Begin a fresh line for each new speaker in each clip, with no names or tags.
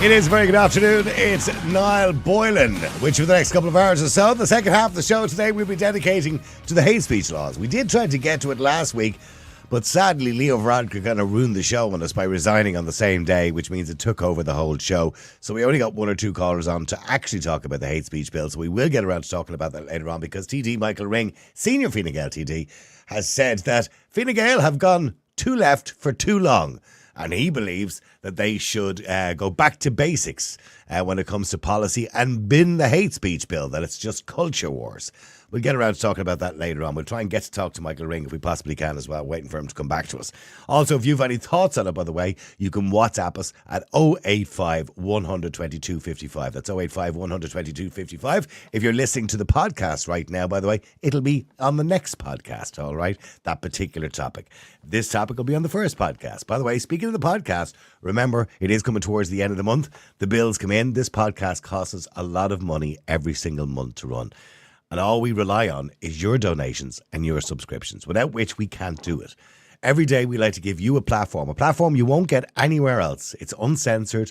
It is a very good afternoon. It's Niall Boylan, which for the next couple of hours or so, the second half of the show today, we'll be dedicating to the hate speech laws. We did try to get to it last week, but sadly, Leo Varadkar kind of ruined the show on us by resigning on the same day, which means it took over the whole show. So we only got one or two callers on to actually talk about the hate speech bill. So we will get around to talking about that later on, because TD Michael Ring, senior Fine Gael TD, has said that Fine Gael have gone too left for too long. And he believes that they should go back to basics when it comes to policy and bin the hate speech bill, that it's just culture wars. We'll get around to talking about that later on. We'll try and get to talk to Michael Ring if we possibly can as well, waiting for him to come back to us. Also, if you've any thoughts on it, by the way, you can WhatsApp us at 085 122 55. That's 085 122 55. If you're listening to the podcast right now, by the way, it'll be on the next podcast, all right? That particular topic. This topic will be on the first podcast. By the way, speaking of the podcast, remember, it is coming towards the end of the month. The bills come in. This podcast costs us a lot of money every single month to run. And all we rely on is your donations and your subscriptions, without which we can't do it. Every day we like to give you a platform you won't get anywhere else. It's uncensored,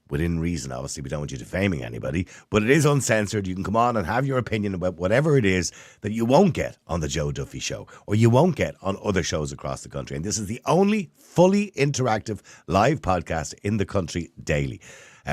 within reason. Obviously, we don't want you defaming anybody, but it is uncensored. You can come on and have your opinion about whatever it is that you won't get on the Joe Duffy Show, or you won't get on other shows across the country. And this is the only fully interactive live podcast in the country daily.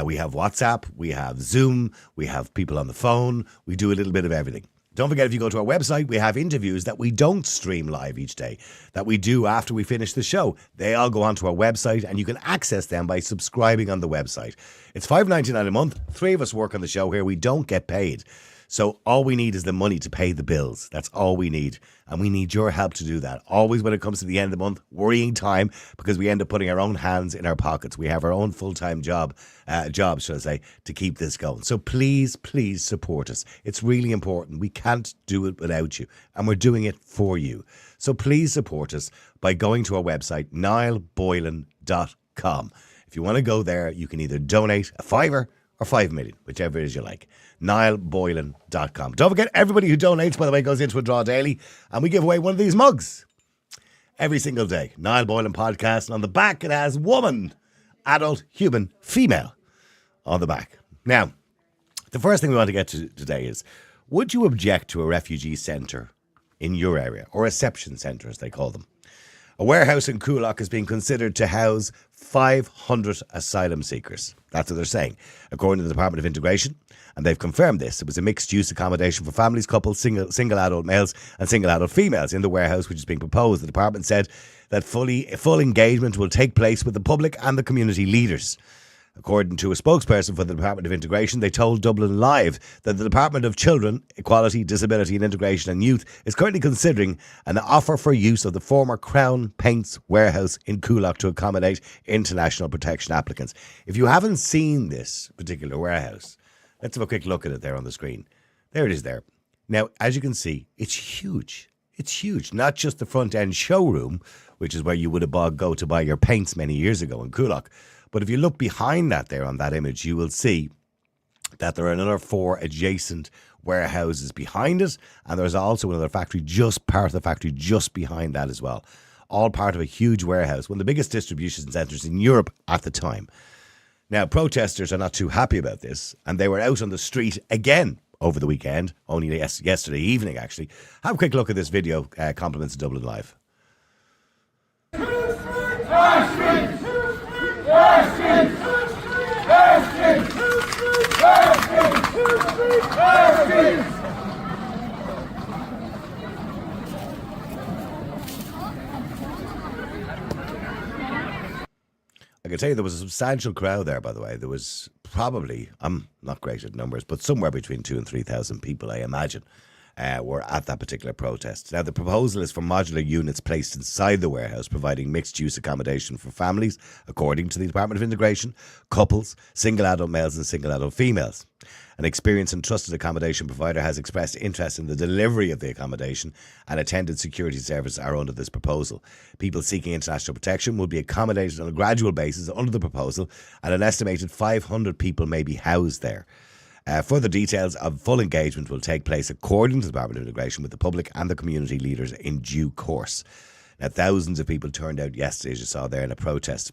We have WhatsApp, we have Zoom, we have people on the phone. We do a little bit of everything. Don't forget, if you go to our website, we have interviews that we don't stream live each day, that we do after we finish the show. They all go onto our website, and you can access them by subscribing on the website. It's $5.99 a month. 3 of us work on the show here. We don't get paid. So all we need is the money to pay the bills. That's all we need. And we need your help to do that. Always when it comes to the end of the month, worrying time, because we end up putting our own hands in our pockets. We have our own full-time jobs, should I say, to keep this going. So please, please support us. It's really important. We can't do it without you. And we're doing it for you. So please support us by going to our website, niallboylan.com. If you want to go there, you can either donate a $5 or 5 million, whichever it is you like. niallboylan.com. Don't forget, everybody who donates, by the way, goes into a draw daily, and we give away one of these mugs every single day. Niall Boylan Podcast, and on the back it has woman, adult, human, female on the back. Now, the first thing we want to get to today is, would you object to a refugee centre in your area, or reception centre as they call them? A warehouse in Coolock is being considered to house 500 asylum seekers. That's what they're saying, according to the Department of Integration. And they've confirmed this. It was a mixed-use accommodation for families, couples, single adult males and single adult females in the warehouse, which is being proposed. The department said that full engagement will take place with the public and the community leaders. According to a spokesperson for the Department of Integration, they told Dublin Live that the Department of Children, Equality, Disability and Integration and Youth is currently considering an offer for use of the former Crown Paints warehouse in Coolock to accommodate international protection applicants. If you haven't seen this particular warehouse, let's have a quick look at it there on the screen. There it is there. Now, as you can see, it's huge. It's huge. Not just the front end showroom, which is where you would have go to buy your paints many years ago in Coolock. But if you look behind that there on that image, you will see that there are another 4 adjacent warehouses behind it. And there's also another factory, just part of the factory just behind that as well. All part of a huge warehouse, one of the biggest distribution centres in Europe at the time. Now, protesters are not too happy about this, and they were out on the street again over the weekend, only yesterday evening actually. Have a quick look at this video, compliments of Dublin Live. I can tell you there was a substantial crowd there, by the way. There was probably, I'm not great at numbers, but somewhere between 2,000 and 3,000 people, I imagine, were at that particular protest. Now, the proposal is for modular units placed inside the warehouse, providing mixed-use accommodation for families, according to the Department of Integration, couples, single adult males and single adult females. An experienced and trusted accommodation provider has expressed interest in the delivery of the accommodation, and attended security services are under this proposal. People seeking international protection will be accommodated on a gradual basis under the proposal, and an estimated 500 people may be housed there. Further details of full engagement will take place, according to the Department of Integration, with the public and the community leaders in due course. Now, thousands of people turned out yesterday, as you saw there, in a protest.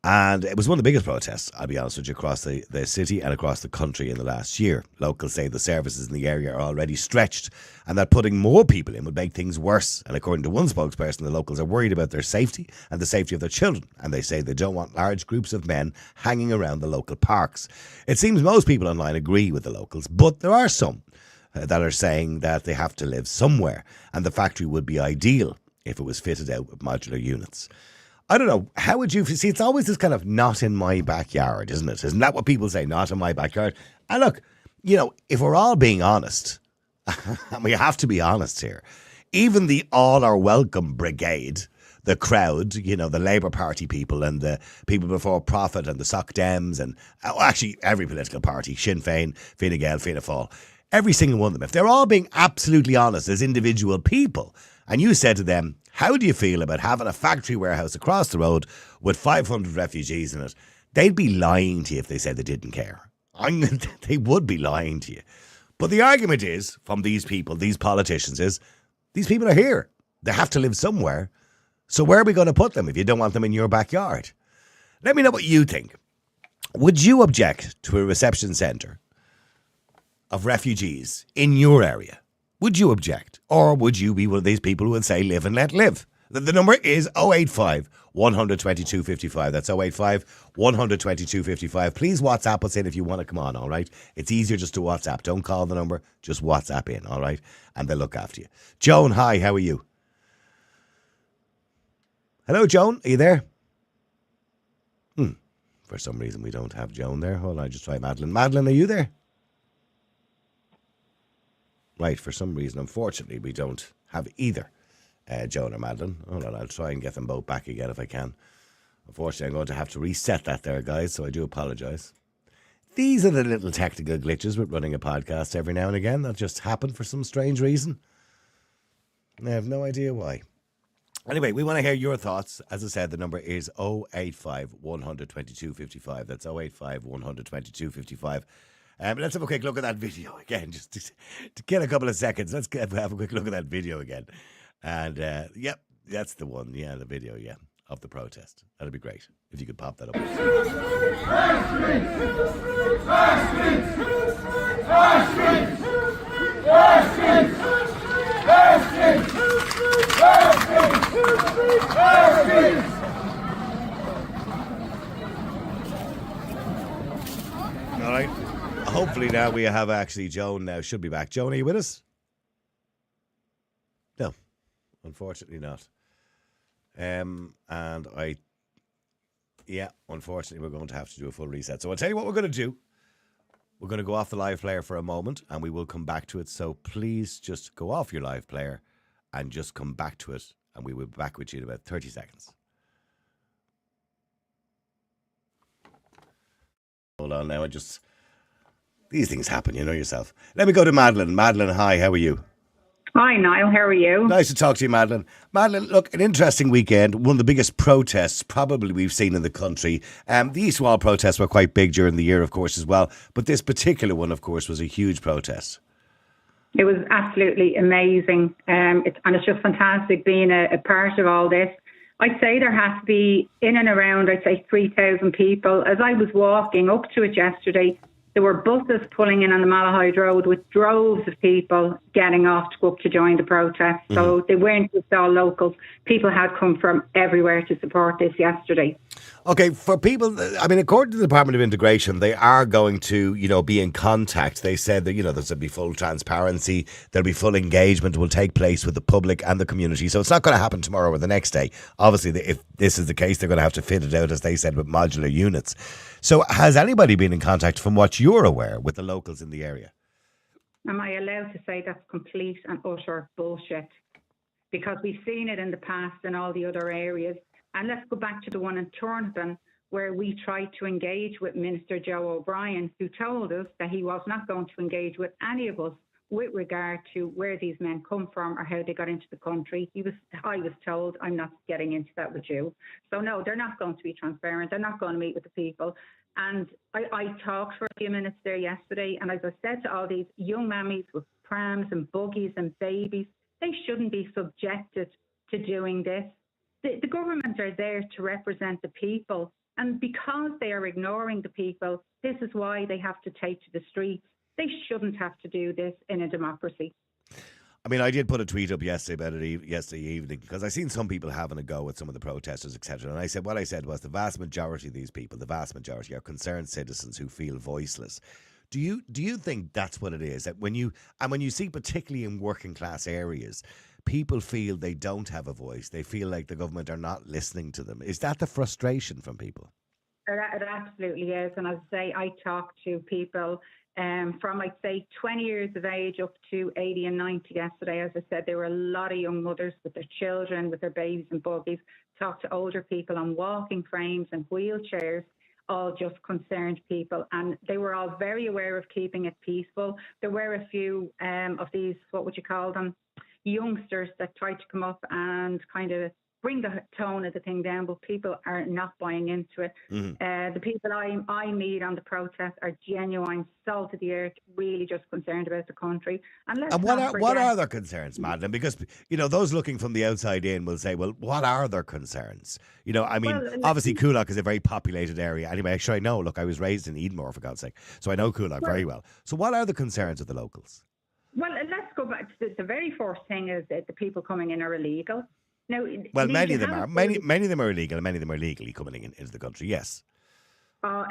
And it was one of the biggest protests, I'll be honest with you, across the city and across the country in the last year. Locals say the services in the area are already stretched and that putting more people in would make things worse. And according to one spokesperson, the locals are worried about their safety and the safety of their children. And they say they don't want large groups of men hanging around the local parks. It seems most people online agree with the locals, but there are some that are saying that they have to live somewhere and the factory would be ideal if it was fitted out with modular units. I don't know, how would you see? It's always this kind of not in my backyard, isn't it? Isn't that what people say? Not in my backyard. And look, if we're all being honest, and we have to be honest here, even the all are welcome brigade, the crowd, the Labour Party people and the people before profit and the Soc Dems and actually every political party, Sinn Féin, Fine Gael, Fianna Fáil, every single one of them, if they're all being absolutely honest as individual people, and you said to them, how do you feel about having a factory warehouse across the road with 500 refugees in it? They'd be lying to you if they said they didn't care. They would be lying to you. But the argument is, from these people, these politicians, is these people are here. They have to live somewhere. So where are we going to put them if you don't want them in your backyard? Let me know what you think. Would you object to a reception centre of refugees in your area? Would you object? Or would you be one of these people who would say live and let live? The number is 085 122 55. That's 085 122 55. Please WhatsApp us in if you want to come on, all right? It's easier just to WhatsApp. Don't call the number, just WhatsApp in, all right? And they'll look after you. Joan, hi, how are you? Hello, Joan, are you there? For some reason we don't have Joan there. Hold on, just try Madeline. Madeline, are you there? Right, for some reason, unfortunately, we don't have either Joan or Madeline. Hold on, I'll try and get them both back again if I can. Unfortunately, I'm going to have to reset that there, guys, so I do apologise. These are the little technical glitches with running a podcast every now and again that just happen for some strange reason. I have no idea why. Anyway, we want to hear your thoughts. As I said, the number is 085 122 55. That's 085 122 55. Let's have a quick look at that video again, just to get a couple of seconds. Let's have a quick look at that video again. And, yep, that's the one, the video, of the protest. That'd be great if you could pop that up. All right. Hopefully now we have actually Joan now should be back. Joan, are you with us? No, unfortunately not. Unfortunately we're going to have to do a full reset. So I'll tell you what we're going to do. We're going to go off the live player for a moment and we will come back to it. So please just go off your live player and just come back to it and we will be back with you in about 30 seconds. Hold on now, these things happen, you know yourself. Let me go to Madeline. Madeline, hi, how are you?
Hi, Niall, how are you?
Nice to talk to you, Madeline. Madeline, look, an interesting weekend. One of the biggest protests probably we've seen in the country. The East Wall protests were quite big during the year, of course, as well. But this particular one, of course, was a huge protest.
It was absolutely amazing. It's just fantastic being a part of all this. I'd say there has to be in and around, 3,000 people. As I was walking up to it yesterday, there were buses pulling in on the Malahide Road with droves of people getting off to go up to join the protest. So they weren't just all locals. People had come from everywhere to support this yesterday.
Okay, for people, according to the Department of Integration, they are going to, be in contact. They said that, there's going to be full transparency, there'll be full engagement will take place with the public and the community. So it's not going to happen tomorrow or the next day. Obviously, if this is the case, they're going to have to fit it out, as they said, with modular units. So has anybody been in contact, from what you're aware, with the locals in the area?
Am I allowed to say that's complete and utter bullshit? Because we've seen it in the past in all the other areas. And let's go back to the one in Turnerton, where we tried to engage with Minister Joe O'Brien, who told us that he was not going to engage with any of us with regard to where these men come from or how they got into the country. I was told, I'm not getting into that with you. So no, they're not going to be transparent. They're not going to meet with the people. And I talked for a few minutes there yesterday, and as I said to all these young mammies with prams and buggies and babies, they shouldn't be subjected to doing this. The government are there to represent the people, And because they are ignoring the people, this is why they have to take to the streets. They shouldn't have to do this in a democracy.
I mean, I did put a tweet up yesterday about it yesterday evening because I seen some people having a go at some of the protesters, etc. And I said, what I said was the vast majority of these people, the vast majority, are concerned citizens who feel voiceless. Do you think that's what it is? That when you see, particularly in working class areas, people feel they don't have a voice. They feel like the government are not listening to them. Is that the frustration from people?
It absolutely is. And as I say, I talk to people from, I'd say, 20 years of age up to 80 and 90 yesterday. As I said, there were a lot of young mothers with their children, with their babies and buggies. Talked to older people on walking frames and wheelchairs, all just concerned people. And they were all very aware of keeping it peaceful. There were a few of these, what would you call them, youngsters that tried to come up and kind of bring the tone of the thing down, but people are not buying into it. The people I meet on the protest are genuine, salt of the earth, really just concerned about the country. And
what are their concerns, Madeleine? Because, those looking from the outside in will say, well, what are their concerns? Obviously Coolock is a very populated area. Anyway, actually, I know, look, I was raised in Edenmore, for God's sake, so I know Coolock very well. So what are the concerns of the locals?
Well, let's go back to the very first thing is that the people coming in are illegal. Now,
many of them are. Many of them are illegal, and many of them are legally coming into the country. Yes.
So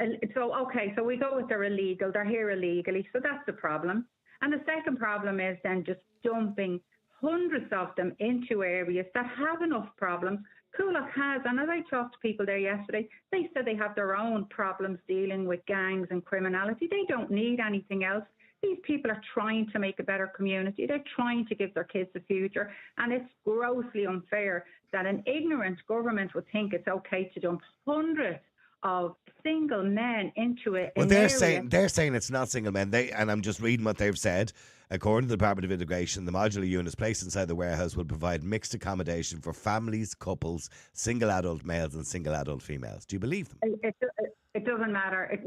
we go with they're illegal. They're here illegally. So that's the problem. And the second problem is then just dumping hundreds of them into areas that have enough problems. Coolock has, and as I talked to people there yesterday, they said they have their own problems dealing with gangs and criminality. They don't need anything else. These people are trying to make a better community. They're trying to give their kids a future. And it's grossly unfair that an ignorant government would think it's okay to dump hundreds of single men into it.
Well, they're saying it's not single men. And I'm just reading what they've said. According to the Department of Integration, the modular units placed inside the warehouse will provide mixed accommodation for families, couples, single adult males and single adult females. Do you believe them?
It doesn't matter.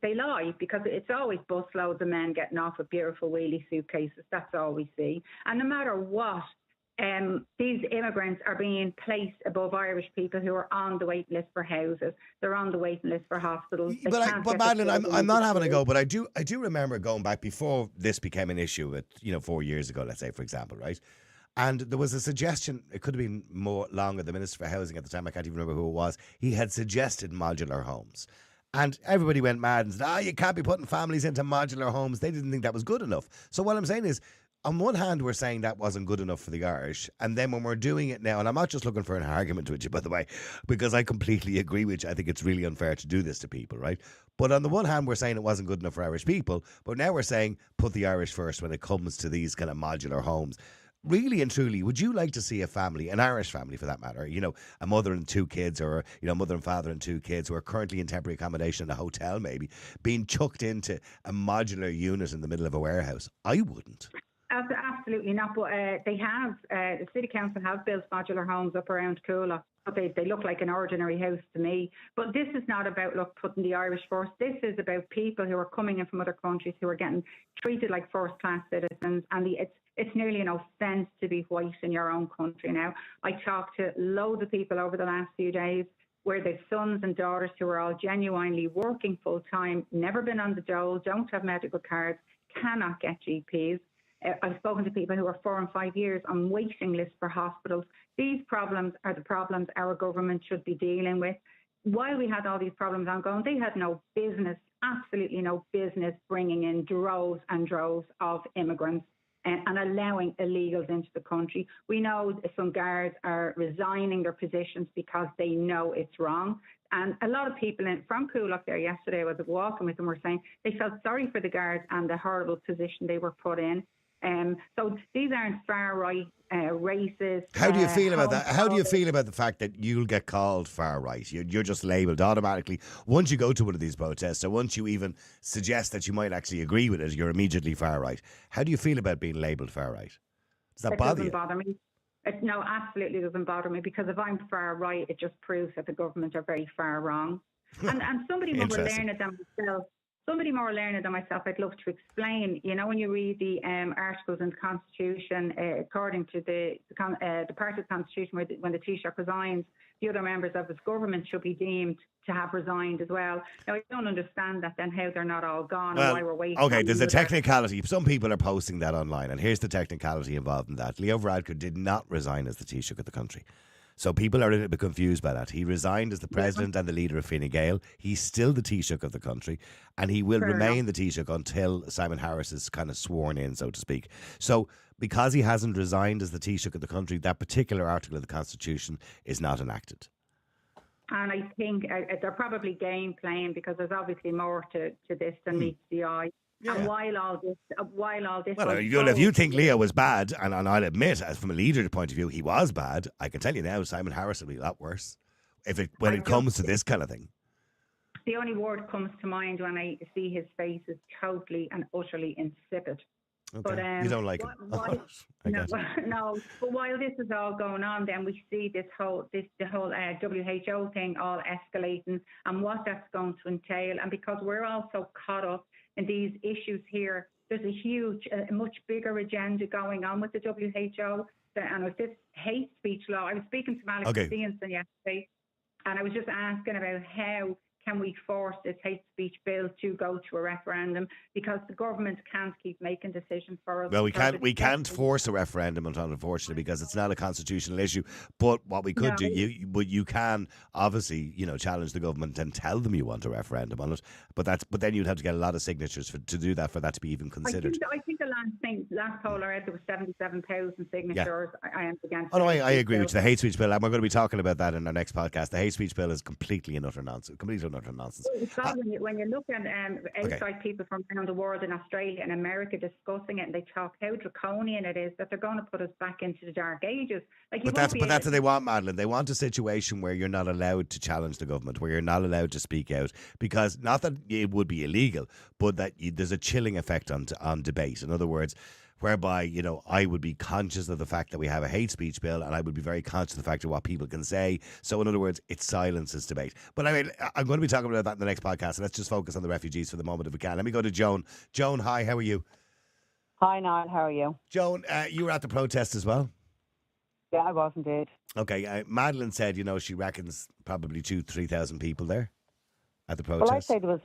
They lie because it's always busloads of men getting off with beautiful wheelie suitcases. That's all we see. And no matter what, these immigrants are being placed above Irish people who are on the waiting list for houses. They're on the waiting list for hospitals.
But Madeleine, I'm not having a go, but I do remember going back before this became an issue 4 years ago, let's say, for example, right? And there was a suggestion, it could have been more longer, the Minister for Housing at the time, I can't even remember who it was, he had suggested modular homes. And everybody went mad and said, you can't be putting families into modular homes. They didn't think that was good enough. So what I'm saying is, on one hand, we're saying that wasn't good enough for the Irish. And then when we're doing it now, and I'm not just looking for an argument with you, by the way, because I completely agree with you. I think it's really unfair to do this to people, right? But on the one hand, we're saying it wasn't good enough for Irish people. But now we're saying put the Irish first when it comes to these kind of modular homes. Really and truly, would you like to see a family, an Irish family for that matter, a mother and two kids, or mother and father and two kids who are currently in temporary accommodation in a hotel maybe, being chucked into a modular unit in the middle of a warehouse? I wouldn't.
Absolutely not. But the City Council have built modular homes up around Coolock. But they look like an ordinary house to me. But this is not about putting the Irish first. This is about people who are coming in from other countries who are getting treated like first-class citizens. And it's nearly an offence to be white in your own country now. I talked to loads of people over the last few days where they've sons and daughters who are all genuinely working full-time, never been on the dole, don't have medical cards, cannot get GPs. I've spoken to people who are 4 and 5 years on waiting lists for hospitals. These problems are the problems our government should be dealing with. While we had all these problems ongoing, they had no business, absolutely no business bringing in droves and droves of immigrants and allowing illegals into the country. We know some guards are resigning their positions because they know it's wrong. And a lot of people from Coolock there yesterday, I was walking with them, were saying they felt sorry for the guards and the horrible position they were put in. So these aren't far right racist.
How do you feel about that? How do you feel about the fact that you'll get called far right? You're just labelled automatically. Once you go to one of these protests, or once you even suggest that you might actually agree with it, you're immediately far right. How do you feel about being labelled far right? Does that bother you?
It doesn't bother me. No, absolutely doesn't bother me, because if I'm far right, it just proves that the government are very far wrong. And somebody will learn it themselves. somebody more learned than myself, I'd love to explain. You know, when you read the articles in the Constitution, according to the part of the Constitution where when the Taoiseach resigns, the other members of his government should be deemed to have resigned as well. Now, I don't understand that then, how they're not all gone and why we're waiting.
Okay, there's a technicality. Some people are posting that online, and here's the technicality involved in that. Leo Varadkar did not resign as the Taoiseach of the country. So people are a little bit confused by that. He resigned as the president and the leader of Fine Gael. He's still the Taoiseach of the country, and he will remain the Taoiseach until Simon Harris is kind of sworn in, so to speak. So because he hasn't resigned as the Taoiseach of the country, that particular article of the Constitution is not enacted.
And I think they're probably game playing, because there's obviously more to this than meets the eye. Yeah. And while all this,
well, if you think Leo was bad, and I'll admit, as from a leader point of view, he was bad. I can tell you now, Simon Harris will be a lot worse when it comes to this kind of thing.
The only word comes to mind when I see his face is totally and utterly insipid.
Okay. But, you don't like him.
No. But while this is all going on, then we see the whole WHO thing all escalating, and what that's going to entail. And because we're all so caught up in these issues here, there's a much bigger agenda going on with the WHO. And with this hate speech law, I was speaking to Alex Stevenson yesterday, and I was just asking about how can we force this hate speech bill to go to a referendum, because the government can't keep making decisions for us.
Well, we can't force a referendum, unfortunately, because it's not a constitutional issue. But what we could do, you can obviously, challenge the government and tell them you want a referendum on it. But then you'd have to get a lot of signatures to do that, for that to be even considered.
I think the last poll I read, there was 77,000 signatures. Yeah. I am against.
Oh no, I agree with you. The hate speech bill, and we're going to be talking about that in our next podcast. The hate speech bill is completely and utter nonsense.
When you look at outside people from around the world, in Australia and America, discussing it, and they talk how draconian it is, that they're going to put us back into the dark ages. But that's what they want, Madeleine. They want a situation where you're not allowed to challenge the government, where you're not allowed to speak out, because not that it would be illegal, but that there's a chilling effect on debate. In other words, whereby, I would be conscious of the fact that we have a hate speech bill, and I would be very conscious of the fact of what people can say. So in other words, it silences debate. But I mean, I'm going to be talking about that in the next podcast, so let's just focus on the refugees for the moment if we can. Let me go to Joan. Joan, hi, how are you?
Hi, Niall, how are you?
Joan, you were at the protest as well?
Yeah, I was indeed.
Okay, Madeleine said, she reckons probably 2,000-3,000 people there at the protest.
Well, I'd say it was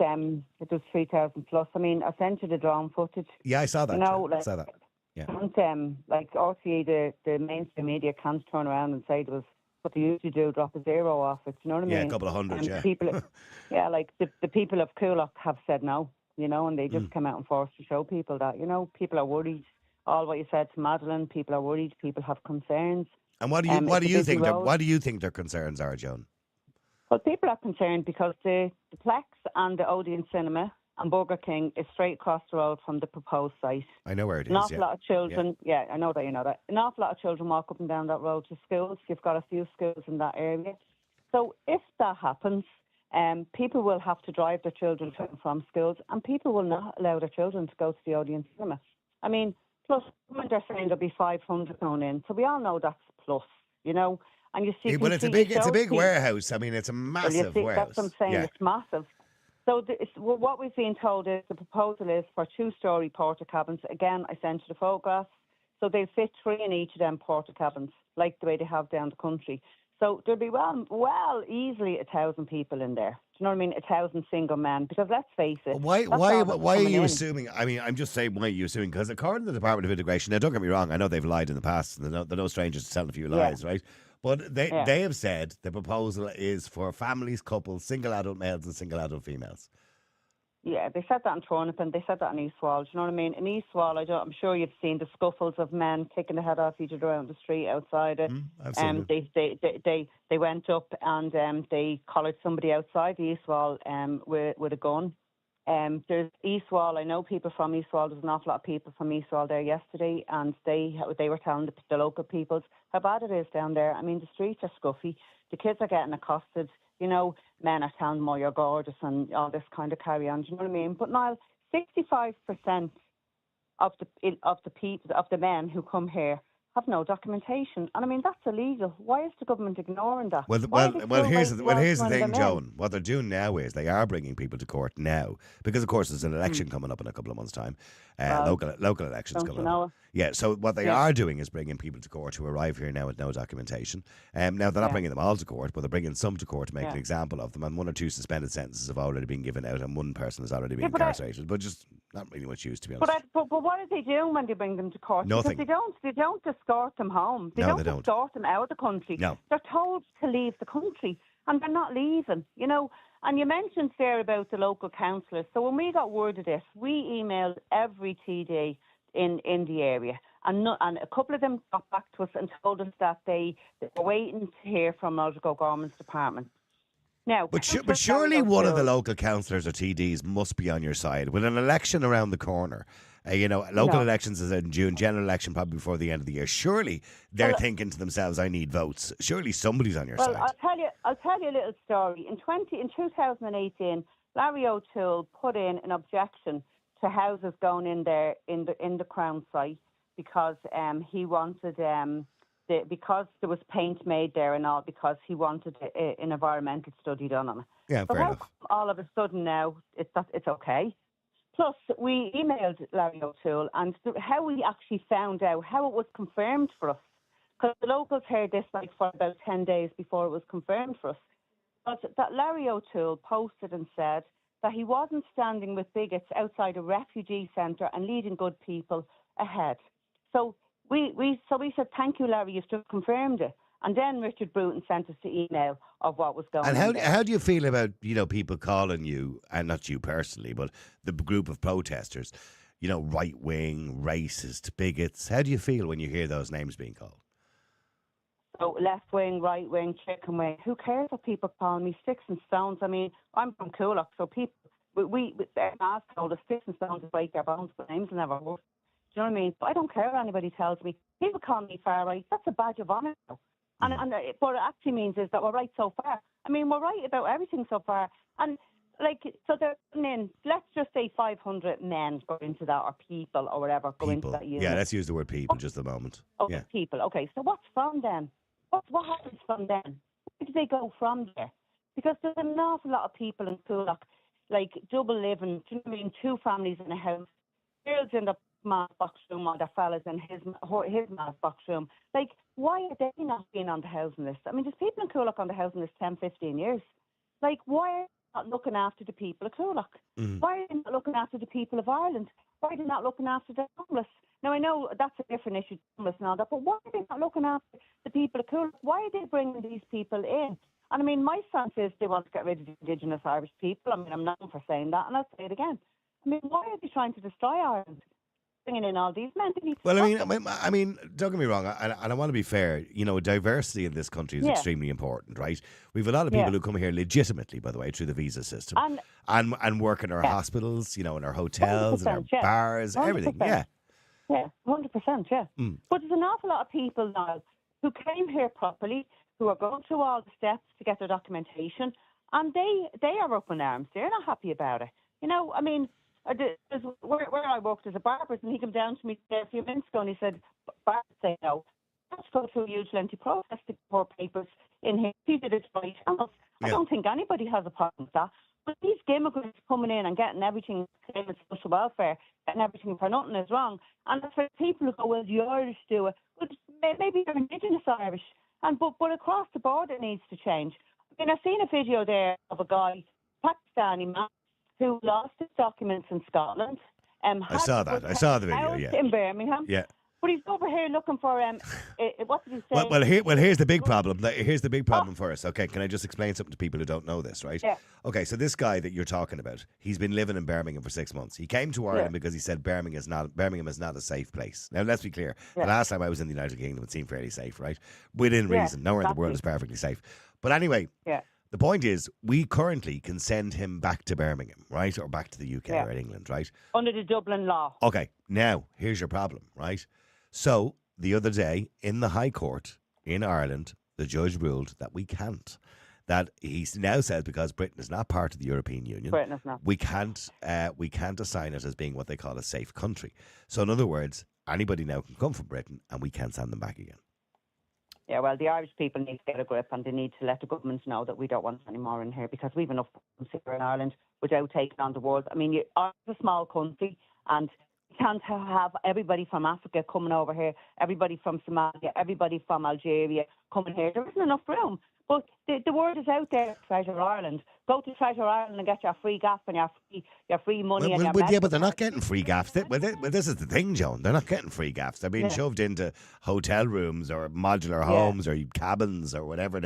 3,000 plus. I mean, I sent you the drone footage.
Yeah, I saw that. I saw that. Yeah.
And RTE, the mainstream media can't turn around and say there was what they usually do, drop a zero off it. You know what I mean?
Yeah, a couple of hundred. Yeah.
People, the people of Coolock have said no. And they just come out and forced to show people that people are worried. All what you said to Madeleine, people are worried. People have concerns.
And what do you think their concerns are, Joan?
Well, people are concerned because the Plex and the Odeon Cinema and Burger King is straight across the road from the proposed site.
I know where it is.
An awful lot of children, I know that you know that. An awful lot of children walk up and down that road to schools. You've got a few schools in that area. So if that happens, people will have to drive their children to and from schools, and people will not allow their children to go to the Odeon Cinema. I mean, plus, they're saying there'll be 500 going in. So we all know that's plus, And you see,
but it's a big warehouse. I mean, it's a massive warehouse.
That's what I'm saying. Yeah. It's massive. So what we've been told is the proposal is for 2-story porta cabins. Again, I sent you the photographs. So they fit 3 in each of them porta cabins, like the way they have down the country. So there'll be well easily 1,000 people in there. Do you know what I mean? 1,000 single men. Because let's face it.
Why are you assuming? I mean, I'm just saying, why are you assuming? Because according to the Department of Integration, now don't get me wrong, I know they've lied in the past, and they're no strangers to telling a few lies, right? But they have said the proposal is for families, couples, single adult males and single adult females.
Yeah, they said that in Turnip and they said that in East Wall. Do you know what I mean? In East Wall, I'm sure you've seen the scuffles of men kicking the head off each other around the street outside it.
I've seen
it. They went up and they collared somebody outside the East Wall with a gun. There's East Wall. I know people from East Wall. There's an awful lot of people from East Wall there yesterday, and they were telling the local peoples how bad it is down there. I mean, the streets are scuffy. The kids are getting accosted. Men are telling them, "Oh, you're gorgeous," and all this kind of carry on. Do you know what I mean? But Niall, 65% of the men who come here have no documentation. And I mean, that's illegal. Why is the government ignoring that?
Well,
Why are they still
here's
waiting
well,
on
here's the
turning
thing,
them in?
Joan. What they're doing now is they are bringing people to court now because, of course, there's an election coming up in a couple of months' time. Local elections
Don't
coming
you know
up. Yeah. So what they are doing is bringing people to court who arrive here now with no documentation. Now they're not bringing them all to court, but they're bringing some to court to make an example of them. And 1 or 2 suspended sentences have already been given out, and 1 person has already been incarcerated. But just not really much use, to be honest.
But what are they doing when they bring them to court?
Nothing.
Because they don't escort them home. They don't escort them out of the country.
No.
They're told to leave the country, and they're not leaving, you know. And you mentioned there about the local councillors. So when we got word of this, we emailed every TD in the area. And a couple of them got back to us and told us that they were waiting to hear from local government's department. Now,
but surely one of the local councillors or TDs must be on your side. With an election around the corner, local elections is in June, general election probably before the end of the year. Surely they're thinking to themselves, "I need votes." Surely somebody's on your side.
I'll tell you a little story. In 2018, Larry O'Toole put in an objection to houses going in there in the Crown site because he wanted because there was paint made there and all, because he wanted an environmental study done on it.
Yeah, fair enough.
All of a sudden now it's okay. Plus, we emailed Larry O'Toole, and how we actually found out, how it was confirmed for us, because the locals heard this for about 10 days before it was confirmed for us, but that Larry O'Toole posted and said that he wasn't standing with bigots outside a refugee centre and leading good people ahead. So we said, thank you, Larry, you've just confirmed it. And then Richard Bruton sent us the email of what was going on.
And how do you feel about, people calling you, and not you personally, but the group of protesters, right wing, racist, bigots? How do you feel when you hear those names being called?
So left wing, right wing, chicken wing. Who cares what people call me? Sticks and stones. I mean, I'm from Coolock, so people, their mask told us sticks and stones to break their bones, but names never work. Do you know what I mean? But I don't care what anybody tells me. People call me far right. That's a badge of honour now. And what it actually means is that we're right so far. I mean, we're right about everything so far. And, so they're putting in, let's just say 500 men go into that, or people, or whatever, go into that unit.
Yeah, let's use the word people just a moment.
Okay, yeah. People. Okay, so what's from them? What happens from them? Where do they go from there? Because there's an awful lot of people in Coolock, double living, do you know what I mean, 2 families in a house, girls in the mass box room, or the fellas in his mass box room. Why are they not being on the housing list? I mean, there's people in Coolock on the housing list 10, 15 years. Why are they not looking after the people of Coolock? Why are they not looking after the people of Ireland? Why are they not looking after the homeless? Now, I know that's a different issue, homeless and all that, but why are they not looking after the people of Coolock? Why are they bringing these people in? And I mean, my sense is they want to get rid of the Indigenous Irish people. I mean, I'm known for saying that, and I'll say it again. I mean, why are they trying to destroy Ireland? Bringing in all these men.
Well, I mean, don't get me wrong, and I want to be fair. Diversity in this country is extremely important, right? We have a lot of people who come here legitimately, by the way, through the visa system, and work in our hospitals, in our hotels, in our bars, 100%. Everything. Yeah,
100%. Yeah. But there's an awful lot of people now who came here properly, who are going through all the steps to get their documentation, and they are up in arms. They're not happy about it. I mean. Where I worked as a barber, and he came down to me a few minutes ago and he said, "Barbers say no. Let's go through a huge lengthy process to pour papers in here. He did it right." I don't think anybody has a problem with that. But these immigrants coming in and getting everything, claiming social welfare, getting everything for nothing is wrong. And for people who go, "Well, the Irish do it," well, maybe they're Indigenous Irish. But across the board it needs to change. I mean, I've seen a video there of a guy, Pakistani man, who lost his documents in Scotland.
I saw that. I saw the video, yeah.
In Birmingham.
Yeah.
But he's over here looking for, what did he say?
Well, here's the big problem. Here's the big problem for us. Okay, can I just explain something to people who don't know this, right?
Yeah.
Okay, so this guy that you're talking about, he's been living in Birmingham for 6 months. He came to Ireland because he said Birmingham is not a safe place. Now, let's be clear. Yeah. The last time I was in the United Kingdom, it seemed fairly safe, right? Within reason. Nowhere in the world is perfectly safe. But anyway... Yeah. The point is, we currently can send him back to Birmingham, right? Or back to the UK or England, right?
Under the Dublin law.
Okay, now, here's your problem, right? So, the other day, in the High Court in Ireland, the judge ruled that we can't. That he now says because Britain is not part of the European Union, we can't assign it as being what they call a safe country. So, in other words, anybody now can come from Britain and we can't send them back again.
Yeah, well, the Irish people need to get a grip, and they need to let the government know that we don't want any more in here, because we've enough problems here in Ireland without taking on the world. I mean, Ireland's a small country, and you can't have everybody from Africa coming over here, everybody from Somalia, everybody from Algeria coming here. There isn't enough room. But the word is out there, Treasure Ireland. Go to Treasure Ireland and get your free gas and your free money and your
yeah, but they're not getting free gaffs. Well, this is the thing, Joan. They're not getting free gaffs. They're being shoved into hotel rooms or modular homes or cabins or whatever.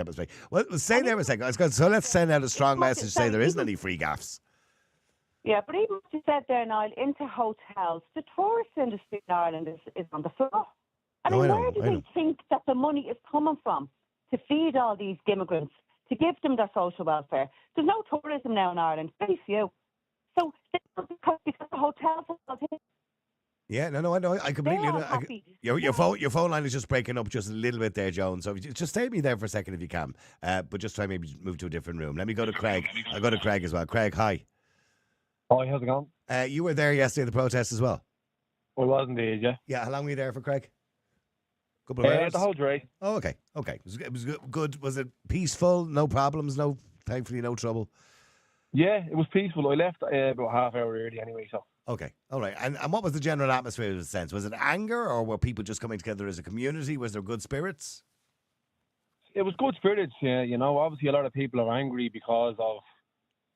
Well, stay there a second. So let's send out a strong message to say there isn't any free gaffs.
Yeah, but even what you said there, Niall, into hotels, the tourist industry in Ireland is on the floor. Where do they think that the money is coming from to feed all these immigrants, to give them their social welfare? There's no tourism now in Ireland, very few. So because the hotels are here.
Yeah, no, I know. I completely know. Your phone line is just breaking up just a little bit there, Joan. So just stay with me there for a second if you can. But just try maybe move to a different room. Let me go to Craig. I'll go to Craig as well. Craig, hi.
Hi, how's it going?
You were there yesterday at the protest as well?
I was indeed, yeah.
Yeah, how long were you there for, Craig? Couple of hours?
The whole day.
Oh, okay. It was good. Was it peaceful? No problems? Thankfully, no trouble?
Yeah, it was peaceful. I left about half hour early anyway, so.
Okay, all right. And what was the general atmosphere in a sense? Was it anger, or were people just coming together as a community? Was there good spirits?
It was good spirits, yeah. Obviously a lot of people are angry because of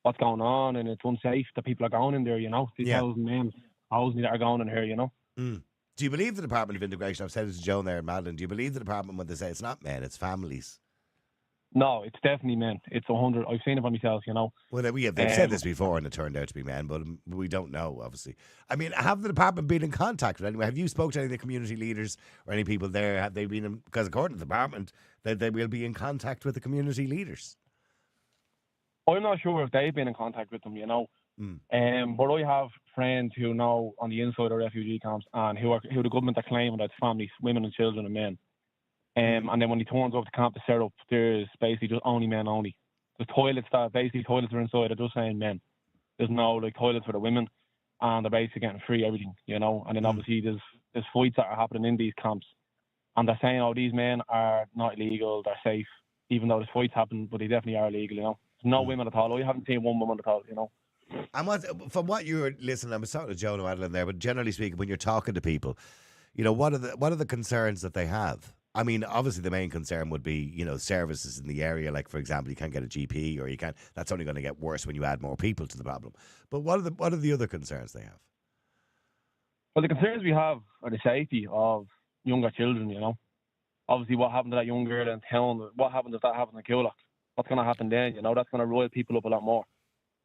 what's going on, and it's unsafe that people are going in there, 2,000 men, thousands that are going in here,
Mm. Do you believe the Department of Integration? I've said it to Joan there in Madeline. Do you believe the department when they say it's not men, it's families?
No, it's definitely men. It's 100. I've seen it for myself,
Well, they've said this before and it turned out to be men, but we don't know, obviously. I mean, have the department been in contact with anyone? Have you spoke to any of the community leaders or any people there? Have they been in, because according to the department, they will be in contact with the community leaders?
I'm not sure if they've been in contact with them, but I have friends who know on the inside of refugee camps and who the government are claiming that it's families, women and children and men. And then when he turns up to camp to set up, there's basically just only men only. The toilets are inside, are just saying men. There's no toilets for the women, and they're basically getting free everything, And then obviously there's fights that are happening in these camps, and they're saying, these men are not illegal, they're safe, even though there's fights happen, but they definitely are illegal, There's no women at all. I haven't seen one woman at all,
And from what you were listening, I was talking to Joan and Madeline there, but generally speaking, when you're talking to people, what are the concerns that they have? I mean, obviously the main concern would be, services in the area. Like, for example, you can't get a GP, or you can't. That's only going to get worse when you add more people to the problem. But what are the other concerns they have?
Well, the concerns we have are the safety of younger children. Obviously, what happened to that young girl in town? What happened if that happened in Coolock? What's going to happen then? That's going to rile people up a lot more.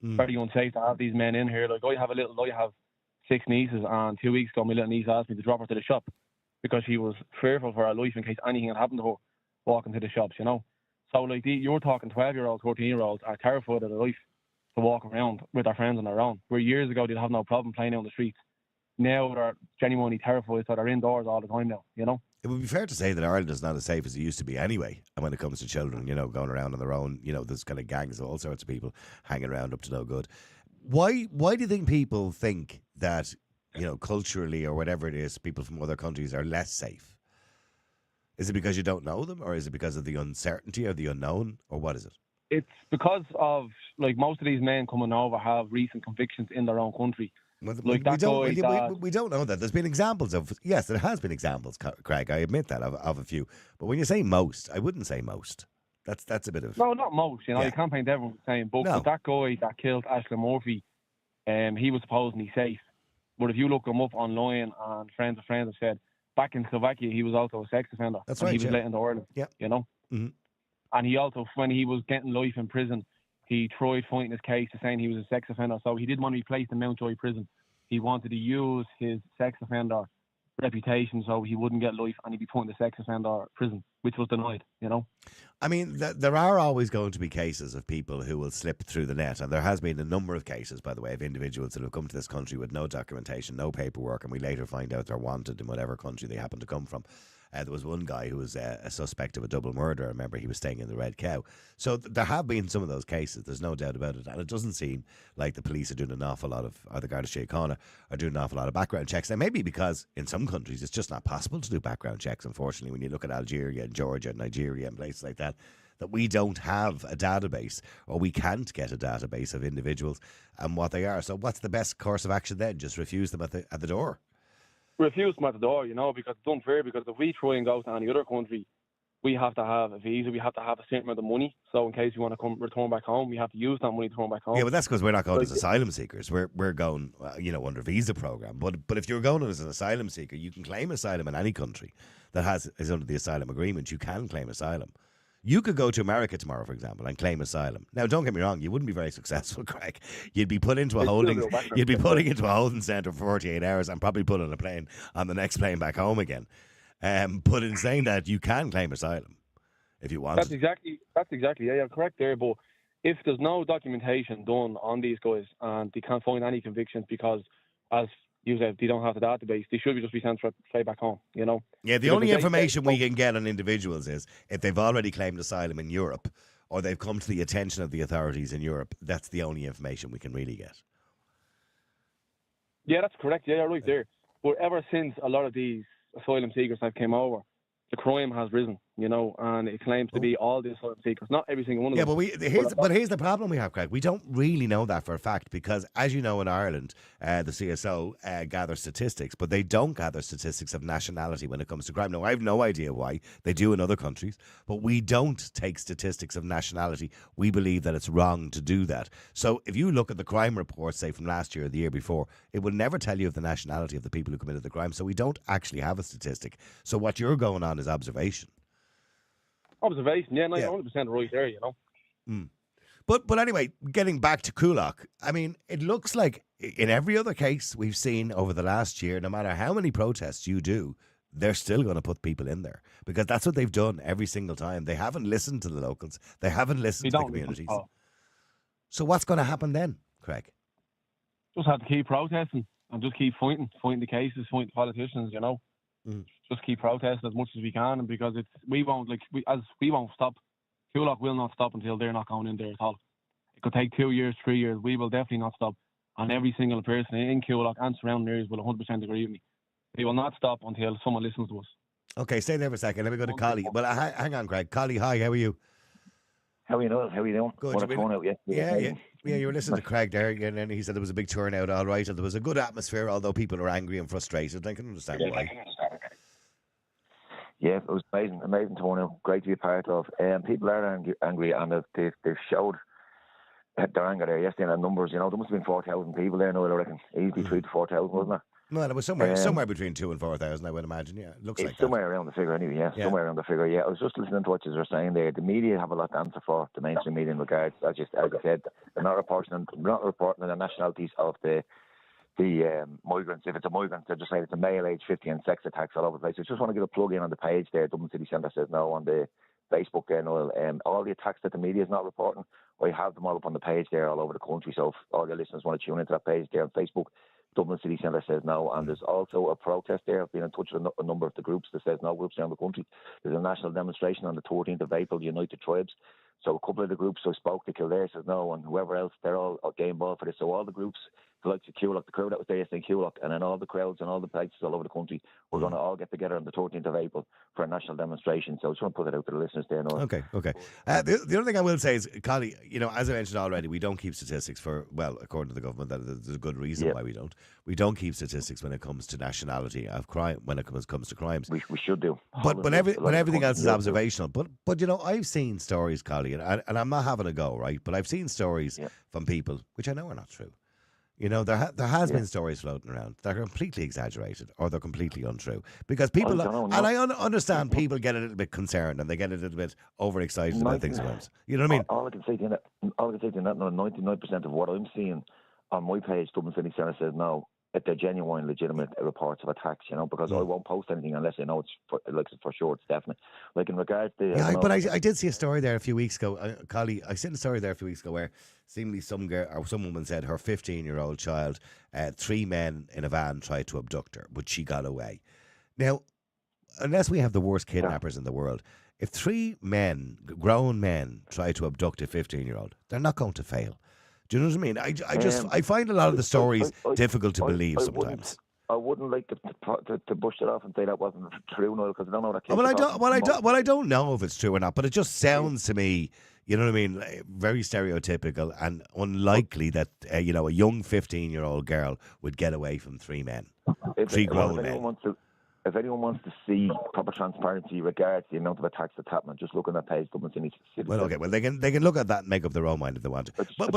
Very unsafe to have these men in here. I have 6 nieces, and 2 weeks ago, my little niece asked me to drop her to the shop because she was fearful for her life in case anything had happened to her walking to the shops, So, you're talking 12-year-olds, 14-year-olds are terrified of their life to walk around with their friends on their own. Where years ago, they'd have no problem playing out on the streets. Now, they're genuinely terrified, so they're indoors all the time now,
It would be fair to say that Ireland is not as safe as it used to be anyway. And when it comes to children, going around on their own, there's kind of gangs of all sorts of people hanging around up to no good. Why do you think people think that, culturally or whatever it is, people from other countries are less safe? Is it because you don't know them, or is it because of the uncertainty or the unknown, or what is it?
It's because of, most of these men coming over have recent convictions in their own country.
Well, we don't know that. There's been examples of, yes, there has been examples, Craig, I admit that, of a few. But when you say most, I wouldn't say most. That's a bit of...
No, not most, you can't paint everyone the same. But that guy that killed Ashling Murphy, he was supposedly safe. But if you look him up online, and friends of friends have said, back in Slovakia, he was also a sex offender.
That's right,
he was let into Ireland,
Mm-hmm.
And he also, when he was getting life in prison, he tried fighting his case to saying he was a sex offender. So he didn't want to be placed in Mountjoy prison. He wanted to use his sex offender reputation so he wouldn't get life, and he'd be put in the sex offender prison, which was denied,
I mean, there are always going to be cases of people who will slip through the net, and there has been a number of cases, by the way, of individuals that have come to this country with no documentation, no paperwork, and we later find out they're wanted in whatever country they happen to come from. There was one guy who was a suspect of a double murder. I remember he was staying in the Red Cow. So there have been some of those cases. There's no doubt about it. And it doesn't seem like the police are doing an awful lot of, or the Garda Síochána are doing an awful lot of background checks. Now, maybe because in some countries it's just not possible to do background checks, unfortunately, when you look at Algeria and Georgia and Nigeria and places like that we don't have a database, or we can't get a database of individuals and what they are. So what's the best course of action then? Just refuse them at the door?
Refuse them at the door, because it's unfair. Because if we try and go to any other country, we have to have a visa, we have to have a certain amount of money. So in case we want to return back home, we have to use that money to return back home.
Yeah, but that's because we're not going as asylum seekers. We're going, under visa program. But if you're going as an asylum seeker, you can claim asylum in any country that is under the asylum agreement. You can claim asylum. You could go to America tomorrow, for example, and claim asylum. Now, don't get me wrong, you wouldn't be very successful, Craig. You'd be put into a holding centre for 48 hours and probably put on a plane on the next plane back home again. But in saying that, you can claim asylum if you want.
That's exactly. Yeah, you're correct there. But if there's no documentation done on these guys and they can't find any convictions because, as you said, they don't have the database, they should just be sent straight back home,
Yeah, the only information we can get on individuals is if they've already claimed asylum in Europe or they've come to the attention of the authorities in Europe. That's the only information we can really get.
Yeah, that's correct. Yeah, you're right there. But ever since a lot of these asylum seekers have came over, the crime has risen, and it claims to be all the asylum seekers, not every single one of them.
Yeah, but here's the problem we have, Craig. We don't really know that for a fact because, as you know, in Ireland, the CSO gather statistics, but they don't gather statistics of nationality when it comes to crime. Now, I have no idea why. They do in other countries, but we don't take statistics of nationality. We believe that it's wrong to do that. So if you look at the crime reports, say, from last year or the year before, it will never tell you of the nationality of the people who committed the crime. So we don't actually have a statistic. So what you're going on is observation.
Observation, yeah, 100% right there,
But anyway, getting back to Coolock, I mean, it looks like in every other case we've seen over the last year, no matter how many protests you do, they're still going to put people in there because that's what they've done every single time. They haven't listened to the locals. They haven't listened to the communities. So what's going to happen then, Craig?
Just have to keep protesting and just keep fighting the cases, fighting the politicians, Just keep protesting as much as we can, and because we won't stop. Coolock will not stop until they're not going in there at all. It could take 2 years, 3 years. We will definitely not stop, and every single person in Coolock and surrounding areas will 100% agree with me. We will not stop until someone listens to us.
Okay, stay there for a second. Let me go to Collie. Well, hang on, Craig. Collie, hi. How are you?
How are you doing?
Good.
What going out yesterday?
Yeah. You were listening to Craig there, and then he said there was a big turnout. All right, and there was a good atmosphere, although people are angry and frustrated. I can understand why.
Yeah, it was amazing turnout. Great to be a part of. People are angry, and they've showed their anger there yesterday. And numbers, there must have been 4,000 people there. No, I reckon easily 3,000 to 4,000, wasn't it?
No, it was somewhere between 2,000 and 4,000, I would imagine. Yeah, it looks like that.
Somewhere around the figure, anyway. Yeah, somewhere around the figure. Yeah, I was just listening to what you were saying there. The media have a lot to answer for. The mainstream media, in regards, as you said, they're not reporting the nationalities of the migrants. If it's a migrant, they're just saying it's a male, age 50, and sex attacks all over the place. So I just want to give a plug in on the page there. Dublin City Centre says no on the Facebook there, Noel. All the attacks that the media is not reporting, I have them all up on the page there all over the country. So if all your listeners want to tune into that page there on Facebook, Dublin City Centre says no, and there's also a protest there. I've been in touch with a number of the groups that says no, groups around the country. There's a national demonstration on the 13th of April, United Tribes. So a couple of the groups I spoke to, Kildare says no, and whoever else, they're all game ball for this. So all the groups, the likes of Coolock, the crowd that was there yesterday in Coolock, and then all the crowds and all the places all over the country, we're going to all get together on the 13th of April for a national demonstration. So I just want to put it out to the listeners there. No.
Okay. The other thing I will say is, Collie, as I mentioned already, we don't keep statistics according to the government, that there's a good reason why we don't. We don't keep statistics when it comes to nationality of crime, when it comes to crimes.
We should do.
But everything else is observational. But I've seen stories, Collie, and I'm not having a go, right? But I've seen stories from people, which I know are not true. There has been stories floating around that are completely exaggerated or they're completely untrue because people, and I understand people get a little bit concerned and they get a little bit overexcited about things sometimes. You know what I mean?
All I can say to you that, 99% of what I'm seeing on my page, Dublin City Centre says no. If they're genuine, legitimate reports of attacks, because I won't post anything unless I know it's for sure, it's definite. Like in regards to...
Yeah, but I did see a story there a few weeks ago, Collie, I seen a story there a few weeks ago where seemingly some girl or some woman said her 15-year-old child, 3 men in a van tried to abduct her, but she got away. Now, unless we have the worst kidnappers in the world, if 3 men, grown men, try to abduct a 15-year-old, they're not going to fail. Do you know what I mean? I find a lot of the stories difficult to believe sometimes.
I wouldn't like to brush it off and say that wasn't true, Noel, because I don't know that.
I don't know if it's true or not, but it just sounds to me, you know what I mean, like, very stereotypical and unlikely that a young 15-year-old girl would get away from 3 men, 3 grown men.
If anyone wants to see proper transparency regards the amount of attacks that's happening, just look on that page. Governments in each city.
Well, okay. Well, they can look at that and make up their own mind if they want to. But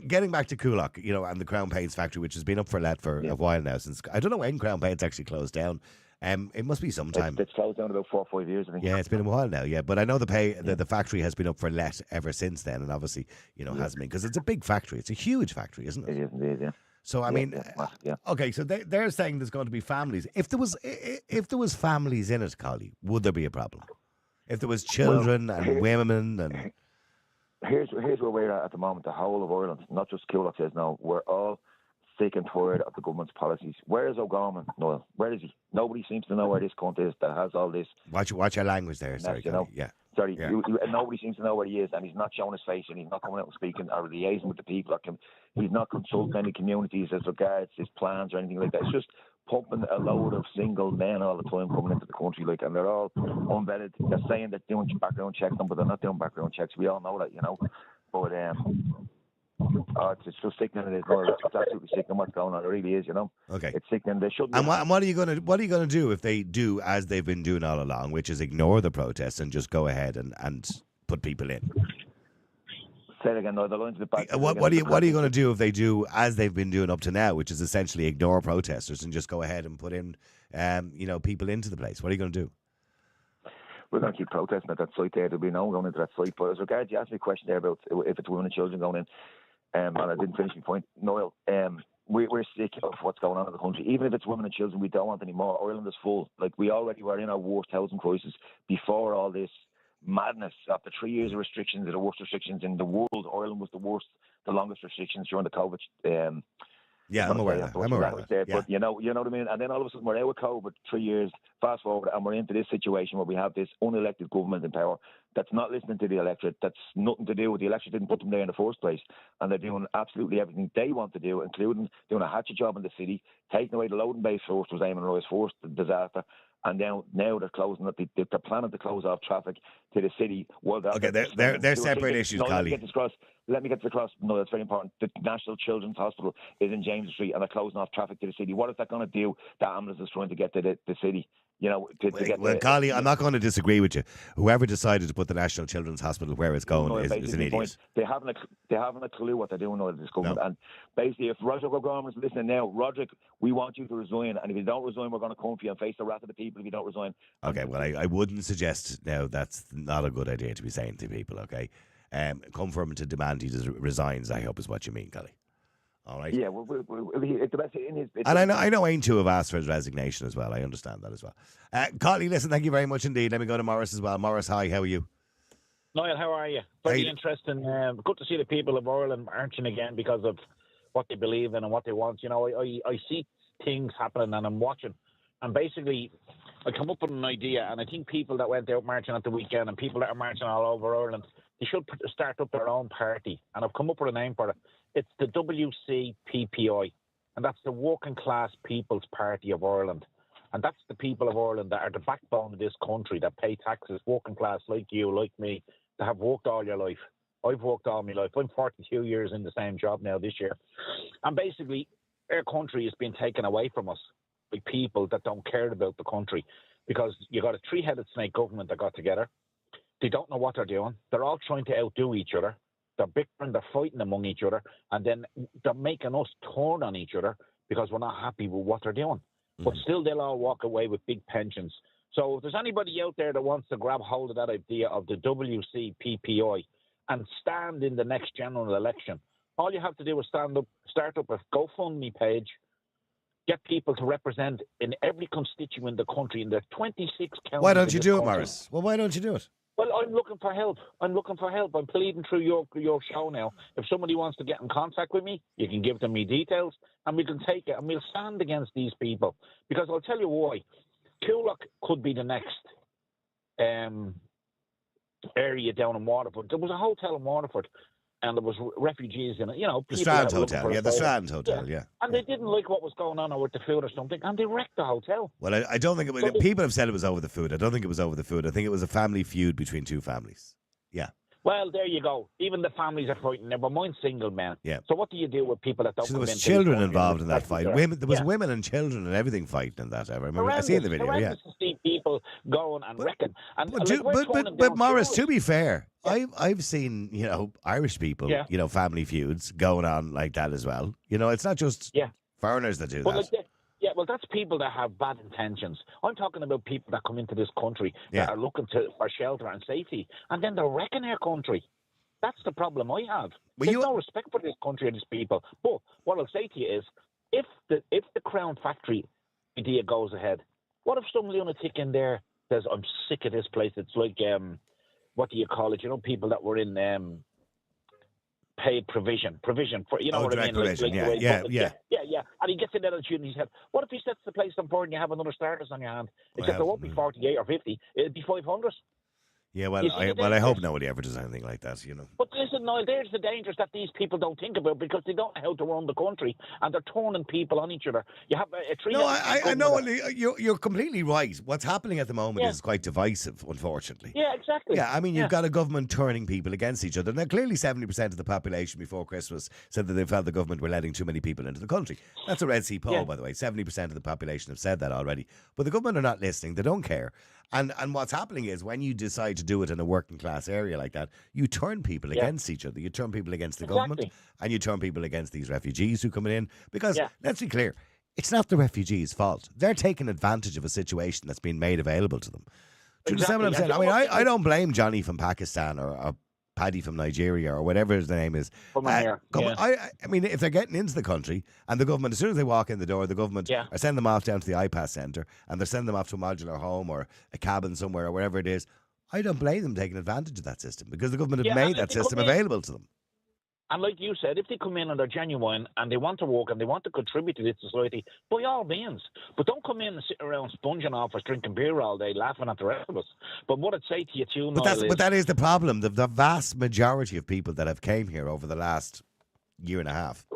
getting back to Coolock, and the Crown Paints factory, which has been up for let for a while now. Since I don't know when Crown Paints actually closed down. It must be some time.
It's closed down about 4 or 5 years, I think.
Yeah, it's been a while now. Yeah, but I know the factory has been up for let ever since then, and obviously has been, because it's a big factory. It's a huge factory, isn't it?
It is indeed. Yeah.
So okay. So they're saying there's going to be families. If there was families in it, Collie, would there be a problem? If there was children and women and
here's where we're at the moment. The whole of Ireland, not just Coolock, says no. We're all sick and tired of the government's policies. Where is O'Gorman? No, where is he? Nobody seems to know where this cunt is that has all this.
Watch your language there. Sorry, yeah.
Sorry, yeah. Nobody seems to know where he is, and he's not showing his face, and he's not coming out and speaking or liaising with the people. He's not consulting any communities as regards his plans or anything like that. It's just pumping a load of single men all the time coming into the country, and they're all unvetted. They're saying they're doing background checks, but they're not doing background checks. We all know that, But it's just sickening. It is. It's absolutely sickening what's going on. It really is,
Okay.
It's sickening. They shouldn't.
And what are you gonna do if they do as they've been doing all along, which is ignore the protests and just go ahead and put people in?
Say it again. No, the lines are back.
What are you going to do if they do as they've been doing up to now, which is essentially ignore protesters and just go ahead and put in, people into the place? What are you going to do?
We're going to keep protesting at that site there. There'll be no one going into that site. But as regards, you asked me a question there about if it's women and children going in, and I didn't finish my point. Noel, we're sick of what's going on in the country. Even if it's women and children, we don't want any more. Ireland is full. We already were in our worst housing crisis before all this madness. After 3 years of restrictions, the worst restrictions in the world, Ireland was the longest restrictions during the COVID.
Yeah, I'm aware of that.
But you know what I mean? And then all of a sudden we're out with COVID 3 years, fast forward, and we're into this situation where we have this unelected government in power that's not listening to the electorate, that's nothing to do with the electorate, didn't put them there in the first place, and they're doing absolutely everything they want to do, including doing a hatchet job in the city, taking away the loading base first was Eamon Roy's first disaster, and now they're closing up. They're planning to close off traffic to the city.
Okay, they're separate issues, Collie.
Let me get this across. No, that's very important. The National Children's Hospital is in James Street, and they're closing off traffic to the city. What is that going to do? The ambulance is trying to get to the city.
Collie, I'm not going to disagree with you. Whoever decided to put the National Children's Hospital where it's going is an idiot.
They haven't a clue what they're doing under this government. No. And basically, if Roderick O'Gorman's listening now, Roderick, we want you to resign. And if you don't resign, we're going to come for you and face the wrath of the people if you don't resign.
Okay, well, I wouldn't suggest now that's not a good idea to be saying to people, okay? Come for him to demand he resigns, I hope is what you mean, Collie. All right.
Yeah, it's the best in his.
And I know Ain too have asked for his resignation as well. I understand that as well. Collie, listen, thank you very much indeed. Let me go to Morris as well. Morris, hi, how are you?
Niall, how are you? Very interesting. Good to see the people of Ireland marching again because of what they believe in and what they want. I see things happening and I'm watching. And basically, I come up with an idea, and I think people that went out marching at the weekend and people that are marching all over Ireland, they should start up their own party. And I've come up with a name for it. It's the WCPPI, and that's the Working Class People's Party of Ireland. And that's the people of Ireland that are the backbone of this country, that pay taxes, working class like you, like me, that have worked all your life. I've worked all my life. I'm 42 years in the same job now this year. And basically, our country is being taken away from us by people that don't care about the country, because you got a three-headed snake government that got together. They don't know what they're doing. They're all trying to outdo each other. They're bickering, they're fighting among each other, and then they're making us turn on each other because we're not happy with what they're doing. But still, they'll all walk away with big pensions. So if there's anybody out there that wants to grab hold of that idea of the WCPPI and stand in the next general election, all you have to do is start up a GoFundMe page, get people to represent in every constituent in the country, in the 26 counties.
Why don't you do it, Morris? Well, why don't you do it?
Well, I'm looking for help. I'm pleading through your show now. If somebody wants to get in contact with me, you can give them me details, and we can take it, and we'll stand against these people. Because I'll tell you why. Coolock could be the next area down in Waterford. There was a hotel in Waterford, and there was refugees in it. You know,
The
people that
Strand
were looking
Hotel.
for
Yeah, the
asylum.
Strand Hotel, yeah.
And they didn't like what was going on with the food or something, and they wrecked the hotel.
Well, I don't think people have said it was over the food. I don't think it was over the food. I think it was a family feud between two families. Yeah.
Well, there you go. Even the families are fighting. Never mind single men.
Yeah.
So what do you do with people that don't
So there
come
was
into
children
this country
involved
and
in that fight. There was
Yeah.
women and children and everything fighting in that. I remember. I seen the video. Yeah.
Horrendous to see people going and wrecking. And
But Morris, to be fair, I've seen Irish people, family feuds going on like that as well. It's not just foreigners that do that.
Well, that's people that have bad intentions. I'm talking about people that come into this country that are looking for shelter and safety, and then they're wrecking our country. That's the problem I have. There's no respect for this country and these people. But what I'll say to you is, if the Crown Factory idea goes ahead, what if some lunatic in there says, "I'm sick of this place"? It's like what do you call it? People that were in paid provision for what I mean?
Provision,
yeah. And he gets in there and shooting his head. What if he sets the place on board and you have another starters on your hand? Except there won't be 48 or 50. It'll be 500.
Yeah, I hope nobody ever does anything like that,
But listen, Niall, there's the dangers that these people don't think about because they don't know how to run the country and they're turning people on each other. You have a tree.
No, I know. You're completely right. What's happening at the moment is quite divisive, unfortunately.
Yeah, exactly.
Yeah, I mean, you've got a government turning people against each other. Now, clearly 70% of the population before Christmas said that they felt the government were letting too many people into the country. That's a Red C poll, by the way. 70% of the population have said that already. But the government are not listening. They don't care. And what's happening is when you decide to do it in a working class area like that, you turn people against each other. You turn people against the government, and you turn people against these refugees who come in. Because let's be clear, it's not the refugees' fault. They're taking advantage of a situation that's been made available to them. Do you understand what I'm saying? I mean, I don't blame Johnny from Pakistan or Paddy from Nigeria or whatever his name is. I mean, if they're getting into the country and the government, as soon as they walk in the door, the government are sending them off down to the IPAS centre and they're sending them off to a modular home or a cabin somewhere or wherever it is. I don't blame them taking advantage of that system because the government have made that system available to them.
And like you said, if they come in and they're genuine and they want to work and they want to contribute to this society, by all means. But don't come in and sit around sponging off us, drinking beer all day, laughing at the rest of us. But what I'd say to you too, Niall,
but that is the problem. The vast majority of people that have came here over the last year and a half,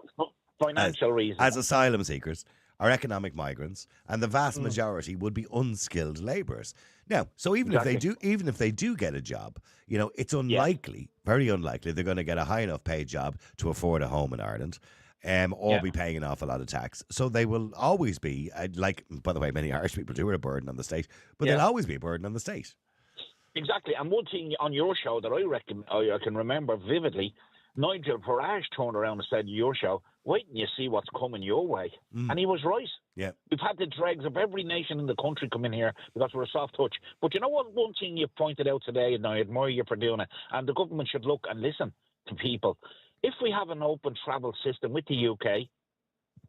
financial reasons,
as asylum seekers, are economic migrants, and the vast majority would be unskilled labourers. Now, so even if they do get a job, it's unlikely, very unlikely, they're going to get a high enough paid job to afford a home in Ireland, or be paying an awful lot of tax. So they will always be, by the way, many Irish people do, are a burden on the state, but they'll always be a burden on the state.
Exactly. And one thing on your show that I can remember vividly, Nigel Farage turned around and said to your show, "Wait and you see what's coming your way." And he was right.
Yeah.
We've had the dregs of every nation in the country come in here because we're a soft touch. But you know what? One thing you pointed out today, and I admire you for doing it, and the government should look and listen to people. If we have an open travel system with the UK,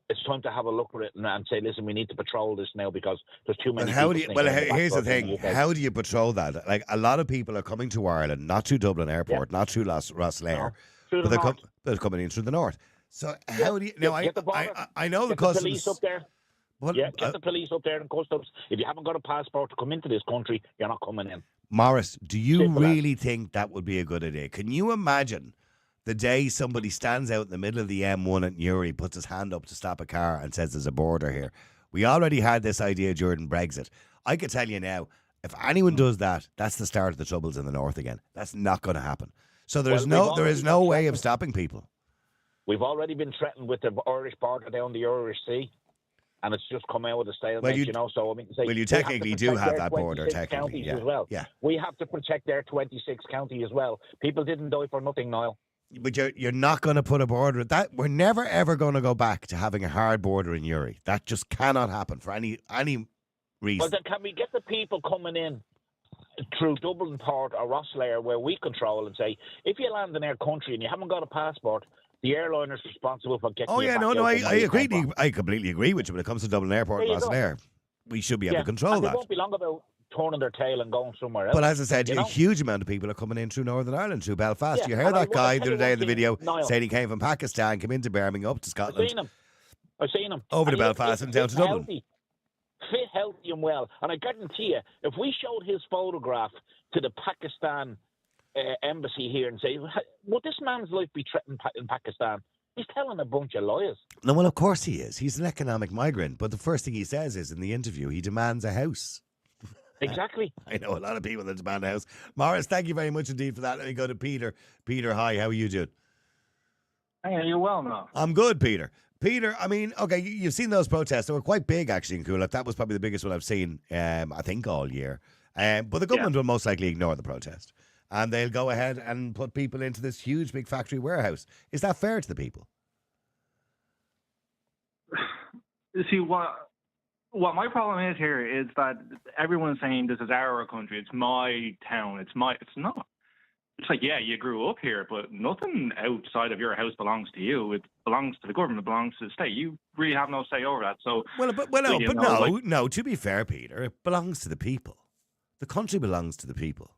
it's time to have a look at it and say, listen, we need to patrol this now because there's too many people.
Here's the thing. How do you patrol that? Like, a lot of people are coming to Ireland, not through Dublin Airport, not through Rosslare, but they're coming in through the north. So how do you... Now, I know the customs...
Police up there. Get the police up there and customs. If you haven't got a passport to come into this country, you're not coming in.
Morris, do you really think that would be a good idea? Can you imagine the day somebody stands out in the middle of the M1 at Newry, puts his hand up to stop a car and says there's a border here? We already had this idea during Brexit. I could tell you now, if anyone does that, that's the start of the troubles in the north again. That's not going to happen. So there is no way of stopping people.
We've already been threatened with the Irish border down the Irish Sea, and it's just come out with a stalemate, So, I mean,
you technically do have that border, technically.
As well. Yeah. We have to protect their 26 county as well. People didn't die for nothing, Niall.
But you're not going to put a border. We're never, ever going to go back to having a hard border in Uri. That just cannot happen for any reason.
Well, then can we get the people coming in through Dublin Port or Rosslare where we control and say, if you land in our country and you haven't got a passport, the airline is responsible for getting you back out.
I agree. I completely agree with you when it comes to Dublin Airport and Rosslare. We should be able to control that.
It won't be long about turning their tail and going somewhere else.
But as I said, a huge amount of people are coming in through Northern Ireland, through Belfast. You heard that guy the other day in the video saying he came from Pakistan, came into Birmingham, up to Scotland.
I've seen him.
Over to Belfast and down to Dublin.
fit, healthy, and well. And I guarantee you, if we showed his photograph to the Pakistan embassy here and say, would this man's life be threatened in Pakistan? He's telling a bunch of lies.
No, well, of course he is. He's an economic migrant. But the first thing he says is in the interview, he demands a house.
Exactly.
I know a lot of people that demand a house. Morris, thank you very much indeed for that. Let me go to Peter. Peter, hi. How are you doing?
Hey, are you well now?
I'm good, Peter. Peter, I mean, okay, you've seen those protests. They were quite big, actually, in Coolock. That was probably the biggest one I've seen, I think, all year. But the government will most likely ignore the protest. And they'll go ahead and put people into this huge, big factory warehouse. Is that fair to the people?
See, what my problem is here is that everyone's saying this is our country, it's my town, it's not. It's like, yeah, you grew up here, but nothing outside of your house belongs to you. It belongs to the government, it belongs to the state. You really have no say over that. So,
no. To be fair, Peter, it belongs to the people. The country belongs to the people.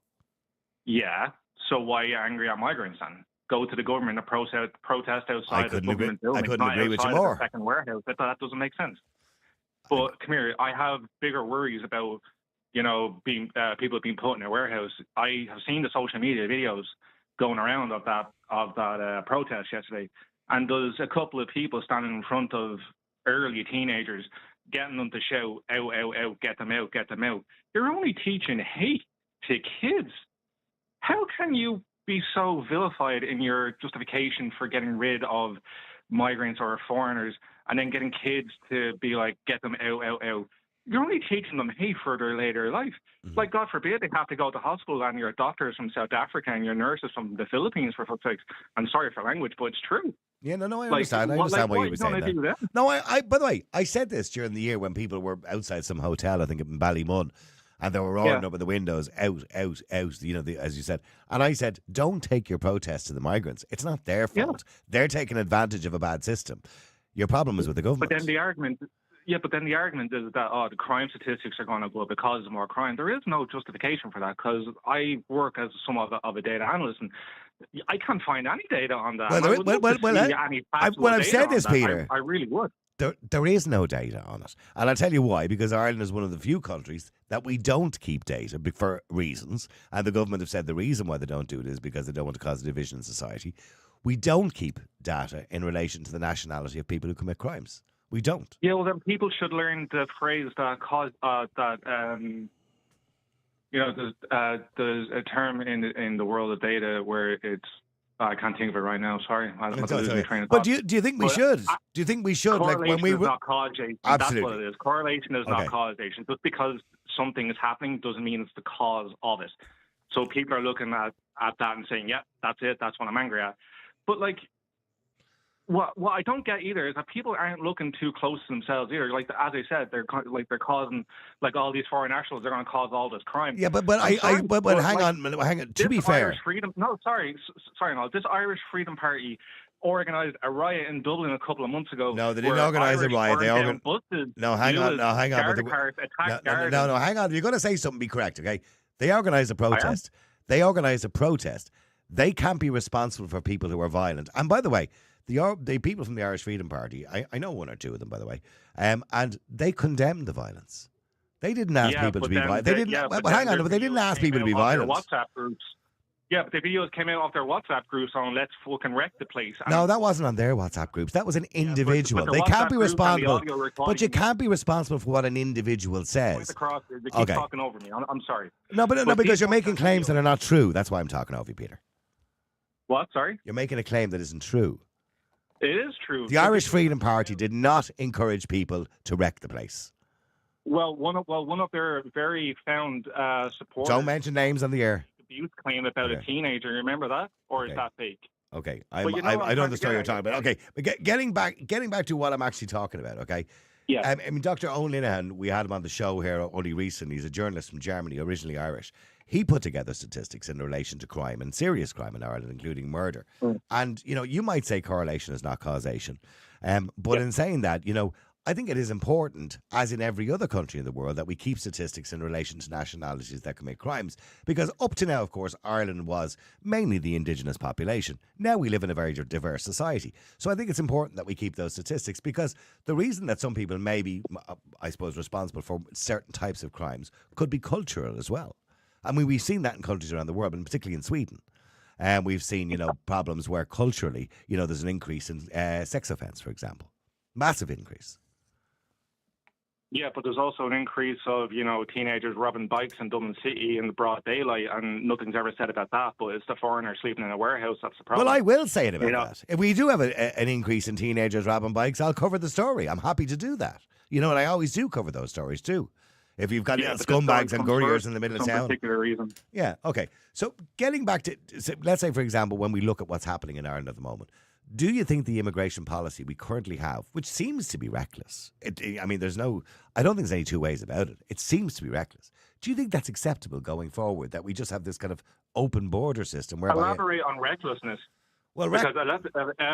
Yeah. So why are you angry at migrants then? Go to the government and protest outside the government building.
I couldn't agree with you more.
Second warehouse. That doesn't make sense. But come here, I have bigger worries about, being people being put in a warehouse. I have seen the social media videos going around of that protest yesterday, and there's a couple of people standing in front of early teenagers, getting them to shout, "Out, out, out! Get them out! Get them out!" You're only teaching hate to kids. How can you be so vilified in your justification for getting rid of migrants or foreigners and then getting kids to be like, get them out, out, out? You're only teaching them hate for their later life. Mm-hmm. Like, God forbid, they have to go to hospital and your doctors from South Africa and your nurses from the Philippines, for fuck's sakes. I'm sorry for language, but it's true.
Yeah, no, I understand. I understand why you were saying that. No, I by the way, I said this during the year when people were outside some hotel, I think in Ballymun, and they were rolling up in the windows, out, out, out, as you said. And I said, don't take your protest to the migrants. It's not their fault. Yeah. They're taking advantage of a bad system. Your problem is with the government.
But then the argument is that, the crime statistics are going to go up because of more crime. There is no justification for that, because I work as somewhat of a data analyst, and I can't find any data on that.
I've said this, Peter.
I really would.
There is no data on it. And I'll tell you why, because Ireland is one of the few countries that we don't keep data for reasons. And the government have said the reason why they don't do it is because they don't want to cause a division in society. We don't keep data in relation to the nationality of people who commit crimes. We don't.
Yeah, well, then people should learn the phrase that there's a term in the world of data where it's, I can't think of it right now. Sorry, I'm losing my train of thought.
But do you think we should? Do you think we should?
Correlation is not causation.
Absolutely.
That's what it is. Correlation is not causation. Just because something is happening doesn't mean it's the cause of it. So people are looking at that and saying, "Yeah, that's it. That's what I'm angry at." But like, what I don't get either is that people aren't looking too close to themselves either. Like, as I said, they're causing, like, all these foreign nationals. They're going to cause all this crime.
Yeah, but hang on. To be fair,
this Irish Freedom Party organised a riot in Dublin a couple of months ago.
No, they didn't organise a riot. They hang on. Hang on. If you're going to say something, be correct, okay? They organised a protest. They can't be responsible for people who are violent. And by the way, the people from the Irish Freedom Party, I know one or two of them, by the way, and they condemned the violence. They didn't ask people to be violent. They didn't. But they didn't ask people to be violent.
WhatsApp groups. Yeah, but the videos came out off their WhatsApp groups on "Let's fucking wreck the place."
No, that wasn't on their WhatsApp groups. That was an individual. They can't be responsible. But you can't be responsible for what an individual says.
They keep talking over me. I'm sorry.
No, because you're making claims that are not true. That's why I'm talking over you, Peter.
What? Sorry?
You're making a claim that isn't true.
It is true.
The Irish Freedom Party did not encourage people to wreck the place.
Well, one of their very found supporters.
Don't mention names on the air.
Abuse claim about a teenager. Remember that, or is that fake?
Okay, I don't know the story you're talking about. Okay, but getting back to what I'm actually talking about. Okay.
Yeah.
I mean, Dr. Owen Linehan, we had him on the show here only recently. He's a journalist from Germany, originally Irish. He put together statistics in relation to crime and serious crime in Ireland, including murder. And, you might say correlation is not causation. But in saying that, I think it is important, as in every other country in the world, that we keep statistics in relation to nationalities that commit crimes. Because up to now, of course, Ireland was mainly the indigenous population. Now we live in a very diverse society. So I think it's important that we keep those statistics, because the reason that some people may be, I suppose, responsible for certain types of crimes could be cultural as well. I mean, we've seen that in countries around the world, and particularly in Sweden. And we've seen, problems where culturally, there's an increase in sex offence, for example. Massive increase.
Yeah, but there's also an increase of, teenagers robbing bikes in Dublin City in the broad daylight, and nothing's ever said about that, but it's the foreigner sleeping in a warehouse that's the problem.
Well, I will say it about that. If we do have an increase in teenagers robbing bikes, I'll cover the story. I'm happy to do that. And I always do cover those stories too. If you've got scumbags and couriers in the middle of town.
Particular reason.
Yeah, okay. So getting back to, let's say, for example, when we look at what's happening in Ireland at the moment, do you think the immigration policy we currently have, which seems to be reckless, I don't think there's any two ways about it. It seems to be reckless. Do you think that's acceptable going forward, that we just have this kind of open border system whereby...
Elaborate on recklessness. Well, because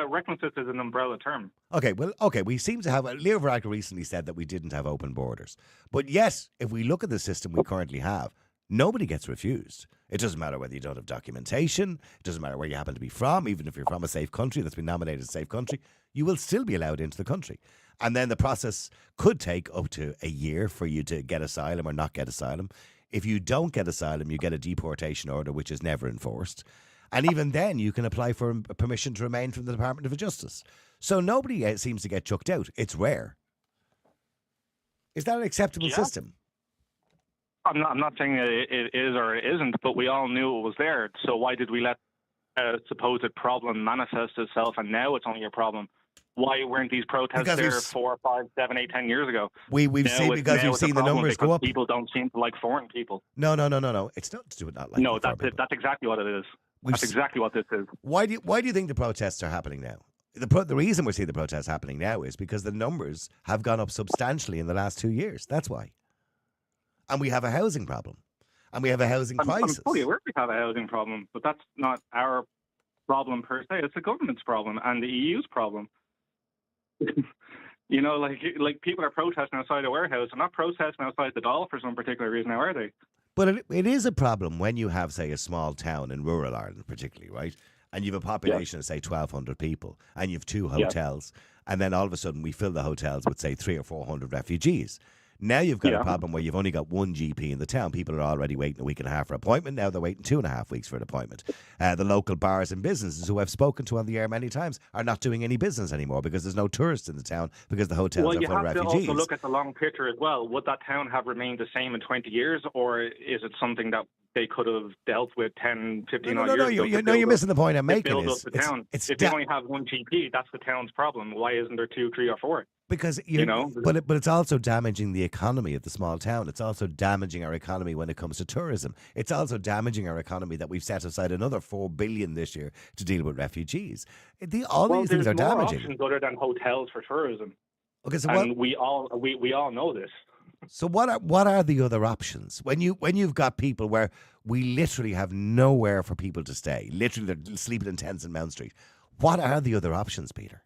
recklessness is an umbrella term.
Okay, we seem to have... Leo Varadkar recently said that we didn't have open borders. But yes, if we look at the system we currently have, nobody gets refused. It doesn't matter whether you don't have documentation. It doesn't matter where you happen to be from. Even if you're from a safe country that's been nominated as a safe country, you will still be allowed into the country. And then the process could take up to a year for you to get asylum or not get asylum. If you don't get asylum, you get a deportation order, which is never enforced. And even then, you can apply for permission to remain from the Department of Justice. So nobody seems to get chucked out. It's rare. Is that an acceptable system?
I'm not saying it is or it isn't, but we all knew it was there. So why did we let a supposed problem manifest itself, and now it's only a problem? Why weren't these protests there 4, 5, 7, 8, 10 years ago?
We've seen the numbers go up.
People don't seem to like foreign people.
No. It's not to do with not liking
No, that's it. That's exactly what it is. That's exactly what this is.
Why do you think the protests are happening now? The reason we're seeing the protests happening now is because the numbers have gone up substantially in the last 2 years. That's why. And we have a housing problem. And we have a housing crisis.
I'm fully aware we have a housing problem, but that's not our problem per se. It's the government's problem and the EU's problem. Like people are protesting outside a warehouse. They're not protesting outside the Dáil for some particular reason, now are they?
But it is a problem when you have, say, a small town in rural Ireland, particularly, right? And you have a population of, say, 1,200 people, and you have 2 hotels, and then all of a sudden we fill the hotels with, say, 300 or 400 refugees. Now you've got a problem where you've only got one GP in the town. People are already waiting a week and a half for an appointment. Now they're waiting 2.5 weeks for an appointment. The local bars and businesses who I've spoken to on the air many times are not doing any business anymore because there's no tourists in the town because the hotels are full of refugees. Well, you have to
also look at the long picture as well. Would that town have remained the same in 20 years, or is it something that they could have dealt with 10, 15 years ago?
You're missing the point I'm making.
If they only have one GP, that's the town's problem. Why isn't there 2, 3, or 4?
Because but it's also damaging the economy of the small town. It's also damaging our economy when it comes to tourism. It's also damaging our economy that we've set aside another $4 billion this year to deal with refugees. All these things are damaging.
There's more options other than hotels for tourism.
Okay, so
we all know this.
So what are the other options when you've got people where we literally have nowhere for people to stay? Literally, they're sleeping in tents in Mount Street. What are the other options, Peter?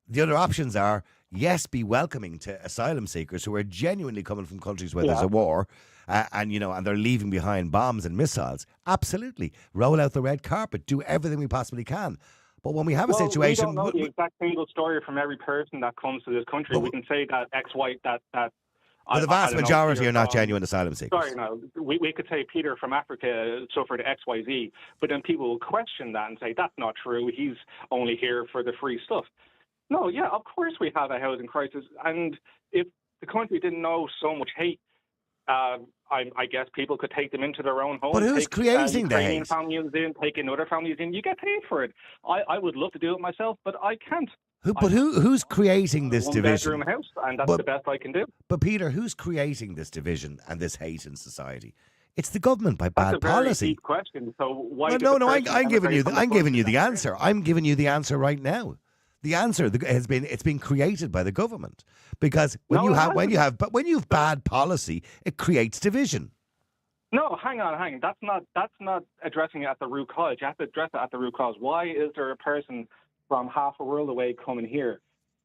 The other options are, yes, be welcoming to asylum seekers who are genuinely coming from countries where there's a war, and they're leaving behind bombs and missiles. Absolutely, roll out the red carpet, do everything we possibly can. But when we have a situation,
we don't know the exact single story from every person that comes to this country. We can say that X, Y, that.
But the vast majority are not genuine asylum seekers.
Sorry, no. We could say Peter from Africa suffered X, Y, Z, but then people will question that and say that's not true. He's only here for the free stuff. No, yeah, of course we have a housing crisis. And if the country didn't know so much hate, I guess people could take them into their own homes.
But who's creating the hate?
Families in, taking other families in. You get paid for it. I would love to do it myself, but I can't.
Who's creating this division?
One bedroom house, and that's the best I can do.
But Peter, who's creating this division and this hate in society? It's the government by bad policy.
That's a very deep question. So why?
I'm giving you the answer. I'm giving you the answer right now. The answer it's been created by the government because when you have bad policy, it creates division.
No, hang on. That's not addressing it at the root cause. You have to address it at the root cause. Why is there a person from half a world away coming here?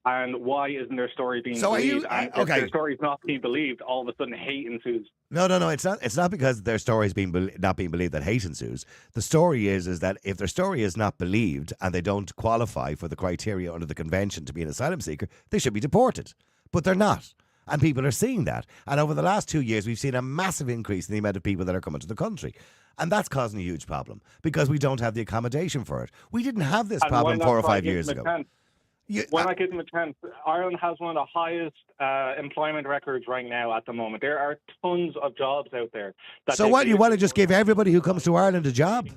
And why isn't their story being
So
believed? And if
okay.
their story is not being believed, all of a sudden hate ensues.
No. It's not. It's not because their story is not being believed that hate ensues. The story is that if their story is not believed and they don't qualify for the criteria under the convention to be an asylum seeker, they should be deported. But they're not. And people are seeing that. And over the last 2 years, we've seen a massive increase in the amount of people that are coming to the country. And that's causing a huge problem because we don't have the accommodation for it. We didn't have this problem 4 or 5 years ago.
Why not give them a chance? Ireland has one of the highest employment records right now at the moment. There are tons of jobs out there.
So what, you want to just give everybody who comes to Ireland a job?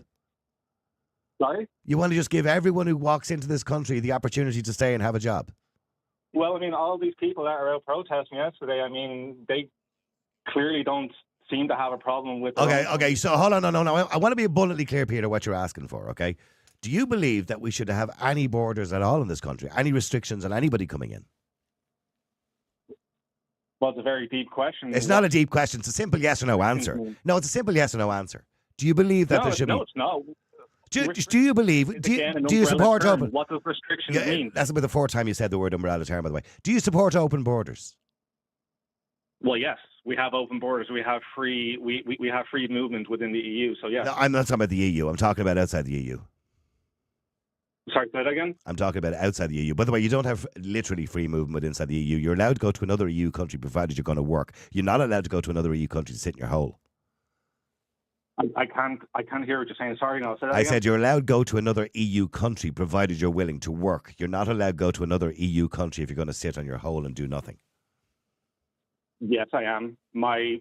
Sorry?
You want to just give everyone who walks into this country the opportunity to stay and have a job?
Well, I mean, all these people that are out protesting yesterday, I mean, they clearly don't seem to have a problem with...
Okay, so hold on, no. I want to be abundantly clear, Peter, what you're asking for, okay? Do you believe that we should have any borders at all in this country? Any restrictions on anybody coming in?
Well, it's a very deep question.
It's not a deep question. It's a simple yes or no answer. No, it's a simple yes or no answer. Do you believe that there should be...
No, it's not.
Do you believe... Do you support open...
What does restrictions mean?
That's about the fourth time you said the word umbrella term, by the way. Do you support open borders?
Well, yes. We have open borders. We have free movement within the EU, so yes.
No, I'm not talking about the EU. I'm talking about outside the EU.
Sorry, say that again?
I'm talking about outside the EU. By the way, you don't have literally free movement inside the EU. You're allowed to go to another EU country provided you're going to work. You're not allowed to go to another EU country to sit in your hole.
I can't hear what you're saying. Sorry, no. Say that
I
again?
said you're allowed to go to another EU country provided you're willing to work. You're not allowed to go to another EU country if you're going to sit on your hole and do nothing.
Yes, I am. My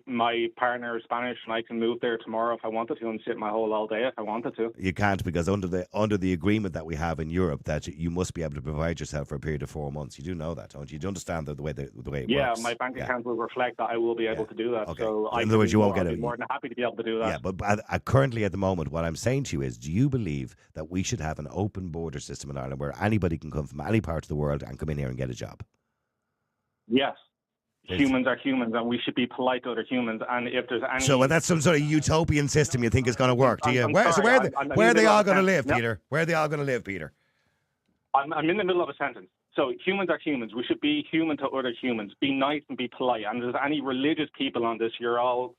partner is Spanish, and I can move there tomorrow if I wanted to and sit in my hole all day if I wanted to.
You can't, because under the agreement that we have in Europe, that you must be able to provide yourself for a period of 4 months. You do know that, don't you? You do understand the way it works.
Yeah, my bank account will reflect that I will be able to do that.
Okay.
So
in other words, you won't get it.
I'll be more than happy to be able to do that.
Yeah, but currently at the moment, what I'm saying to you is, do you believe that we should have an open border system in Ireland where anybody can come from any part of the world and come in here and get a job?
Yes. Humans are humans, and we should be polite to other humans. And if there's any...
So that's some sort of utopian system you think is going to work, do you? Where are they all going to live, Peter? Where are they all going to live, Peter?
I'm in the middle of a sentence. So humans are humans. We should be human to other humans. Be nice and be polite. And if there's any religious people on this, you're all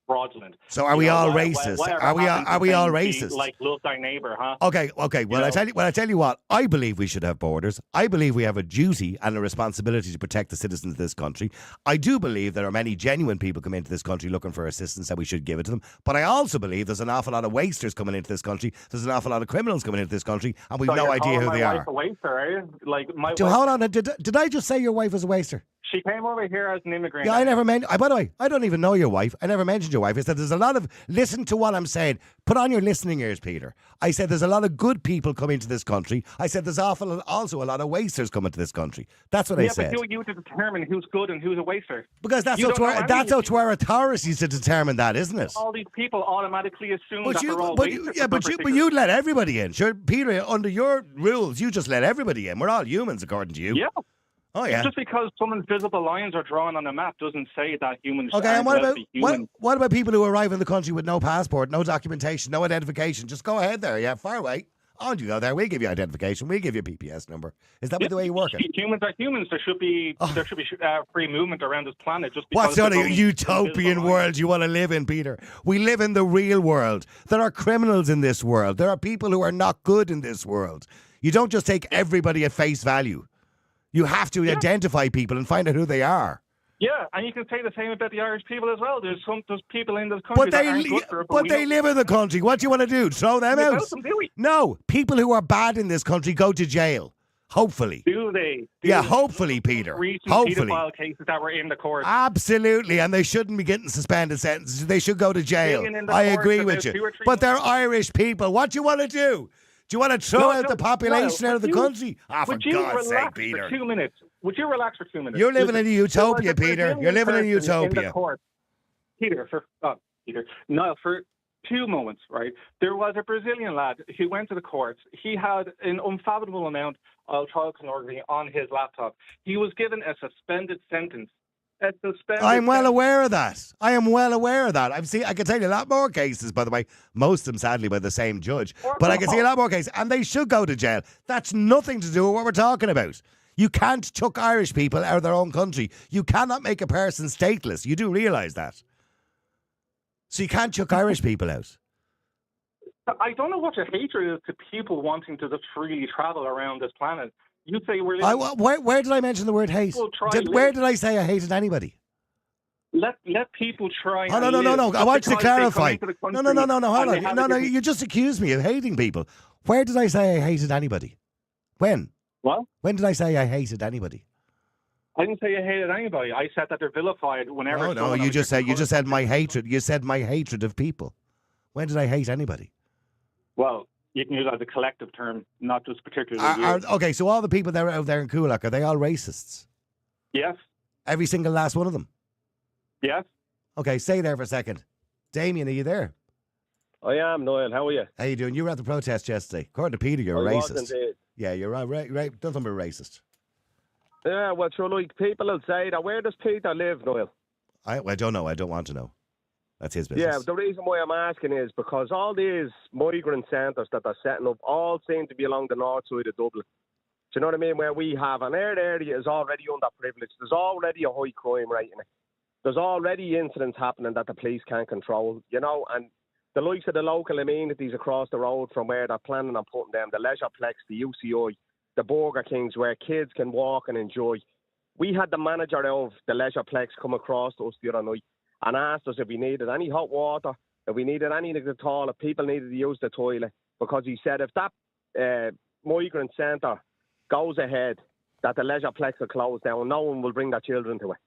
fraudulent.
So are we all racist? Are we all racist?
Like, love thy neighbour, huh?
Okay. Well, I tell you what. I believe we should have borders. I believe we have a duty and a responsibility to protect the citizens of this country. I do believe there are many genuine people come into this country looking for assistance, and we should give it to them. But I also believe there's an awful lot of wasters coming into this country. There's an awful lot of criminals coming into this country, and we've no idea who they are.
My wife a waster, are you? Like my.
Hold on. Did I just say your wife was a waster?
She came over here as an immigrant.
Yeah, I never mentioned. By the way, I don't even know your wife. I never mentioned your wife. I said there's a lot of. Listen to what I'm saying. Put on your listening ears, Peter. I said there's a lot of good people coming to this country. I said there's also a lot of wasters coming to this country. That's what I said.
Yeah, but you to determine who's good and who's a waster.
Because that's up to our authorities to determine that, isn't it?
All these people automatically assume that they're all wasters.
But you let everybody in. Sure, Peter, under your rules, you just let everybody in. We're all humans, according to you.
Yeah.
Oh, yeah.
Just because some invisible lines are drawn on a map doesn't say that humans
okay, and what about people who arrive in the country with no passport, no documentation, no identification? Just go ahead there, yeah, far away. On you go there. We'll give you identification. We'll give you a PPS number. Is that the way you work it?
Humans are humans. There should be free movement around this planet. Just because
what sort of utopian world you want to live in, Peter? We live in the real world. There are criminals in this world. There are people who are not good in this world. You don't just take everybody at face value. You have to identify people and find out who they are.
Yeah, and you can say the same about the Irish people as well. There's people in this country that aren't good for it.
But they live in the country. What do you want to do? Throw them out?
Them, do we?
No. People who are bad in this country go to jail. Hopefully.
Do they?
Hopefully, Peter.
Recent pedophile cases that were in the court.
Absolutely, and they shouldn't be getting suspended sentences. They should go to jail. I agree with you. But they're Irish people. What do you want to do? Do you want to throw out the population out of the country? For God's sake, Peter.
For 2 minutes. Would you relax for 2 minutes?
You're living in a utopia, Peter. You're living in a utopia.
Niall, for 2 moments, right? There was a Brazilian lad who went to the courts. He had an unfathomable amount of child pornography on his laptop. He was given a suspended sentence.
I'm well aware of that. I am well aware of that. I can tell you a lot more cases, by the way, most of them sadly by the same judge. But I can see a lot more cases, and they should go to jail. That's nothing to do with what we're talking about. You can't chuck Irish people out of their own country. You cannot make a person stateless. You do realise that. So you can't chuck Irish people out.
I don't know what your hatred is to people wanting to just freely travel around this planet. You say we're living...
Where did I mention the word hate? Where did I say I hated anybody?
Let people try.
Oh, no. I want you to clarify. No. Hold on. No. You just accused me of hating people. Where did I say I hated anybody? When?
What?
When did I say I hated anybody?
I didn't say I hated anybody. I said that they're vilified whenever.
No. You just said my hatred. You said my hatred of people. When did I hate anybody?
Well, you can use that as a collective term, not just particularly.
Okay, so all the people that are out there in Coolock, are they all racists?
Yes.
Every single last one of them?
Yes.
Okay, stay there for a second. Damien, are you there?
I am, Niall. How are you?
How you doing? You were at the protest yesterday. According to Peter, you're a racist.
Was indeed.
Yeah, you're right. Don't think we're racist.
Yeah, well, sure, like, people will say that. Where does Peter live, Niall?
I don't know. I don't want to know. That's his business.
Yeah, the reason why I'm asking is because all these migrant centres that they're setting up all seem to be along the north side of Dublin. Do you know what I mean? Where we have, and our area is already underprivileged. There's already a high crime rate in it. There's already incidents happening that the police can't control, you know, and the likes of the local amenities across the road from where they're planning on putting them, the Leisureplex, the UCI, the Burger Kings, where kids can walk and enjoy. We had the manager of the Leisureplex come across to us the other night and asked us if we needed any hot water, if we needed anything at all, if people needed to use the toilet, because he said if that migrant centre goes ahead, that the Leisureplex will close down, no one will bring their children to it.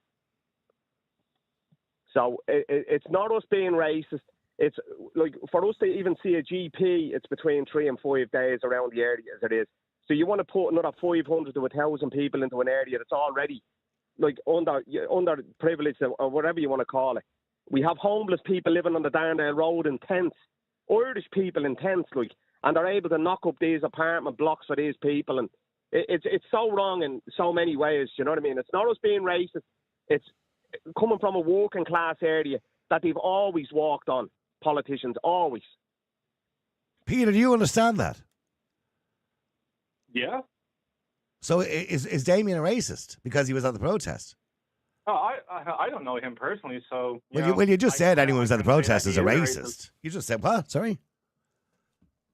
So it's not us being racist. It's like for us to even see a GP, it's between 3 and 5 days around the area as it is. So you want to put another 500 to 1,000 people into an area that's already like under privileged or whatever you want to call it. We have homeless people living on the Darndale Road in tents, Irish people in tents, like, and they're able to knock up these apartment blocks for these people, and it's so wrong in so many ways. You know what I mean? It's not us being racist. It's coming from a working class area that they've always walked on. Politicians always.
Peter, do you understand that?
Yeah.
So is Damien a racist because he was at the protest?
Oh, I don't know him personally, so...
You just said anyone who's at the protest is a racist. You just said, what? Sorry?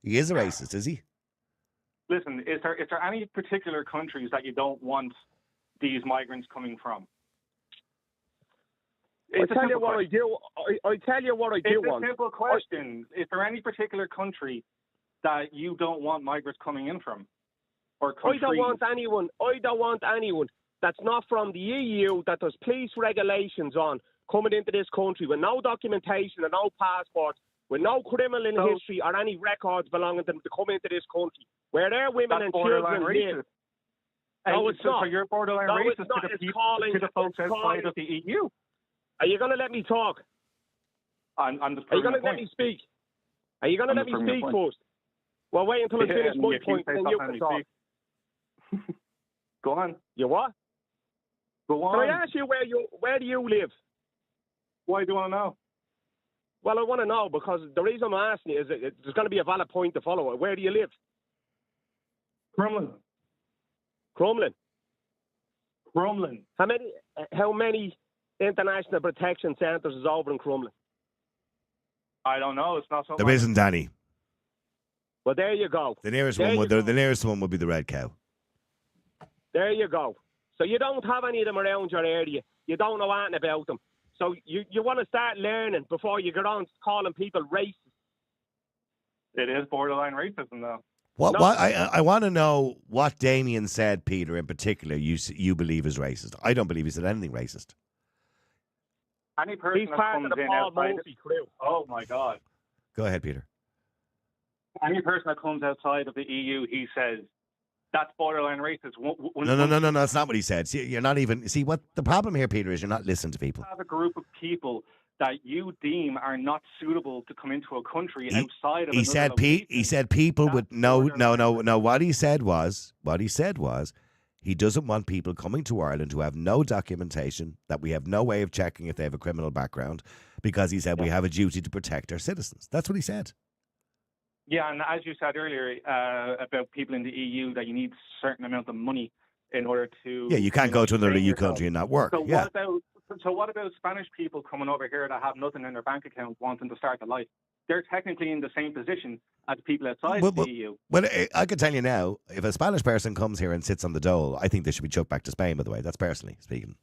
He is a racist, is he?
Listen, is there any particular countries that you don't want these migrants coming from?
I tell you what I do. I tell you what I do want.
It's a simple question. Is there any particular country that you don't want migrants coming in from? Or countries?
I don't want anyone that's not from the EU, that there's police regulations on coming into this country with no documentation and no passport, with no criminal history or any records belonging to them to come into this country, where their women and children live. No, it's not.
So you're borderline racist to the folks outside of the EU.
Are you going to let me talk?
I'm just
Are you going to let me speak? Are you going to let me speak first? Well, wait until I finish my point, then you can talk.
Go on.
You what?
Go on.
Can I ask you where do you live?
Why do you want to know?
Well, I want to know because the reason I'm asking you is that there's going to be a valid point to follow. Where do you live?
Crumlin.
How many international protection centres is over in Crumlin?
I don't know. It's not something.
There isn't any.
Well, there you go.
The nearest one would be the Red Cow.
There you go. So you don't have any of them around your area. You don't know anything about them. So you want to start learning before you get on calling people racist.
It is borderline racism, though.
I want to know what Damien said, Peter, in particular, you believe is racist. I don't believe he said anything racist.
Any person
He's
that
part
comes
of the
in
Paul
outside...
Murphy crew.
Oh, my God.
Go ahead, Peter.
Any person that comes outside of the EU, he says, that's borderline racist.
No, that's not what he said. See, you're not even... See, what the problem here, Peter, is you're not listening to people.
You have a group of people that you deem are not suitable to come into a country outside of
He said people would... No. What he said was... He doesn't want people coming to Ireland who have no documentation, that we have no way of checking if they have a criminal background, because he said we have a duty to protect our citizens. That's what he said.
Yeah, and as you said earlier about people in the EU, that you need a certain amount of money in order to.
Yeah, you can't go to another
train
EU
yourself.
country and not work.
So
Yeah.
what about Spanish people coming over here that have nothing in their bank account wanting to start a life? They're technically in the same position as people outside the EU.
Well, I can tell you now, if a Spanish person comes here and sits on the dole, I think they should be chucked back to Spain, by the way. That's personally speaking.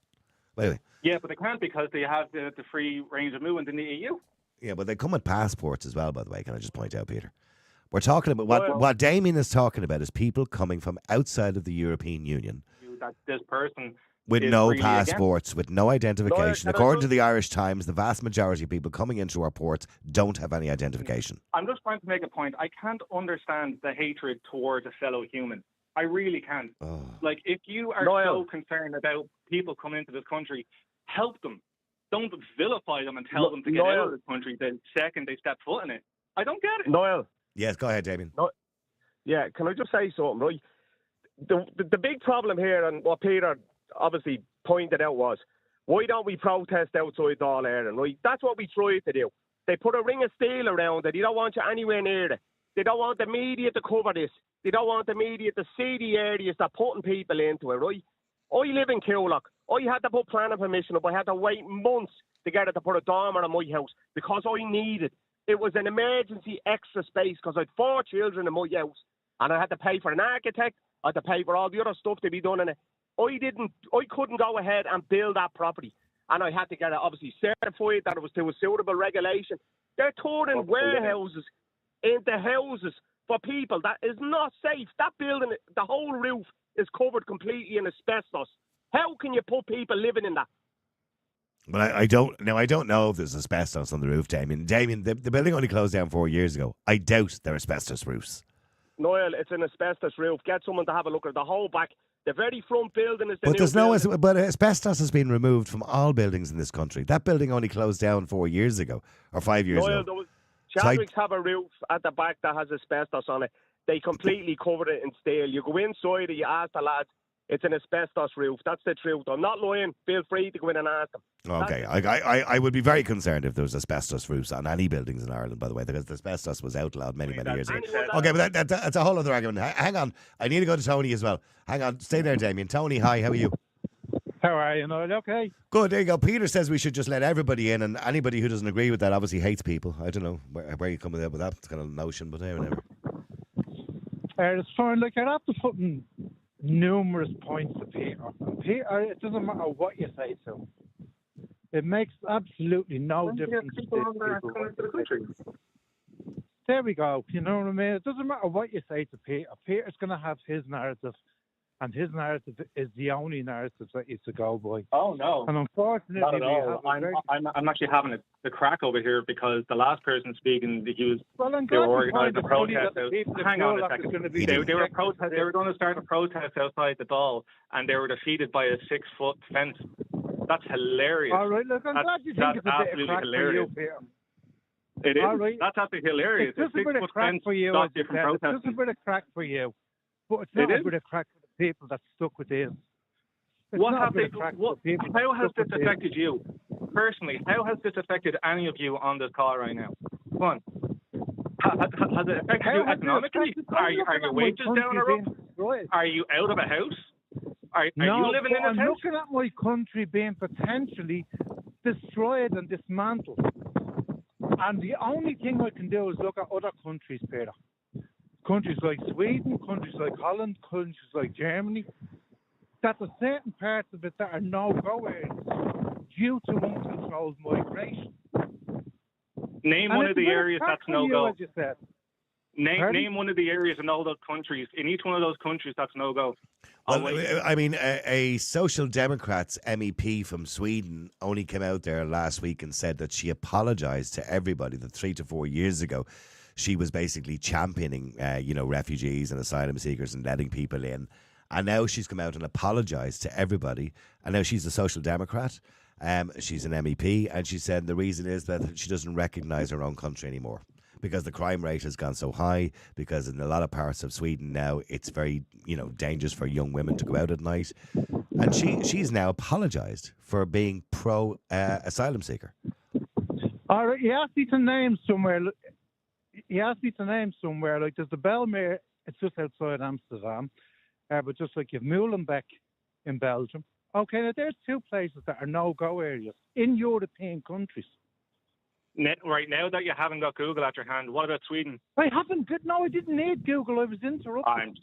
Anyway.
Yeah, but they can't because they have the free range of movement in the EU.
Yeah, but they come with passports as well, by the way. Can I just point out, Peter? We're talking about, what Damien is talking about is people coming from outside of the European Union.
That this person
with
is
no
really
passports, with no identification.
No,
According to the Irish Times, the vast majority of people coming into our ports don't have any identification.
I'm just trying to make a point. I can't understand the hatred towards a fellow human. I really can't.
Oh.
Like, if you are so concerned about people coming into this country, help them. Don't vilify them and tell them to get out of this country the second they step foot in it. I don't get it.
Niall.
Yes, go ahead, Damien.
Yeah, can I just say something, right? The big problem here, and what Peter obviously pointed out, was why don't we protest outside Dáil Éireann, right? That's what we tried to do. They put a ring of steel around it. They don't want you anywhere near it. They don't want the media to cover this. They don't want the media to see the areas they're putting people into it, right? I live in Coolock. I had to put planning permission up. I had to wait months to get it to put a dormer on my house because I needed. It was an emergency extra space because I had 4 children in my house and I had to pay for an architect. I had to pay for all the other stuff to be done in it. I couldn't go ahead and build that property. And I had to get it obviously certified that it was to a suitable regulation. They're turning warehouses into houses for people. That is not safe. That building, the whole roof is covered completely in asbestos. How can you put people living in that?
Well, I don't know if there's asbestos on the roof, Damien. Damien, the building only closed down 4 years ago. I doubt they're asbestos roofs.
Niall, it's an asbestos roof. Get someone to have a look at the whole back. The very front building is the
But but asbestos has been removed from all buildings in this country. That building only closed down 4 years ago or 5 years ago.
Chadwick's have a roof at the back that has asbestos on it. They completely covered it in steel. You go inside and you ask the lads, it's an asbestos roof. That's the truth. I'm not lying. Feel free to go in and ask them.
Okay. I would be very concerned if there was asbestos roofs on any buildings in Ireland, by the way, because asbestos was outlawed many years ago. Okay, but that's a whole other argument. Hang on. I need to go to Tony as well. Hang on. Stay there, Damien. Tony, hi. How are you?
How are you, Noel? Okay.
Good. There you go. Peter says we should just let everybody in, and anybody who doesn't agree with that obviously hates people. I don't know where you come with that kind of notion, but whatever.
It's fine. Like, I'd have to put in numerous points to Peter. Peter, it doesn't matter what you say to him. It makes absolutely no difference to people. There we go. You know what I mean? It doesn't matter what you say to Peter. Peter's going to have his narrative, and his narrative is the only narrative that is to go by.
Oh, no.
And unfortunately,
not at all. I'm actually having the crack over here because the last person speaking, they were organising a protest. Hang on a second. They were going to start a protest outside the Dáil, and they were defeated by a 6-foot fence. That's hilarious.
All right, look, I'm glad you think it's a bit of crack
hilarious.
for you, Peter.
It is.
All right.
That's absolutely hilarious.
It's just a bit of crack for you. It's just a bit of crack for you. But it's not a bit of crack for the people that's stuck with this.
How has this affected you? Personally, how has this affected any of you on this call right now? Come on. Has it affected you economically? Are your wages down or up? Are you out of a house? Are you living in a house?
I'm looking at my country being potentially destroyed and dismantled. And the only thing I can do is look at other countries, Peter. Countries like Sweden, countries like Holland, countries like Germany, that there's certain parts of it that are no-go areas due to uncontrolled migration.
Name one of the areas that's no-go. Name one of the areas in all those countries. In each one of those countries, that's no-go.
Well, I mean, a Social Democrats MEP from Sweden only came out there last week and said that she apologised to everybody that 3 to 4 years ago she was basically championing, refugees and asylum seekers and letting people in. And now she's come out and apologised to everybody. And now she's a Social Democrat. She's an MEP. And she said the reason is that she doesn't recognise her own country anymore, because the crime rate has gone so high, because in a lot of parts of Sweden now it's very, dangerous for young women to go out at night. And she's now apologised for being pro-asylum seeker.
All right, he asked me to name somewhere. Like there's the Belmere, it's just outside Amsterdam. But just like you've Molenbeek in Belgium. Okay, now there's two places that are no-go areas in European countries.
Right now that you haven't got Google at your hand, what about Sweden?
I haven't. No, I didn't need Google. I was interrupted.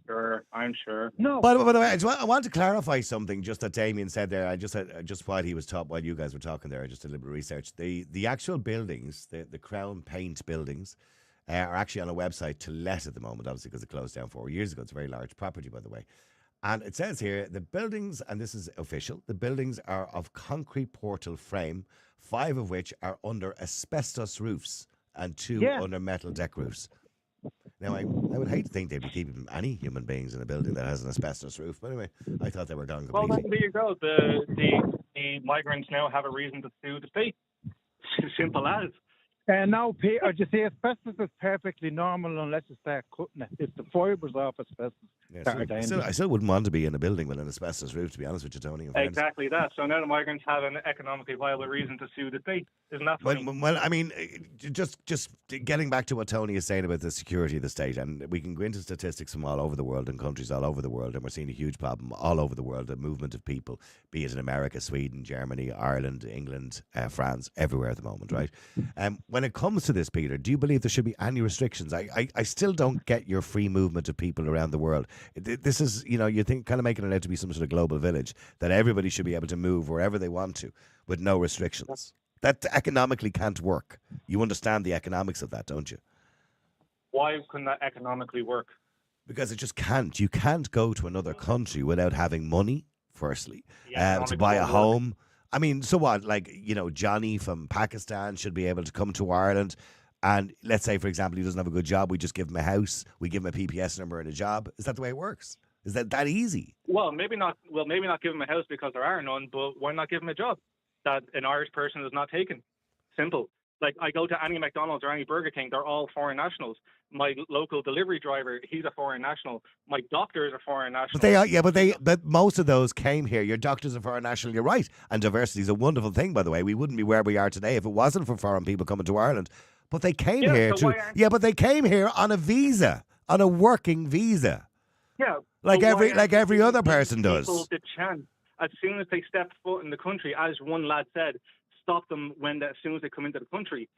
I'm sure.
No.
By the way, I want to clarify something just that Damien said there. I just while he was while you guys were talking there, I just did a little bit of research. The actual buildings, the Crown Paint buildings, are actually on a website to let at the moment, obviously because it closed down 4 years ago. It's a very large property, by the way. And it says here, the buildings, and this is official, the buildings are of concrete portal frame, 5 of which are under asbestos roofs and 2 under metal deck roofs. Now, I would hate to think they'd be keeping any human beings in a building that has an asbestos roof. But anyway, I thought they were gone completely.
Well, there you go. The migrants now have a reason to sue the state. Simple as.
No, Peter, you see, asbestos is perfectly normal unless you start cutting it. It's the fibres of asbestos that are dangerous.
I still wouldn't want to be in a building with an asbestos roof, to be honest with you, Tony.
Exactly that. So now the migrants have an economically viable reason to sue the state. Isn't that funny?
Well, I mean, just getting back to what Tony is saying about the security of the state, and we can go into statistics from all over the world and countries all over the world, and we're seeing a huge problem all over the world, the movement of people, be it in America, Sweden, Germany, Ireland, England, France, everywhere at the moment, right? When it comes to this, Peter, do you believe there should be any restrictions? I still don't get your free movement of people around the world. This is, you think kind of making it out to be some sort of global village, that everybody should be able to move wherever they want to with no restrictions. That economically can't work. You understand the economics of that, don't you?
Why couldn't that economically work?
Because it just can't. You can't go to another country without having money, firstly, to buy a home. I mean, so what? Like, Johnny from Pakistan should be able to come to Ireland, and let's say, for example, he doesn't have a good job. We just give him a house. We give him a PPS number and a job. Is that the way it works? Is that easy?
Well, maybe not. Well, maybe not give him a house because there are none. But why not give him a job that an Irish person is not taking? Simple. Like, I go to any McDonald's or any Burger King, they're all foreign nationals. My local delivery driver, he's a foreign national. My doctors are foreign nationals.
But most of those came here. Your doctors are foreign national. You're right. And diversity is a wonderful thing, by the way. We wouldn't be where we are today if it wasn't for foreign people coming to Ireland. But they came here but they came here on a visa, on a working visa.
Yeah.
Like every other person does.
People the chance as soon as they step foot in the country, as one lad said, stop them as soon as they come into the country,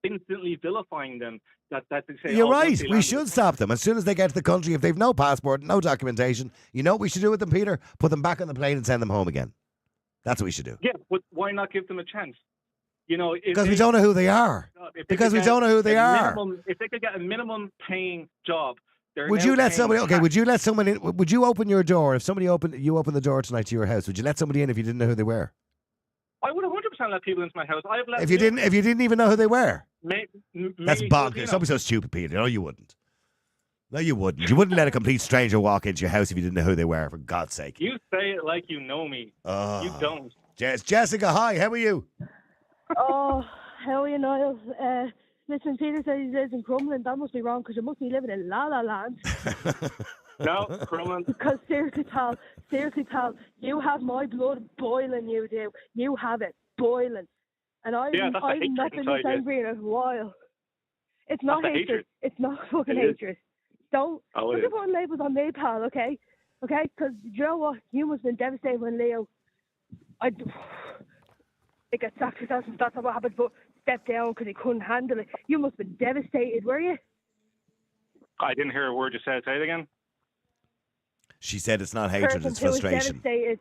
instantly vilifying them. That they say,
you're right. We should stop them as soon as they get to the country. If they've no passport, no documentation, you know what we should do with them, Peter? Put them back on the plane and send them home again. That's what we should do.
Yeah, but why not give them a chance?
Because we don't know who they are. Because we don't know who they are.
If they could get a minimum paying job.
Would you let somebody? Okay, would you let someone in? Would you open your door if somebody open the door tonight to your house? Would you let somebody in if you didn't know who they were?
I would 100% let people into my house.
If you didn't even know who they were, that's bonkers.
Don't
be so stupid, Peter. No, you wouldn't. No, you wouldn't. You wouldn't let a complete stranger walk into your house if you didn't know who they were. For God's sake.
You say it like you know me. You don't.
Jessica, hi. How are you?
Oh, how are you, Niall? Listen, Peter says he lives in Crumlin. That must be wrong because you must be living in La La Land.
No, Crumlin.
Because seriously, pal, you have my blood boiling, you do. You have it boiling. And I've not been this angry in a while. It's not hatred. It's not fucking hatred. Don't put labels on me, pal, okay? Okay? Because you know what? You must have been devastated when Leo... They got sacked for that, and that's not what happened, but stepped down because he couldn't handle it. You must have been devastated, were you?
I didn't hear a word you said. Say it again.
She said it's not hatred, it's frustration.
Was devastated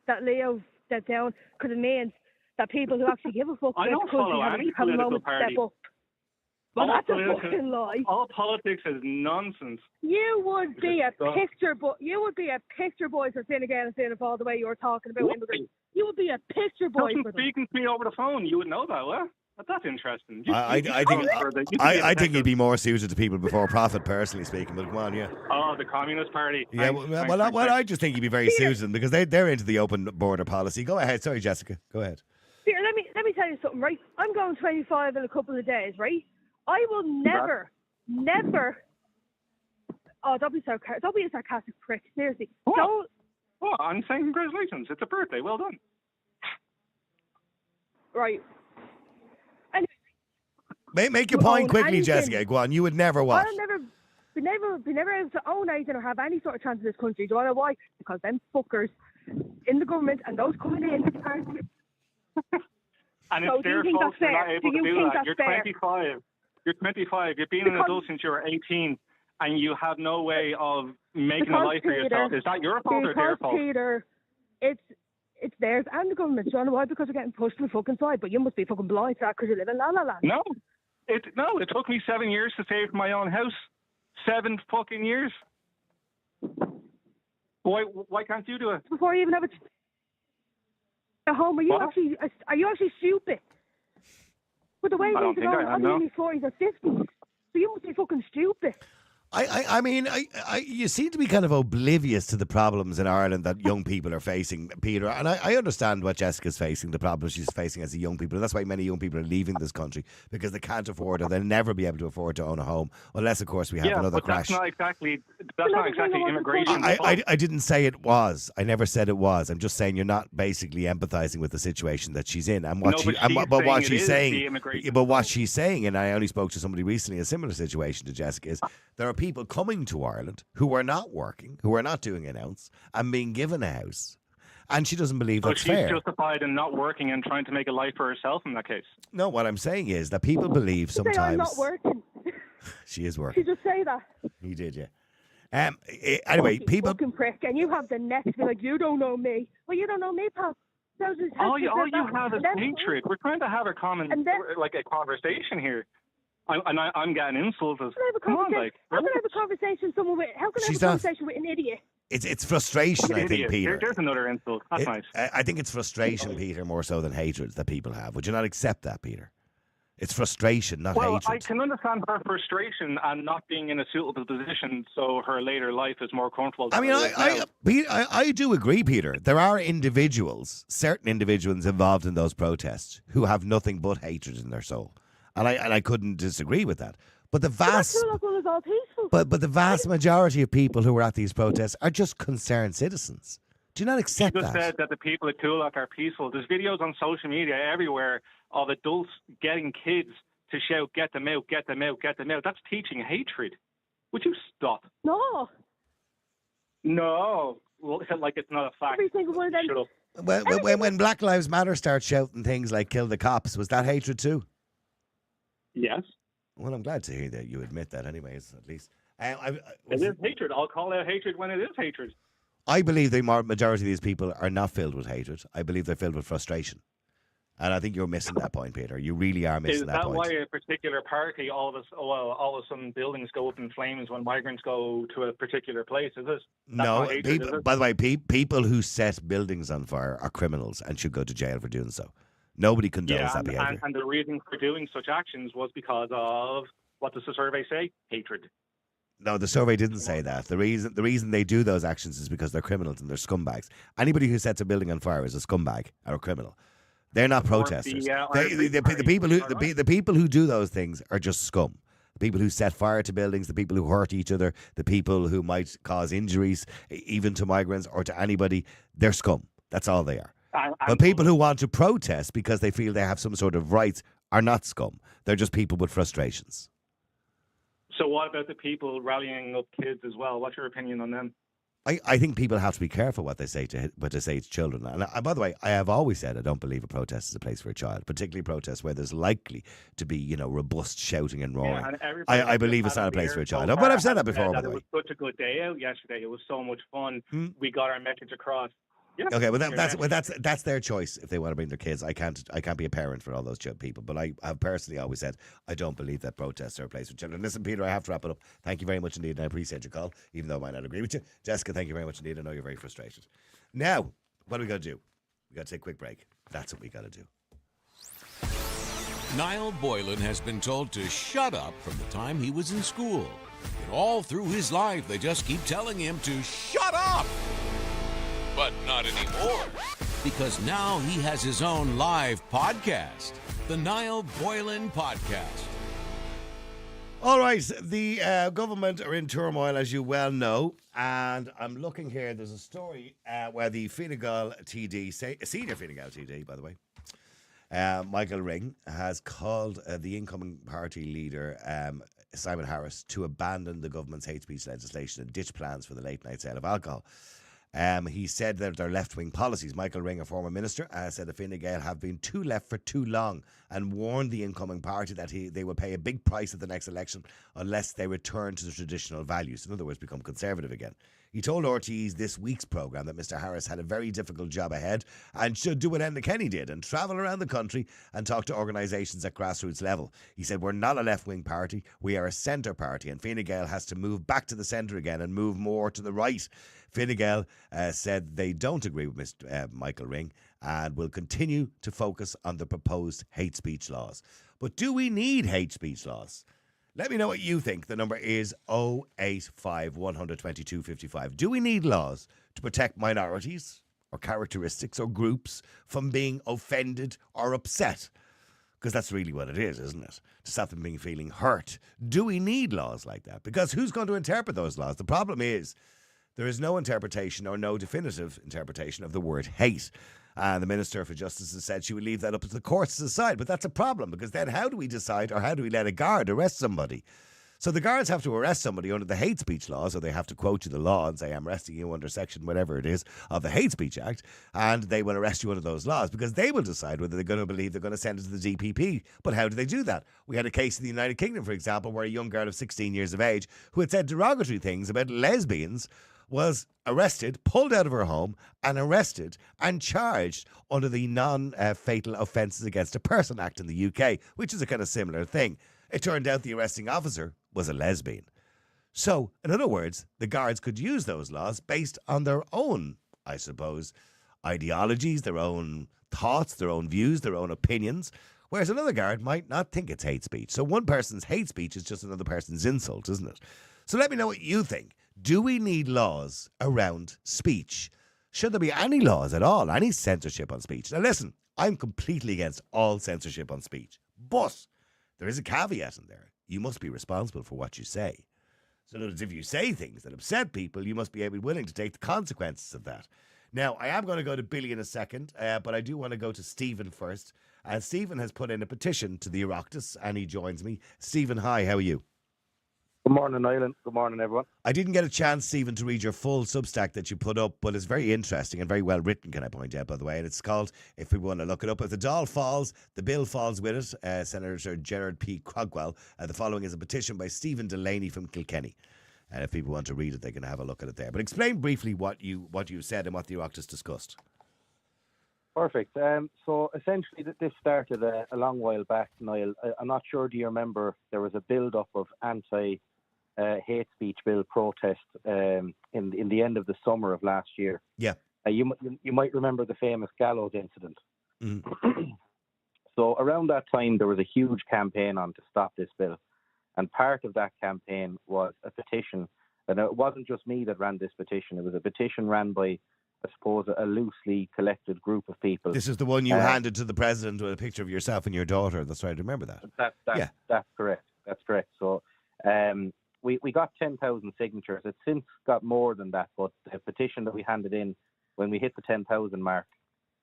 that Leo stepped down because it means that people who actually give a fuck
I don't follow any political party.
Well, that's a fucking lie.
All politics is nonsense.
You would be a picture boy for Fine Gael and Fianna Fáil the way you were talking about immigrants. You would be a picture boy for them.
Speaking to me over the phone, you would know that, well. But that's interesting.
I think he'd be more suited to people before profit, personally speaking. But come on, yeah.
Oh, the Communist Party.
Yeah, I just think he'd be very suited because they're into the open border policy. Go ahead. Sorry, Jessica. Go ahead.
Peter, let me tell you something, right? I'm going 25 in a couple of days, right? I will never. Oh, don't be a sarcastic prick. Seriously.
What?
Don't.
Oh, I'm saying congratulations. It's a birthday. Well done.
Right.
Make your point quickly, Jessica. Go on. You would never what?
been never able to own anything or have any sort of chance in this country. Do you know why? Because them fuckers in the government and those coming in aren't.
And it's their fault you're not able to do that. You're 25. You're 25. You've been an adult since you were 18, and you have no way of making a life for yourself. Is that your fault or their fault?
Peter, it's theirs and the government. Do you know why? Because we're getting pushed to the fucking side. But you must be fucking blind to that because you live in La La Land.
No. It took me 7 years to save my own house. 7 fucking years. Why can't you do it?
Before you even have a home, are you actually stupid? With the way things are going, I'm in my 40s or 50s. So you must be fucking stupid.
I mean, you seem to be kind of oblivious to the problems in Ireland that young people are facing, Peter. And I understand what Jessica's facing, the problems she's facing as a young people. And that's why many young people are leaving this country, because they can't afford or they'll never be able to afford to own a home. Unless, of course, we have another crash.
That's not exactly immigration.
I didn't say it was. I never said it was. I'm just saying you're not basically empathizing with the situation that she's in. And what she's saying, and I only spoke to somebody recently, a similar situation to Jessica, is there are people coming to Ireland who are not working, who are not doing an ounce, and being given a house. And she doesn't believe that's fair.
So she's justified in not working and trying to make a life for herself in that case.
No, what I'm saying is that people believe sometimes...
I'm not working.
She is working.
She just say that.
He did, yeah. Anyway, people...
Fucking prick, and you have the next to be like, you don't know me. Well, you don't know me, pal.
All you have is hatred. We're trying to have a conversation here. I'm getting insulted.
How can I have a conversation with an idiot?
It's frustration, I think, Peter.
There's another insult. That's nice.
I think it's frustration, Peter, more so than hatred that people have. Would you not accept that, Peter? It's frustration, not hatred.
I can understand her frustration and not being in a suitable position, so her later life is more comfortable.
I mean, I do agree, Peter. There are certain individuals involved in those protests who have nothing but hatred in their soul. And I couldn't disagree with that. But the vast majority of people who are at these protests are just concerned citizens. Do you not accept that?
You just said that the people at Coolock are peaceful. There's videos on social media everywhere of adults getting kids to shout, "Get them out, get them out, get them out." That's teaching hatred. Would you stop?
No.
Well, like it's not a fact.
Every single one of them.
Shut up. When Black Lives Matter starts shouting things like "kill the cops," was that hatred too?
Yes.
Well, I'm glad to hear that you admit that anyways, at least.
It is hatred. I'll call out hatred when it is hatred.
I believe the majority of these people are not filled with hatred. I believe they're filled with frustration. And I think you're missing that point, Peter. You really are missing that point.
Is that why a particular party, all of a sudden buildings go up in flames when migrants go to a particular place? Is it?
No. By the way, people who set buildings on fire are criminals and should go to jail for doing so. Nobody condones that behaviour.
And the reason for doing such actions was because of, what does the survey say? Hatred.
No, the survey didn't say that. The reason they do those actions is because they're criminals and they're scumbags. Anybody who sets a building on fire is a scumbag or a criminal. They're not protesters. The people who do those things are just scum. The people who set fire to buildings, the people who hurt each other, the people who might cause injuries, even to migrants or to anybody, they're scum. That's all they are. But people who want to protest because they feel they have some sort of rights are not scum. They're just people with frustrations.
So what about the people rallying up kids as well? What's your opinion on them?
I think people have to be careful what they say to children. And by the way, I have always said I don't believe a protest is a place for a child, particularly protests where there's likely to be, robust shouting and roaring.
Yeah,
I believe it's not a place for a child. But I've said that before, by the way.
It was such a good day out yesterday. It was so much fun. We got our message across. Yeah,
okay, well that's their choice if they want to bring their kids. I can't be a parent for all those people. But I have personally always said I don't believe that protests are a place for children. Listen, Peter, I have to wrap it up. Thank you very much indeed, and I appreciate your call, even though I might not agree with you. Jessica, thank you very much indeed. I know you're very frustrated. Now, what do we got to do? We got to take a quick break. That's what we got to do.
Niall Boylan has been told to shut up from the time he was in school. And all through his life, they just keep telling him to shut up. But not anymore, because now he has his own live podcast, the Niall Boylan Podcast.
All right, the government are in turmoil, as you well know, and I'm looking here. There's a story where the Fine Gael TD, senior Fine Gael TD, by the way, Michael Ring, has called the incoming party leader Simon Harris to abandon the government's hate speech legislation and ditch plans for the late night sale of alcohol. He said that their left-wing policies. Michael Ring, a former minister, said the Fine Gael have been too left for too long and warned the incoming party that they will pay a big price at the next election unless they return to the traditional values. In other words, become conservative again. He told RTE's This Week's programme that Mr Harris had a very difficult job ahead and should do what Enda Kenny did and travel around the country and talk to organisations at grassroots level. He said, we're not a left-wing party, we are a centre party, and Fine Gael has to move back to the centre again and move more to the right. Fine Gael said they don't agree with Mr. Michael Ring and will continue to focus on the proposed hate speech laws. But do we need hate speech laws? Let me know what you think. The number is 085 122 55. Do we need laws to protect minorities or characteristics or groups from being offended or upset? Because that's really what it is, isn't it? To stop them being feeling hurt. Do we need laws like that? Because who's going to interpret those laws? The problem is there is no interpretation or no definitive interpretation of the word hate. And the Minister for Justice has said she would leave that up to the courts to decide. But that's a problem, because then how do we decide, or how do we let a guard arrest somebody? So the guards have to arrest somebody under the hate speech laws, or they have to quote you the law and say, I'm arresting you under section whatever it is of the Hate Speech Act, and they will arrest you under those laws, because they will decide whether they're going to believe they're going to send it to the DPP. But how do they do that? We had a case in the United Kingdom, for example, where a young girl of 16 years of age who had said derogatory things about lesbians was arrested, pulled out of her home and arrested and charged under the Non-Fatal Offences Against a Person Act in the UK, which is a kind of similar thing. It turned out the arresting officer was a lesbian. So, in other words, the guards could use those laws based on their own, I suppose, ideologies, their own thoughts, their own views, their own opinions, whereas another guard might not think it's hate speech. So one person's hate speech is just another person's insult, isn't it? So let me know what you think. Do we need laws around speech? Should there be any laws at all, any censorship on speech? Now listen, I'm completely against all censorship on speech, but there is a caveat in there. You must be responsible for what you say. So in other words, if you say things that upset people, you must be willing to take the consequences of that. Now, I am going to go to Billy in a second, but I do want to go to Stephen first. Stephen has put in a petition to the Oireachtas, and he joins me. Stephen, hi, how are you?
Good morning, Niall. Good morning, everyone.
I didn't get a chance, Stephen, to read your full Substack that you put up, but it's very interesting and very well written, can I point out, by the way. And it's called, if people want to look it up, If the Dáil Falls, the bill falls with it. Senator Gerard P. Crogwell. The following is a petition by Stephen Delaney from Kilkenny. And if people want to read it, they can have a look at it there. But explain briefly what you said and what the Oireachtas discussed.
Perfect. So essentially, this started a long while back, Niall. I'm not sure, do you remember, there was a build-up of anti-hate speech bill protest in the end of the summer of last year.
Yeah.
You might remember the famous gallows incident.
Mm.
So around that time, there was a huge campaign on to stop this bill. And part of that campaign was a petition. And it wasn't just me that ran this petition. It was a petition ran by, I suppose, a loosely collected group of people.
This is the one you handed to the president with a picture of yourself and your daughter. That's right. I remember that.
That's correct. That's correct. So we got 10,000 signatures. It's since got more than that. But the petition that we handed in when we hit the 10,000 mark,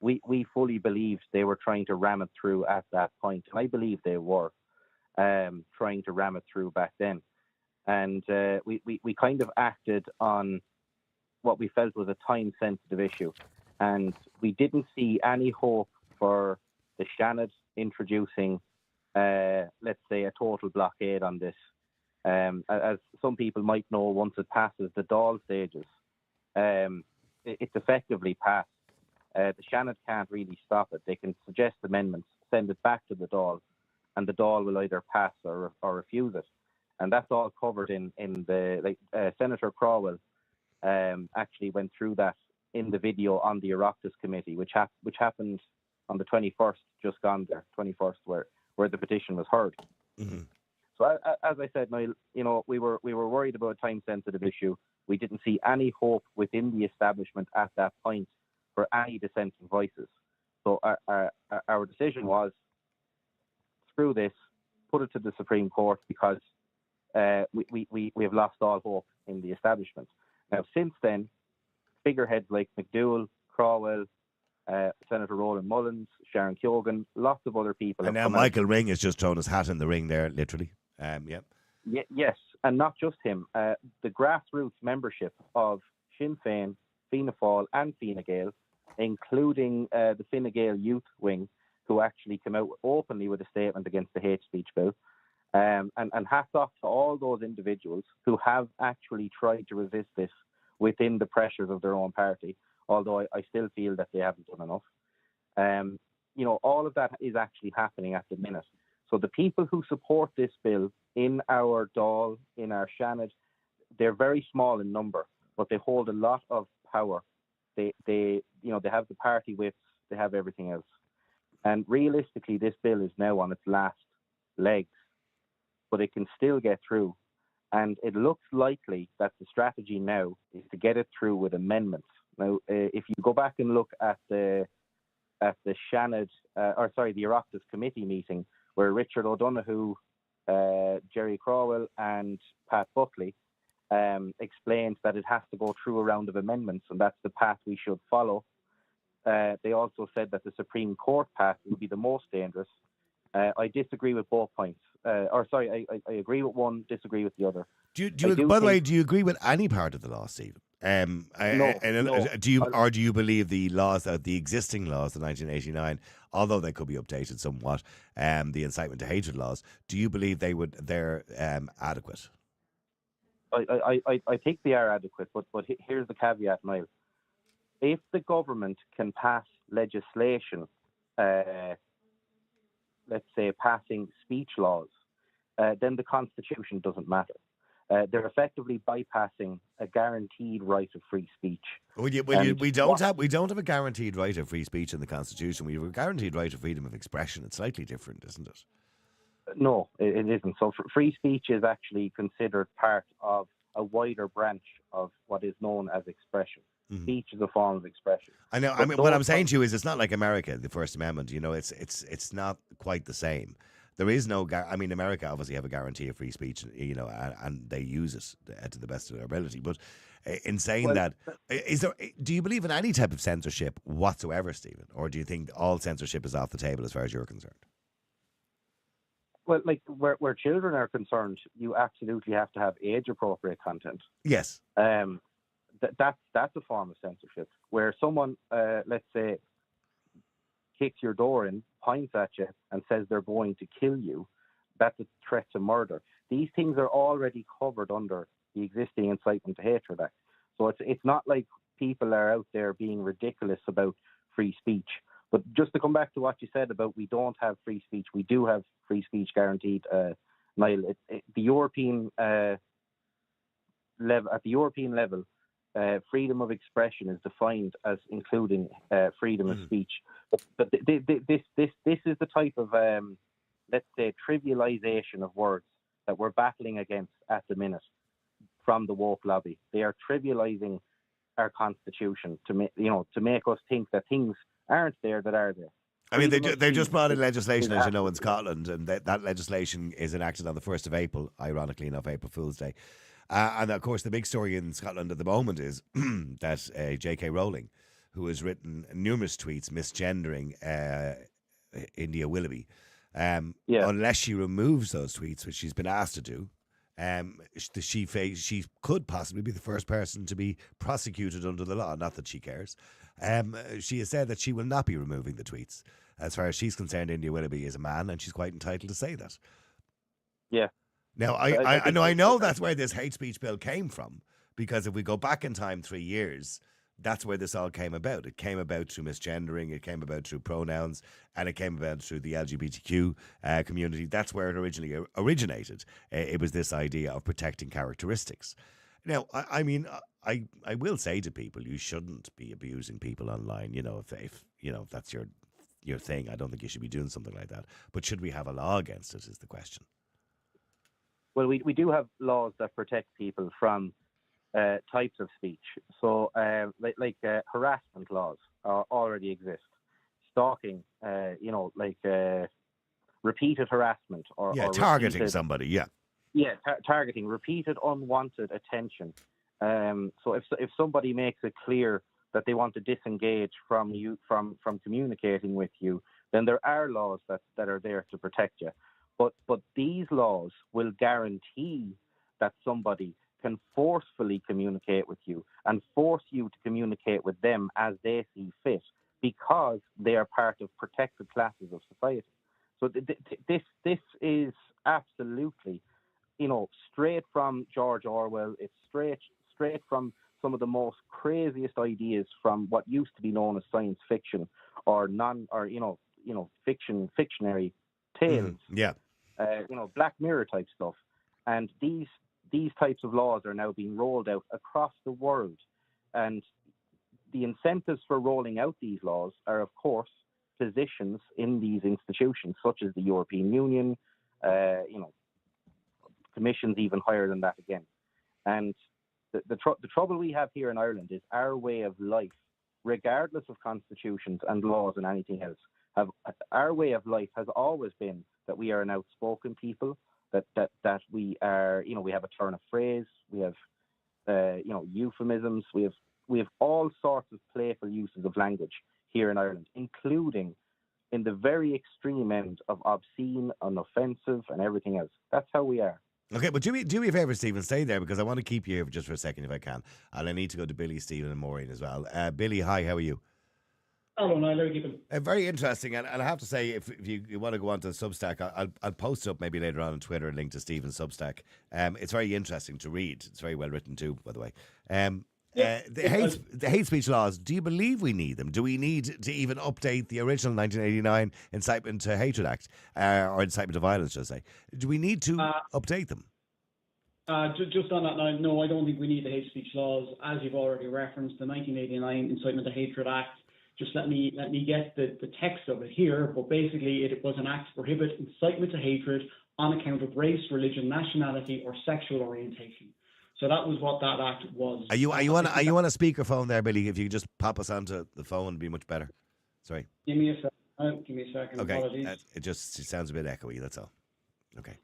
we fully believed they were trying to ram it through at that point. And I believe they were trying to ram it through back then. And we kind of acted on what we felt was a time-sensitive issue. And we didn't see any hope for the Seanad introducing, let's say, a total blockade on this. As some people might know, once it passes the Dáil stages, it's effectively passed. The Seanad can't really stop it. They can suggest amendments, send it back to the Dáil, and the Dáil will either pass or refuse it. And that's all covered in the Senator Crowell actually went through that in the video on the Oireachtas committee, which happened on the 21st, just gone there, 21st, where the petition was heard.
Mm-hmm.
So as I said, Niall, we were worried about a time-sensitive issue. We didn't see any hope within the establishment at that point for any dissenting voices. So our decision screw this, put it to the Supreme Court, because we have lost all hope in the establishment. Now, since then, figureheads like McDowell, Crowell, Senator Roland Mullins, Sharon Keoghan, lots of other people.
And now Michael Ring has just thrown his hat in the ring there, literally. Yeah.
Yes, and not just him. The grassroots membership of Sinn Féin, Fianna Fáil and Fine Gael, including the Fine Gael youth wing, who actually came out openly with a statement against the hate speech bill. And hats off to all those individuals who have actually tried to resist this within the pressures of their own party, although I still feel that they haven't done enough. All of that is actually happening at the minute. So the people who support this bill in our Dáil, in our Shannon, they're very small in number, but they hold a lot of power. They have the party whips, they have everything else. And realistically, this bill is now on its last legs, but it can still get through. And it looks likely that the strategy now is to get it through with amendments. Now, if you go back and look at the Shannon, the Oireachtas committee meeting, where Richard O'Donoghue, Jerry Crowell and Pat Buckley explained that it has to go through a round of amendments, and that's the path we should follow. They also said that the Supreme Court path would be the most dangerous. I disagree with both points. I agree with one, disagree with the other.
By the way, do you agree with any part of the law, Stephen?
No.
Do you believe the laws, the existing laws, the 1989, although they could be updated somewhat, the incitement to hatred laws, do you believe they're adequate?
I think they are adequate, but here's the caveat, Niall. If the government can pass legislation, let's say passing speech laws, then the Constitution doesn't matter. They're effectively bypassing a guaranteed right of free speech.
We don't have a guaranteed right of free speech in the Constitution. We have a guaranteed right of freedom of expression. It's slightly different, isn't it?
No, it isn't. So free speech is actually considered part of a wider branch of what is known as expression. Mm-hmm. Speech is a form of expression.
I know. What I'm saying to you is, it's not like America, the First Amendment. It's not quite the same. There is no. America obviously have a guarantee of free speech, and they use it to the best of their ability. But in saying that, do you believe in any type of censorship whatsoever, Stephen, or do you think all censorship is off the table as far as you're concerned?
Well, like where children are concerned, you absolutely have to have age-appropriate content.
Yes.
That's a form of censorship. Where someone, let's say, kicks your door in, points at you, and says they're going to kill you, that's a threat to murder. These things are already covered under the existing Incitement to Hatred Act. So it's not like people are out there being ridiculous about free speech. But just to come back to what you said about we don't have free speech, we do have free speech guaranteed, Niall. The European level, at the European level, freedom of expression is defined as including freedom of speech. But this is the type of, let's say, trivialization of words that we're battling against at the minute from the woke lobby. They are trivializing our constitution to make us think that things aren't there that are there.
I mean, they just brought in legislation, as you know, in Scotland, and that legislation is enacted on the 1st of April, ironically enough, April Fool's Day. And of course, the big story in Scotland at the moment is that J.K. Rowling, who has written numerous tweets misgendering India Willoughby, unless she removes those tweets, which she's been asked to do, she could possibly be the first person to be prosecuted under the law. Not that she cares. She has said that she will not be removing the tweets. As far as she's concerned, India Willoughby is a man, and she's quite entitled to say that.
Yeah.
Now, I know that's where this hate speech bill came from, because if we go back in time 3 years, that's where this all came about. It came about through misgendering, it came about through pronouns, and it came about through the LGBTQ community. That's where it originally originated. It was this idea of protecting characteristics. Now, I will say to people, you shouldn't be abusing people online. If that's your thing, I don't think you should be doing something like that. But should we have a law against it is the question.
Well, we do have laws that protect people from types of speech. So, harassment laws already exist. Stalking, repeated harassment or
targeting somebody.
Targeting, repeated unwanted attention. So if somebody makes it clear that they want to disengage from you from communicating with you, then there are laws that are there to protect you. But these laws will guarantee that somebody can forcefully communicate with you and force you to communicate with them as they see fit, because they are part of protected classes of society. So this is absolutely, straight from George Orwell. It's straight from some of the most craziest ideas from what used to be known as science fiction or fictionary tales. Black Mirror type stuff. And these types of laws are now being rolled out across the world. And the incentives for rolling out these laws are, of course, positions in these institutions, such as the European Union, commissions even higher than that again. And the trouble we have here in Ireland is our way of life, regardless of constitutions and laws and anything else, our way of life has always been that we are an outspoken people, that we are, we have a turn of phrase, we have, euphemisms, we have all sorts of playful uses of language here in Ireland, including in the very extreme end of obscene and offensive and everything else. That's how we are.
Okay, but do me a favour, Stephen, stay there, because I want to keep you here just for a second if I can. And I need to go to Billy, Stephen and Maureen as well. Billy, hi, how are you?
Hello, Niall, how are you keeping?
Very interesting, and I have to say, if you want to go on to Substack, I'll post it up maybe later on Twitter, a link to Stephen's Substack. It's very interesting to read. It's very well written too, by the way. The hate speech laws, do you believe we need them? Do we need to even update the original 1989 Incitement to Hatred Act, or Incitement to Violence, should I say? Do we need to update them?
Just on that line, no, I don't think we need the hate speech laws. As you've already referenced, the 1989 Incitement to Hatred Act, just let me get the text of it here, but basically it was an act to prohibit incitement to hatred on account of race, religion, nationality or sexual orientation. So that was what that act was. Are you
on a speakerphone there, Billy? If you could just pop us onto the phone, it'd be much better. Sorry.
Give me a second.
Okay.
Apologies.
It sounds a bit echoey. That's all. Okay.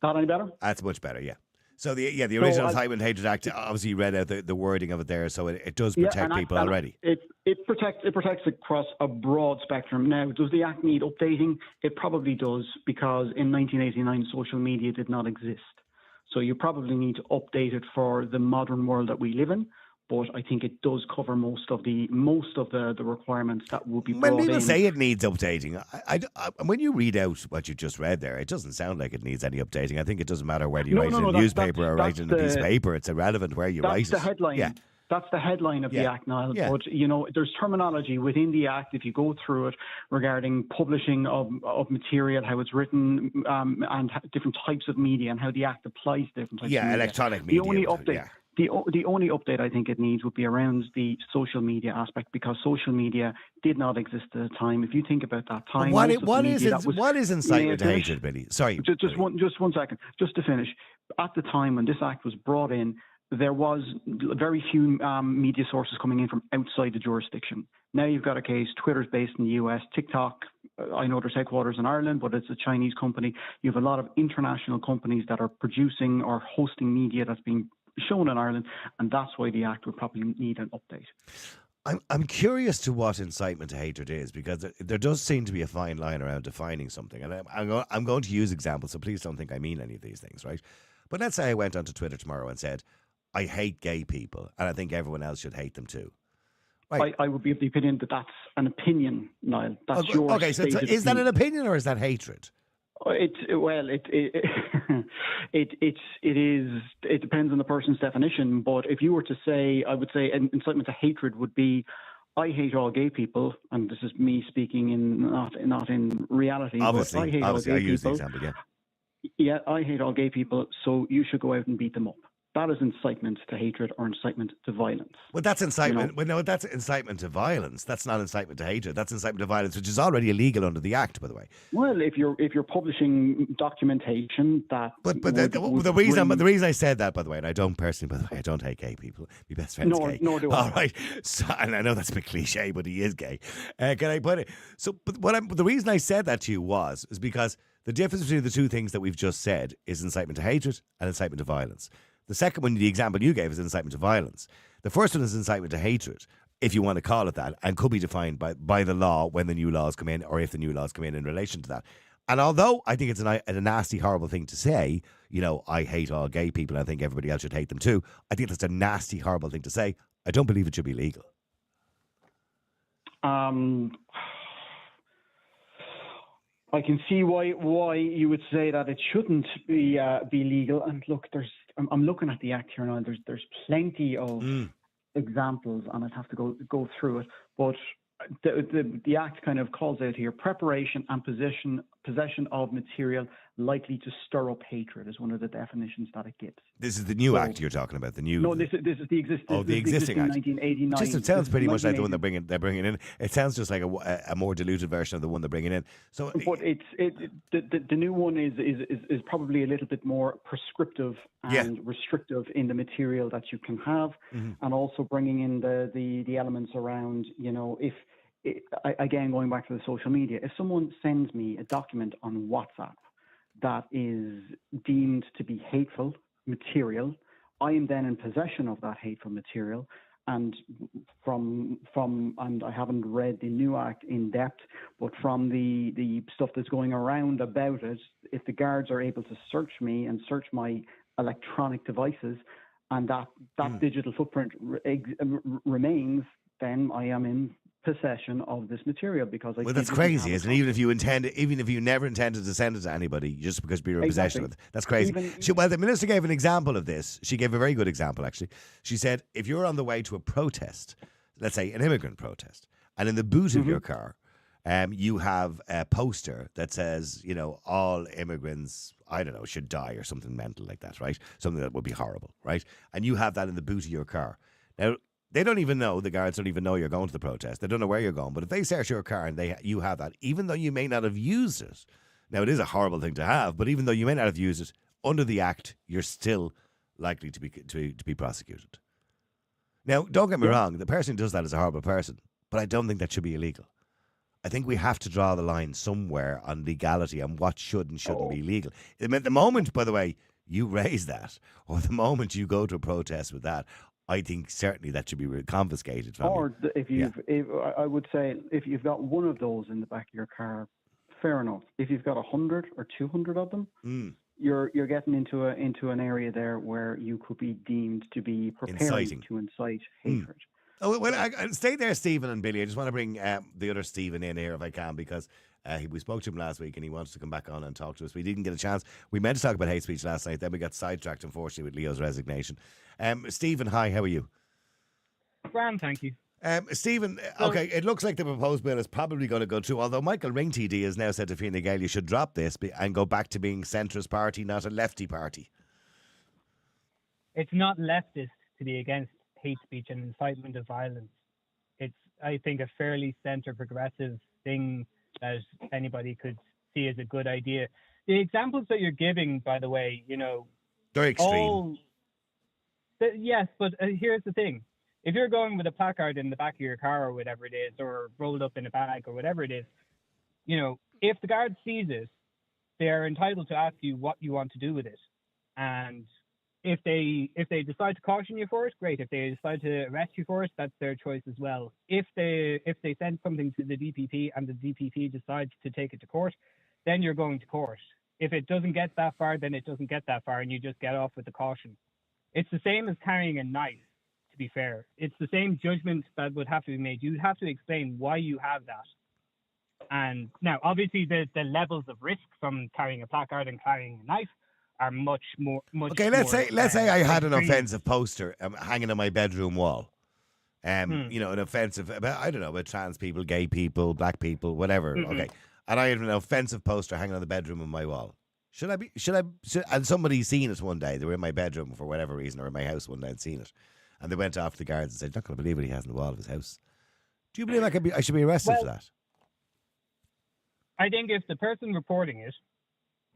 That any better?
That's much better. Yeah. So the original Incitement to Hatred Act, obviously you read out the wording of it there, so it does protect people already.
It protects across a broad spectrum. Now, does the Act need updating? It probably does, because in 1989 social media did not exist. So you probably need to update it for the modern world that we live in. But I think it does cover most of the requirements that will be brought in.
When people say it needs updating, I when you read out what you just read there, it doesn't sound like it needs any updating. I think it doesn't matter whether you write it in a newspaper or write it in a piece of paper. It's irrelevant where you write it.
That's the headline. Yeah. That's the headline of the Act, Niall. Yeah. But, there's terminology within the Act, if you go through it, regarding publishing of material, how it's written, and different types of media, and how the Act applies to different types of media.
Yeah, electronic media.
The only update I think it needs would be around the social media aspect, because social media did not exist at the time. If you think about that time,
what is incitement to hatred, Billy? Sorry,
just one second, just to finish. At the time when this Act was brought in, there was very few media sources coming in from outside the jurisdiction. Now you've got a case. Twitter's based in the US. TikTok, I know there's headquarters in Ireland, but it's a Chinese company. You have a lot of international companies that are producing or hosting media that's being shown in Ireland, and that's why the Act would probably need an update.
I'm curious to what incitement to hatred is, because there does seem to be a fine line around defining something, and I'm going to use examples, so please don't think I mean any of these things, right? But let's say I went onto Twitter tomorrow and said, I hate gay people, and I think everyone else should hate them too. Right.
I would be of the opinion that that's an opinion, Niall. That's your
okay. So is that an opinion or is that hatred?
It depends on the person's definition. But if you were to say, I would say incitement to hatred would be, I hate all gay people, and this is me speaking in not in reality.
Obviously,
but I hate all gay
I use
people.
the example again.
Yeah, I hate all gay people, so you should go out and beat them up. That is incitement to hatred or incitement to violence.
Well, that's incitement. Well, no, that's incitement to violence. That's not incitement to hatred. That's incitement to violence, which is already illegal under the Act, by the way.
Well, if you're publishing documentation that.
But the reason I said that, by the way, and I don't personally, by the way, I don't hate gay people. My best friend's gay.
Nor do I.
All right. So, and I know that's a bit cliche, but he is gay. Can I put it? So, but the reason I said that to you is because the difference between the two things that we've just said is incitement to hatred and incitement to violence. The second one, the example you gave, is incitement to violence. The first one is incitement to hatred, if you want to call it that, and could be defined by the law when the new laws come in, or if the new laws come in relation to that. And although I think it's a nasty, horrible thing to say, I hate all gay people and I think everybody else should hate them too. I think that's a nasty, horrible thing to say. I don't believe it should be legal.
I can see why you would say that it shouldn't be legal. And look, I'm looking at the Act here now. There's plenty of examples, and I'd have to go through it. But the Act kind of calls out here preparation and possession of material likely to stir up hatred is one of the definitions that it gives.
This is the new Act you're talking about. The new.
No, this is the existing.
Oh, the existing Act.
1989.
It sounds pretty much like the one they're bringing in. It sounds just like a more diluted version of the one they're bringing in. So,
but the new one is probably a little bit more prescriptive and restrictive in the material that you can have, and also bringing in the elements around, again, going back to the social media, if someone sends me a document on WhatsApp that is deemed to be hateful material, I am then in possession of that hateful material. And and I haven't read the new Act in depth, but from the stuff that's going around about it, if the guards are able to search me and search my electronic devices, and that digital footprint remains, then I am in possession of this material because
that's crazy, isn't it? Even if you never intended to send it to anybody, just because you're in possession of it, that's crazy. The minister gave an example of this. She gave a very good example, actually. She said, if you're on the way to a protest, let's say an immigrant protest, and in the boot of your car, you have a poster that says, all immigrants, I don't know, should die or something mental like that, right? Something that would be horrible, right? And you have that in the boot of your car. Now, they don't even know, the guards don't even know you're going to the protest. They don't know where you're going. But if they search your car and you have that, even though you may not have used it, now it is a horrible thing to have, but even though you may not have used it, under the Act, you're still likely to be prosecuted. Now, don't get me wrong, the person who does that is a horrible person, but I don't think that should be illegal. I think we have to draw the line somewhere on legality and what should and shouldn't be legal. I mean, the moment, by the way, you raise that, or the moment you go to a protest with that, I think certainly that should be confiscated from you.
I would say if you've got one of those in the back of your car, fair enough. If you've got 100 or 200 of them, you're getting into an area there where you could be deemed to be preparing to incite hatred.
Oh, well, stay there, Stephen and Billy. I just want to bring the other Stephen in here if I can, because we spoke to him last week and he wants to come back on and talk to us. We didn't get a chance. We meant to talk about hate speech last night, then we got sidetracked, unfortunately, with Leo's resignation. Stephen, hi, how are you?
Grand, thank you.
Stephen, okay, it looks like the proposed bill is probably going to go through, although Michael Ring TD has now said to Fine Gael you should drop this and go back to being centrist party, not a lefty party.
It's not leftist to be against hate speech and incitement of violence. It's, I think, a fairly centre progressive thing that anybody could see as a good idea. The examples that you're giving, by the way,
they're extreme.
Yes, but here's the thing. If you're going with a placard in the back of your car or whatever it is, or rolled up in a bag or whatever it is, if the guard sees it, they're entitled to ask you what you want to do with it. And if they decide to caution you for it, great. If they decide to arrest you for it, that's their choice as well. If they send something to the DPP and the DPP decides to take it to court, then you're going to court. If it doesn't get that far, then it doesn't get that far, and you just get off with the caution. It's the same as carrying a knife, to be fair. It's the same judgment that would have to be made. You'd have to explain why you have that. And now, obviously, the levels of risk from carrying a placard and carrying a knife are much more.
Okay, let's say I had an offensive poster hanging on my bedroom wall. An offensive about, I don't know, about trans people, gay people, black people, whatever. Okay, and I had an offensive poster hanging on the bedroom of my wall. Should I? And somebody's seen it one day. They were in my bedroom for whatever reason, or in my house one day and seen it, and they went off to the guards and said, "You're not going to believe what he has on the wall of his house." Do you believe I should be arrested for that?
I think if the person reporting it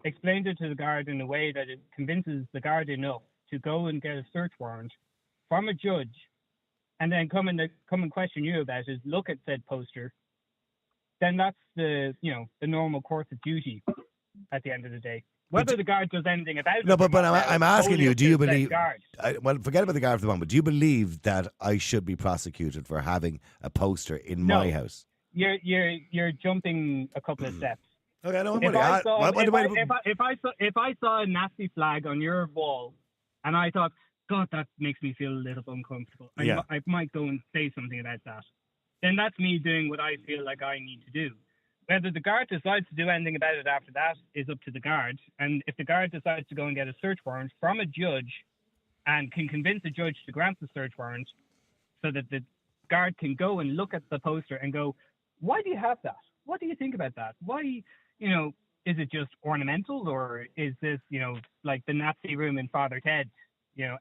explains it to the guard in a way that it convinces the guard enough to go and get a search warrant from a judge, and then come and question you about it, look at said poster, then that's the normal course of duty at the end of the day. Whether the guard does anything about it.
No, but I'm asking you, do you believe... forget about the guard for the moment, but do you believe that I should be prosecuted for having a poster in my house?
You're jumping a couple of steps.
Okay, no,
if I saw a Nazi flag on your wall, and I thought, God, that makes me feel a little uncomfortable. I might go and say something about that. Then that's me doing what I feel like I need to do. Whether the guard decides to do anything about it after that is up to the guard. And if the guard decides to go and get a search warrant from a judge and can convince the judge to grant the search warrant so that the guard can go and look at the poster and go, why do you have that? What do you think about that? Why, is it just ornamental, or is this, like the Nazi room in Father Ted,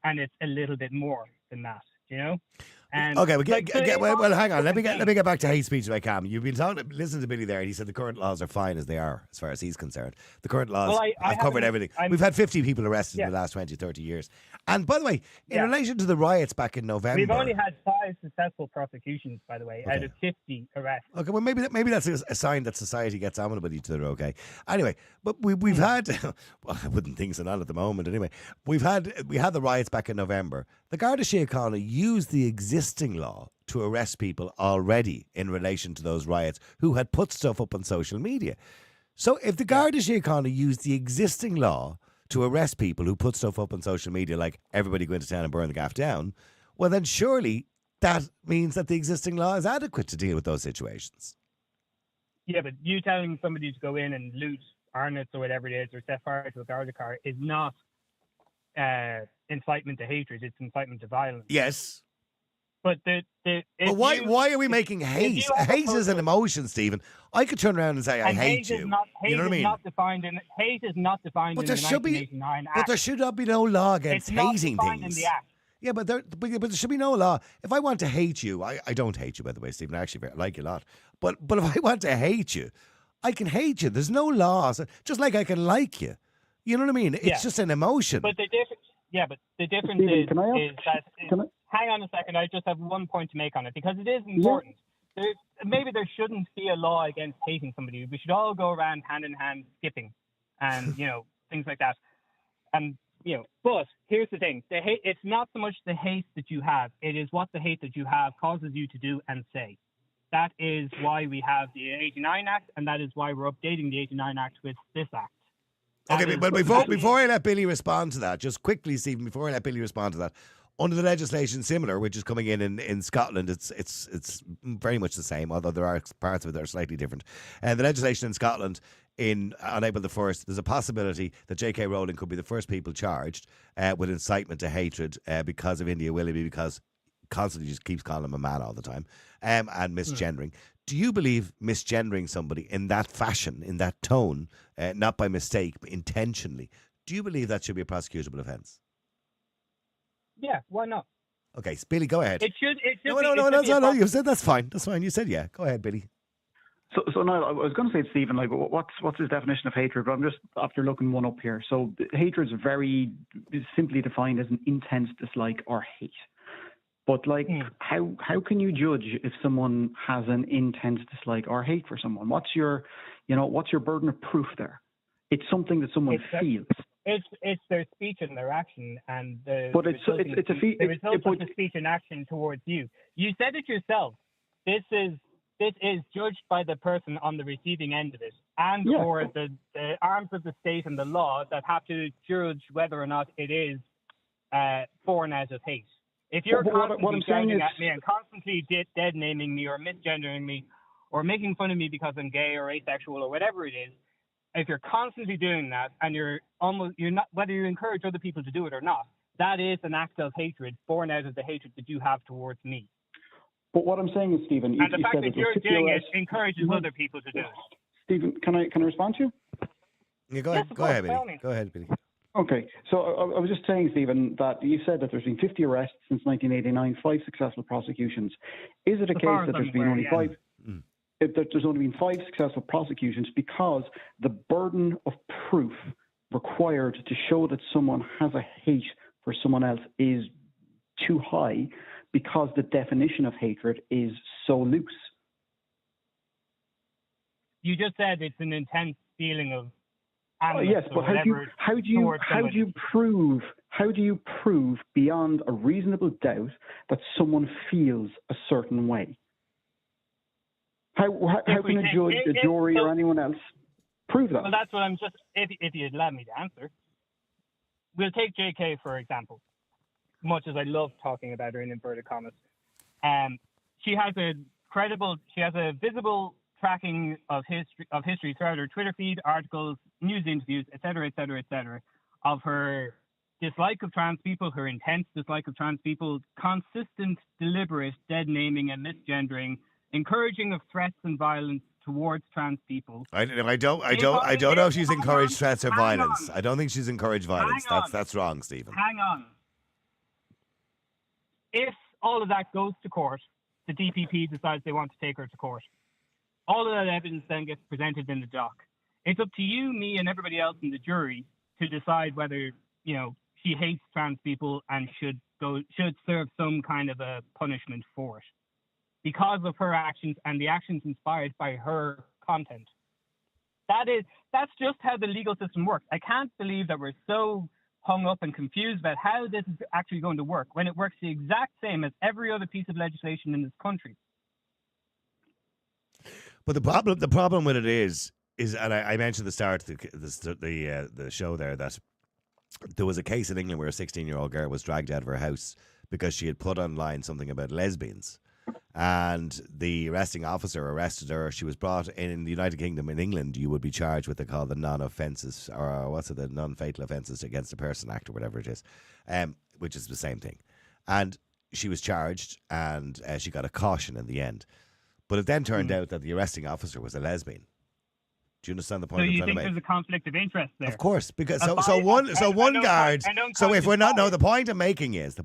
and it's a little bit more than that, And
okay, well, hang on. Let me get back to hate speech if I can. You've been listening to Billy there, and he said the current laws are fine as they are, as far as he's concerned. The current laws have covered everything. We've had 50 people arrested in the last 20, 30 years. And by the way, in relation to the riots back in November,
we've only had 5 successful prosecutions, by the way, out of 50 arrests.
Okay, well, maybe that's a sign that society gets on with each other. Okay, anyway, but we've had. Well, I wouldn't think so, not at the moment. Anyway, we had the riots back in November. The Garda Síochána used the existing law to arrest people already in relation to those riots who had put stuff up on social media. So if the Garda Síochána used the existing law to arrest people who put stuff up on social media, like everybody go into town and burn the gaff down, well then surely that means that the existing law is adequate to deal with those situations.
Yeah, but you telling somebody to go in and loot arnotts or whatever it is, or set fire to a Garda car, is not incitement to hatred. It's incitement to violence.
Yes.
But
why are we making hate? Hate is an emotion, Stephen. I could turn around and say I hate you. You know what I mean?
Hate is not defined in the 1989 Act.
But there should not be no law against hating things.
In the Act.
Yeah, but there should be no law. If I want to hate you, I don't hate you, by the way, Stephen. I actually like you a lot. But if I want to hate you, I can hate you. There's no laws. Just like I can like you. You know what I mean? It's just an emotion.
But the difference is that. Hang on a second. I just have one point to make on it, because it is important. Yeah. Maybe there shouldn't be a law against hating somebody. We should all go around hand in hand skipping, and things like that. And but here's the thing: the hate. It's not so much the hate that you have; it is what the hate that you have causes you to do and say. That is why we have the 89 Act, and that is why we're updating the 89 Act with this Act.
Okay, but before I let Billy respond to that, just quickly, Stephen, before I let Billy respond to that, under the legislation similar, which is coming in Scotland, it's very much the same, although there are parts of it that are slightly different. And the legislation in Scotland on April the 1st, there's a possibility that J.K. Rowling could be the first people charged with incitement to hatred because of India Willoughby, because constantly just keeps calling him a man all the time, and misgendering. Do you believe misgendering somebody in that fashion, in that tone, not by mistake, but intentionally, do you believe that should be a prosecutable offence?
Yeah, why not?
Okay, Billy, go ahead.
It should.
No. You said that's fine. That's fine. You said yeah. Go ahead, Billy.
So Niall, I was going to say to Stephen, like, what's his definition of hatred? But I'm just after looking one up here. So hatred is very simply defined as an intense dislike or hate. But how can you judge if someone has an intense dislike or hate for someone? What's your burden of proof there? It's something that someone feels.
It's their speech and their action, and the result of the speech and action towards you. You said it yourself. This is judged by the person on the receiving end of it, and or the arms of the state and the law that have to judge whether or not it is born out of hate. If you're constantly shouting at me and constantly dead naming me or misgendering me or making fun of me because I'm gay or asexual or whatever it is, if you're constantly doing that and you're not, whether you encourage other people to do it or not, that is an act of hatred born out of the hatred that you have towards me.
But what I'm saying is, Stephen,
and the fact that you're doing it encourages other people to do it.
Stephen, can I respond to you?
Yeah, go ahead. Go ahead, Billy. Go ahead, Billy.
Okay, so I was just saying, Stephen, that you said that there's been 50 arrests since 1989, 5 successful prosecutions. Is it a case that there's been only 5? That there's only been 5 successful prosecutions because the burden of proof required to show that someone has a hate for someone else is too high because the definition of hatred is so loose?
You just said it's an intense feeling of
yes, but how do you prove beyond a reasonable doubt that someone feels a certain way? How can a judge, a jury, or anyone else Prove that.
Well, that's what I'm just. If you'd let me to answer, we'll take JK for example. Much as I love talking about her in inverted commas, she has a visible tracking of history throughout her Twitter feed, articles, news interviews, etc., of her dislike of trans people, her intense dislike of trans people, consistent, deliberate dead naming and misgendering, encouraging of threats and violence towards trans people.
I don't know if she's encouraged threats or violence. I don't think she's encouraged violence. That's wrong, Stephen.
Hang on. If all of that goes to court, the DPP decides they want to take her to court. All of that evidence then gets presented in the dock. It's up to you, me, and everybody else in the jury to decide whether, she hates trans people and should serve some kind of a punishment for it because of her actions and the actions inspired by her content. That's just how the legal system works. I can't believe that we're so hung up and confused about how this is actually going to work when it works the exact same as every other piece of legislation in this country.
But the problem with it is, and I mentioned at the start of the show there that there was a case in England where a 16-year-old girl was dragged out of her house because she had put online something about lesbians. And the arresting officer arrested her. She was brought in the United Kingdom. In England, you would be charged with the non-offences, or the non-fatal offences against a person act, or whatever it is, which is the same thing. And she was charged, and she got a caution in the end. But it then turned out that the arresting officer was a lesbian. Do you understand the point?
So you
I'm trying
think
to make?
there's a conflict of interest there?
Of course, because one guard. So if we're not, no, the point I'm making is,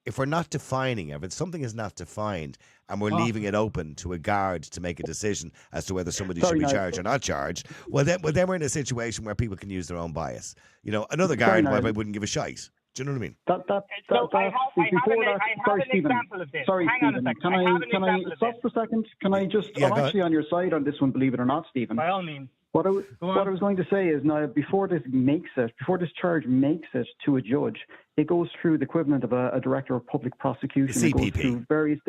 if we're not defining it, if something is not defined, and we're leaving it open to a guard to make a decision as to whether somebody should be charged or not charged, well then we're in a situation where people can use their own bias. Another guard wouldn't give a shite. Do you know what I mean?
Sorry, Stephen. Sorry, Stephen. Can I stop for a second? Can I just? I'm actually on your side on this one. Believe it or not, Stephen.
By all means.
What I was going to say is now, before this charge makes it to a judge, it goes through the equivalent of a director of public prosecution. It goes through various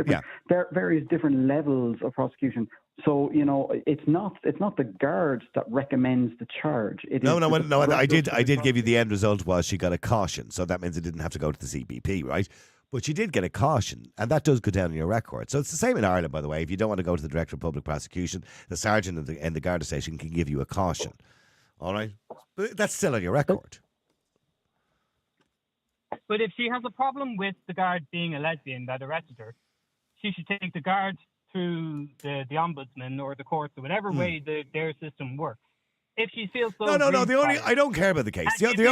different levels of prosecution. So it's not the guard that recommends the charge. No.
I did give you the end result was she got a caution, so that means it didn't have to go to the CPP, right? But she did get a caution, and that does go down in your record. So it's the same in Ireland, by the way. If you don't want to go to the Director of Public Prosecution, the sergeant in the Garda station can give you a caution. All right? But that's still on your record.
But if she has a problem with the guard being a lesbian that arrested her, she should take the guard through the ombudsman or the courts or whatever way their system works. If she feels so.
No. I don't care about the case. The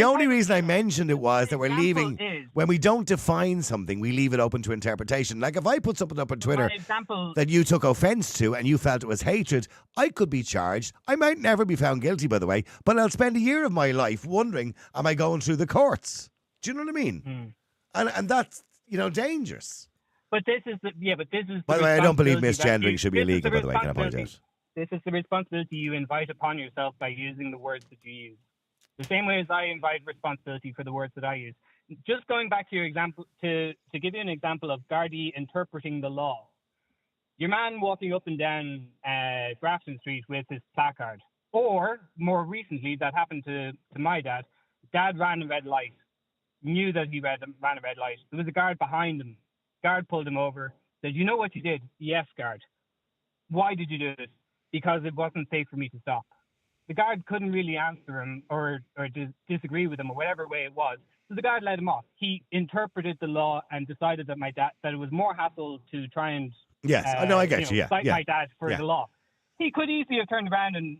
only reason I mentioned it was that we're leaving when we don't define something, we leave it open to interpretation. Like if I put something up on Twitter that you took offence to and you felt it was hatred, I could be charged. I might never be found guilty, by the way, but I'll spend a year of my life wondering, am I going through the courts? Do you know what I mean? And that's dangerous.
But this is
By the way, I don't believe misgendering should be illegal. By the way, can I point out?
This is the responsibility you invite upon yourself by using the words that you use. The same way as I invite responsibility for the words that I use. Just going back to your example, to give you an example of Gardaí interpreting the law. Your man walking up and down Grafton Street with his placard. Or, more recently, that happened to my dad. Dad ran a red light. Knew that he ran a red light. There was a guard behind him. Guard pulled him over. Said, "You know what you did?" "Yes, guard." "Why did you do this?" "Because it wasn't safe for me to stop." The guard couldn't really answer him or disagree with him or whatever way it was. So the guard let him off. He interpreted the law and decided that that it was more hassle to try and
I get you.
Cite my dad for the law. He could easily have turned around and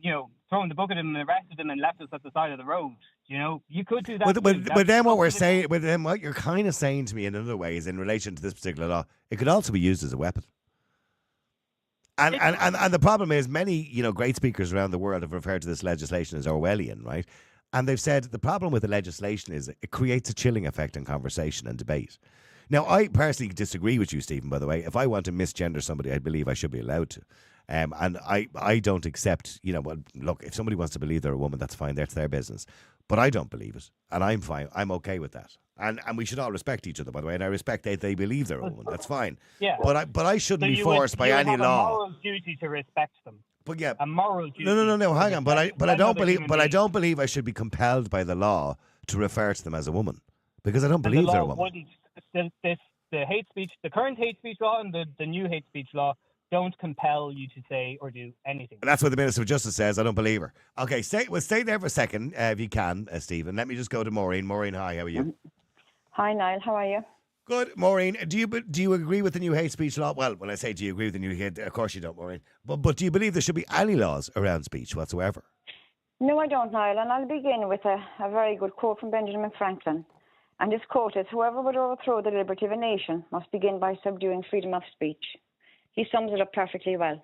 thrown the book at him and arrested him and left us at the side of the road. You could do that.
But then what we're saying, but then what you're kind of saying to me in other ways in relation to this particular law, it could also be used as a weapon. And the problem is many, great speakers around the world have referred to this legislation as Orwellian, right? And they've said the problem with the legislation is it creates a chilling effect on conversation and debate. Now, I personally disagree with you, Stephen, by the way. If I want to misgender somebody, I believe I should be allowed to. And I don't accept, look, if somebody wants to believe they're a woman, that's fine. That's their business. But I don't believe it. And I'm fine. I'm okay with that. And we should all respect each other, by the way. And I respect that they believe they're a woman. That's fine.
Yeah.
But I shouldn't be forced by any law.
You have a moral duty to respect them.
But yeah,
a moral duty.
No. Hang on, but I
don't
believe I should be compelled by the law to refer to them as a woman because I don't believe they're a woman.
The hate speech, the current hate speech law and the new hate speech law don't compel you to say or do anything.
That's what the Minister of Justice says. I don't believe her. Okay, stay there for a second, if you can, Stephen. Let me just go to Maureen. Maureen, hi, how are you?
Hi, Niall. How are you?
Good, Maureen. Do you agree with the new hate speech law? Well, when I say do you agree with the new hate, of course you don't, Maureen. But do you believe there should be any laws around speech whatsoever?
No, I don't, Niall. And I'll begin with a very good quote from Benjamin Franklin. And this quote is, "Whoever would overthrow the liberty of a nation must begin by subduing freedom of speech." He sums it up perfectly well.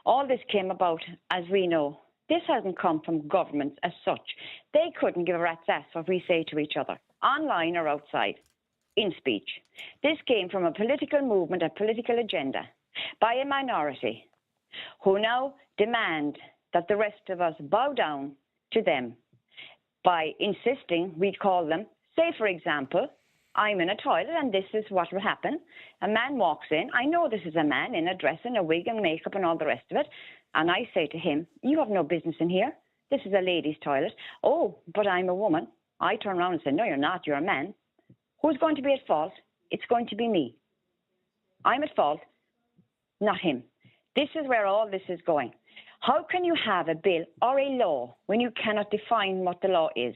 All this came about, as we know. This hasn't come from governments as such. They couldn't give a rat's ass what we say to each other, online or outside, in speech. This came from a political movement, a political agenda, by a minority who now demand that the rest of us bow down to them by insisting we call them. Say, for example, I'm in a toilet and this is what will happen. A man walks in. I know this is a man in a dress and a wig and makeup and all the rest of it. And I say to him, you have no business in here. This is a ladies' toilet. Oh, but I'm a woman. I turn around and say, no, you're not. You're a man. Who's going to be at fault? It's going to be me. I'm at fault, not him. This is where all this is going. How can you have a bill or a law when you cannot define what the law is?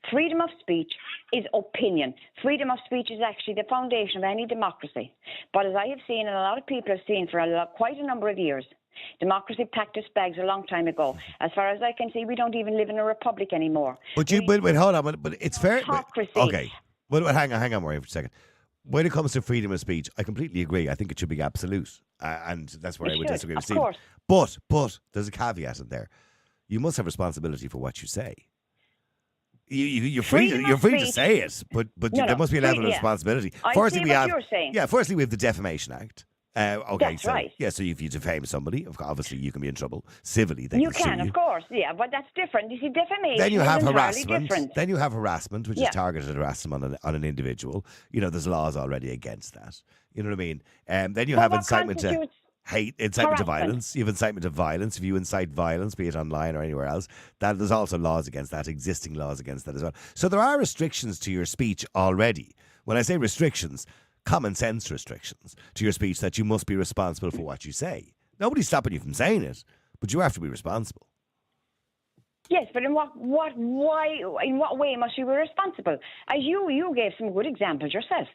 Freedom of speech is opinion. Freedom of speech is actually the foundation of any democracy. But as I have seen, and a lot of people have seen for quite a number of years, democracy packed its bags a long time ago. As far as I can see, we don't even live in a republic anymore.
But wait, hold on. But it's fair.
Hypocrisy.
Okay. But hang on, Maureen, for a second. When it comes to freedom of speech, I completely agree. I think it should be absolute. And that's where I would disagree with Stephen. But there's a caveat in there. You must have responsibility for what you say. You're free to say it, but there must be a level of responsibility. Firstly, we have the Defamation Act.
That's right.
Yeah, so if you defame somebody, obviously you can be in trouble civilly.
You can, of course, yeah, but that's different. You see, defamation
then you have
is
harassment.
Different.
Then you have harassment, which is targeted harassment on an individual. You know, there's laws already against that. You know what I mean? Then you have incitement to hate, incitement to violence. You have incitement to violence. If you incite violence, be it online or anywhere else, there's also laws against that, existing laws against that as well. So there are restrictions to your speech already. When I say restrictions, common sense restrictions to your speech that you must be responsible for what you say. Nobody's stopping you from saying it, but you have to be responsible.
Yes, but in what way must you be responsible? As you gave some good examples yourself.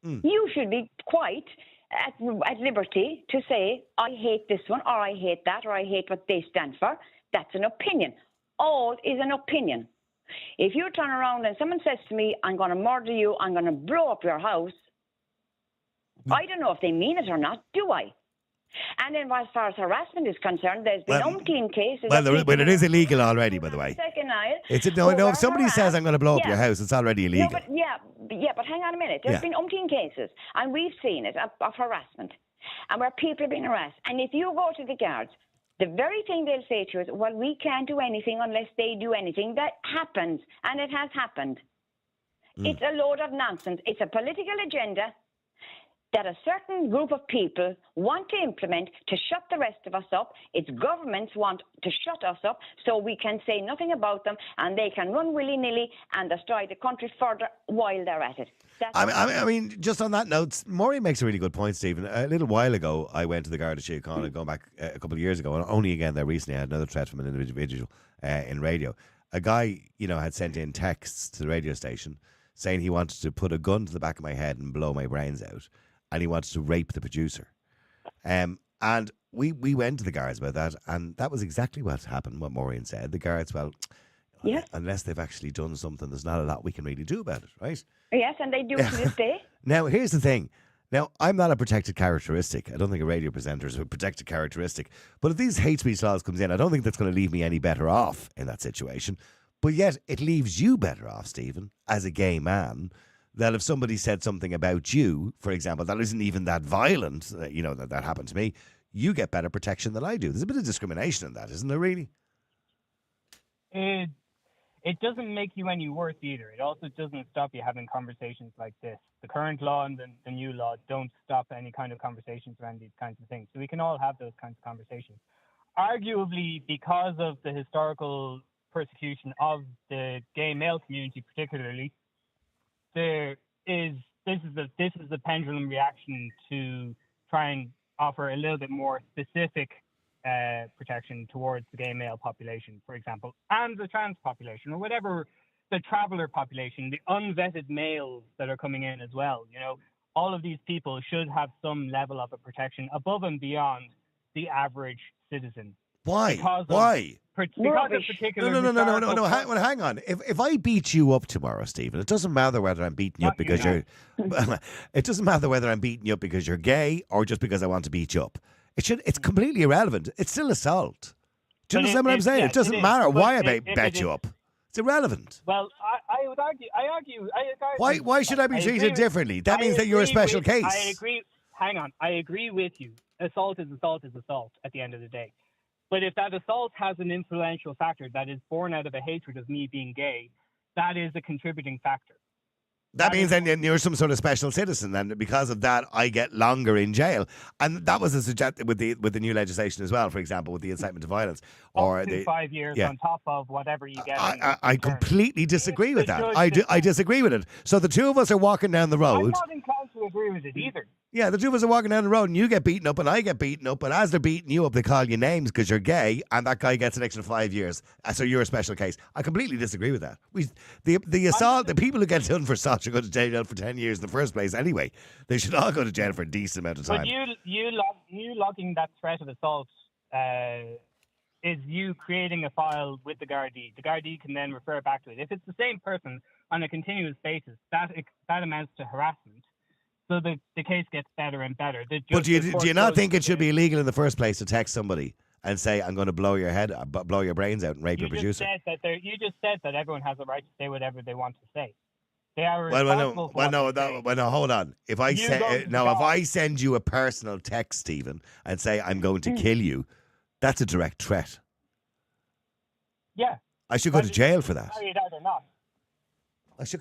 You should be quite at liberty to say, I hate this one, or I hate that, or I hate what they stand for. That's an opinion. All is an opinion. If you turn around and someone says to me, I'm going to murder you, I'm going to blow up your house, I don't know if they mean it or not, do I? And then as far as harassment is concerned, there's been umpteen cases.
Well, it is illegal already, by the way.
Second, Niall.
If somebody says I'm going to blow up your house, it's already illegal.
No, but hang on a minute. There's been umpteen cases, and we've seen it, of harassment, and where people are being harassed. And if you go to the guards, the very thing they'll say to you is, well, we can't do anything unless they do anything. That happens, and it has happened. It's a load of nonsense. It's a political agenda that a certain group of people want to implement to shut the rest of us up. Its governments want to shut us up so we can say nothing about them, and they can run willy-nilly and destroy the country further while they're at it.
I mean, just on that note, Maureen makes a really good point, Stephen. A little while ago, I went to the Garda Síochána, going back a couple of years ago, and only again there recently I had another threat from an individual in radio. A guy, had sent in texts to the radio station saying he wanted to put a gun to the back of my head and blow my brains out. And he wanted to rape the producer. And we went to the guards about that, and that was exactly what happened, what Maureen said. The guards, unless they've actually done something, there's not a lot we can really do about it, right?
Yes, and they do to this day.
Now, here's the thing. Now, I'm not a protected characteristic. I don't think a radio presenter is a protected characteristic. But if these hate speech laws comes in, I don't think that's going to leave me any better off in that situation. But yet, it leaves you better off, Stephen, as a gay man, that if somebody said something about you, for example, that isn't even that violent, that happened to me, you get better protection than I do. There's a bit of discrimination in that, isn't there, really?
It doesn't make you any worse either. It also doesn't stop you having conversations like this. The current law and the new law don't stop any kind of conversations around these kinds of things. So we can all have those kinds of conversations. arguably, because of the historical persecution of the gay male community, particularly, this is the pendulum reaction to try and offer a little bit more specific protection towards the gay male population, for example, and the trans population, or whatever, the traveller population, the unvetted males that are coming in as well. All of these people should have some level of a protection above and beyond the average citizen.
Why?
Because of particular
No. Hang on. If I beat you up tomorrow, Stephen, it doesn't matter whether I'm beating you up because you're. It doesn't matter whether I'm beating you up because you're gay or just because I want to beat you up. It's completely irrelevant. It's still assault. Do you understand what I'm saying? It doesn't matter why I bet you up. It's irrelevant.
Well, I would argue.
Why should I be treated differently? That means that you're a special case.
I agree. Hang on. I agree with you. Assault is assault at the end of the day. But if that assault has an influential factor that is born out of a hatred of me being gay, that is a contributing factor.
That means then you're some sort of special citizen, and because of that, I get longer in jail. And that was a suggestion with the new legislation as well. For example, with the incitement to violence,
or 5 years on top of whatever you get.
I completely disagree with that. I disagree with it. So the two of us are walking down the road.
I'm not inclined to agree with it either.
Yeah, the two of us are walking down the road, and you get beaten up, and I get beaten up. And as they're beating you up, they call you names because you're gay, and that guy gets an extra 5 years. So you're a special case. I completely disagree with that. The assault, the people who get done for assault should go to jail for 10 years in the first place. Anyway, they should all go to jail for a decent amount of time.
But you logging that threat of assault is you creating a file with the Gardaí. The Gardaí can then refer back to it. If it's the same person on a continuous basis, that amounts to harassment. So the case gets better and better.
But do you not think it should be illegal in the first place to text somebody and say, I'm going to blow your brains out and rape your producer?
You just said that everyone has a right to say whatever they want to say. They are
no, hold on. If I send you a personal text, Stephen, and say I'm going to kill you, that's a direct threat.
Yeah.
I should go to jail for that.
Carry it out or not.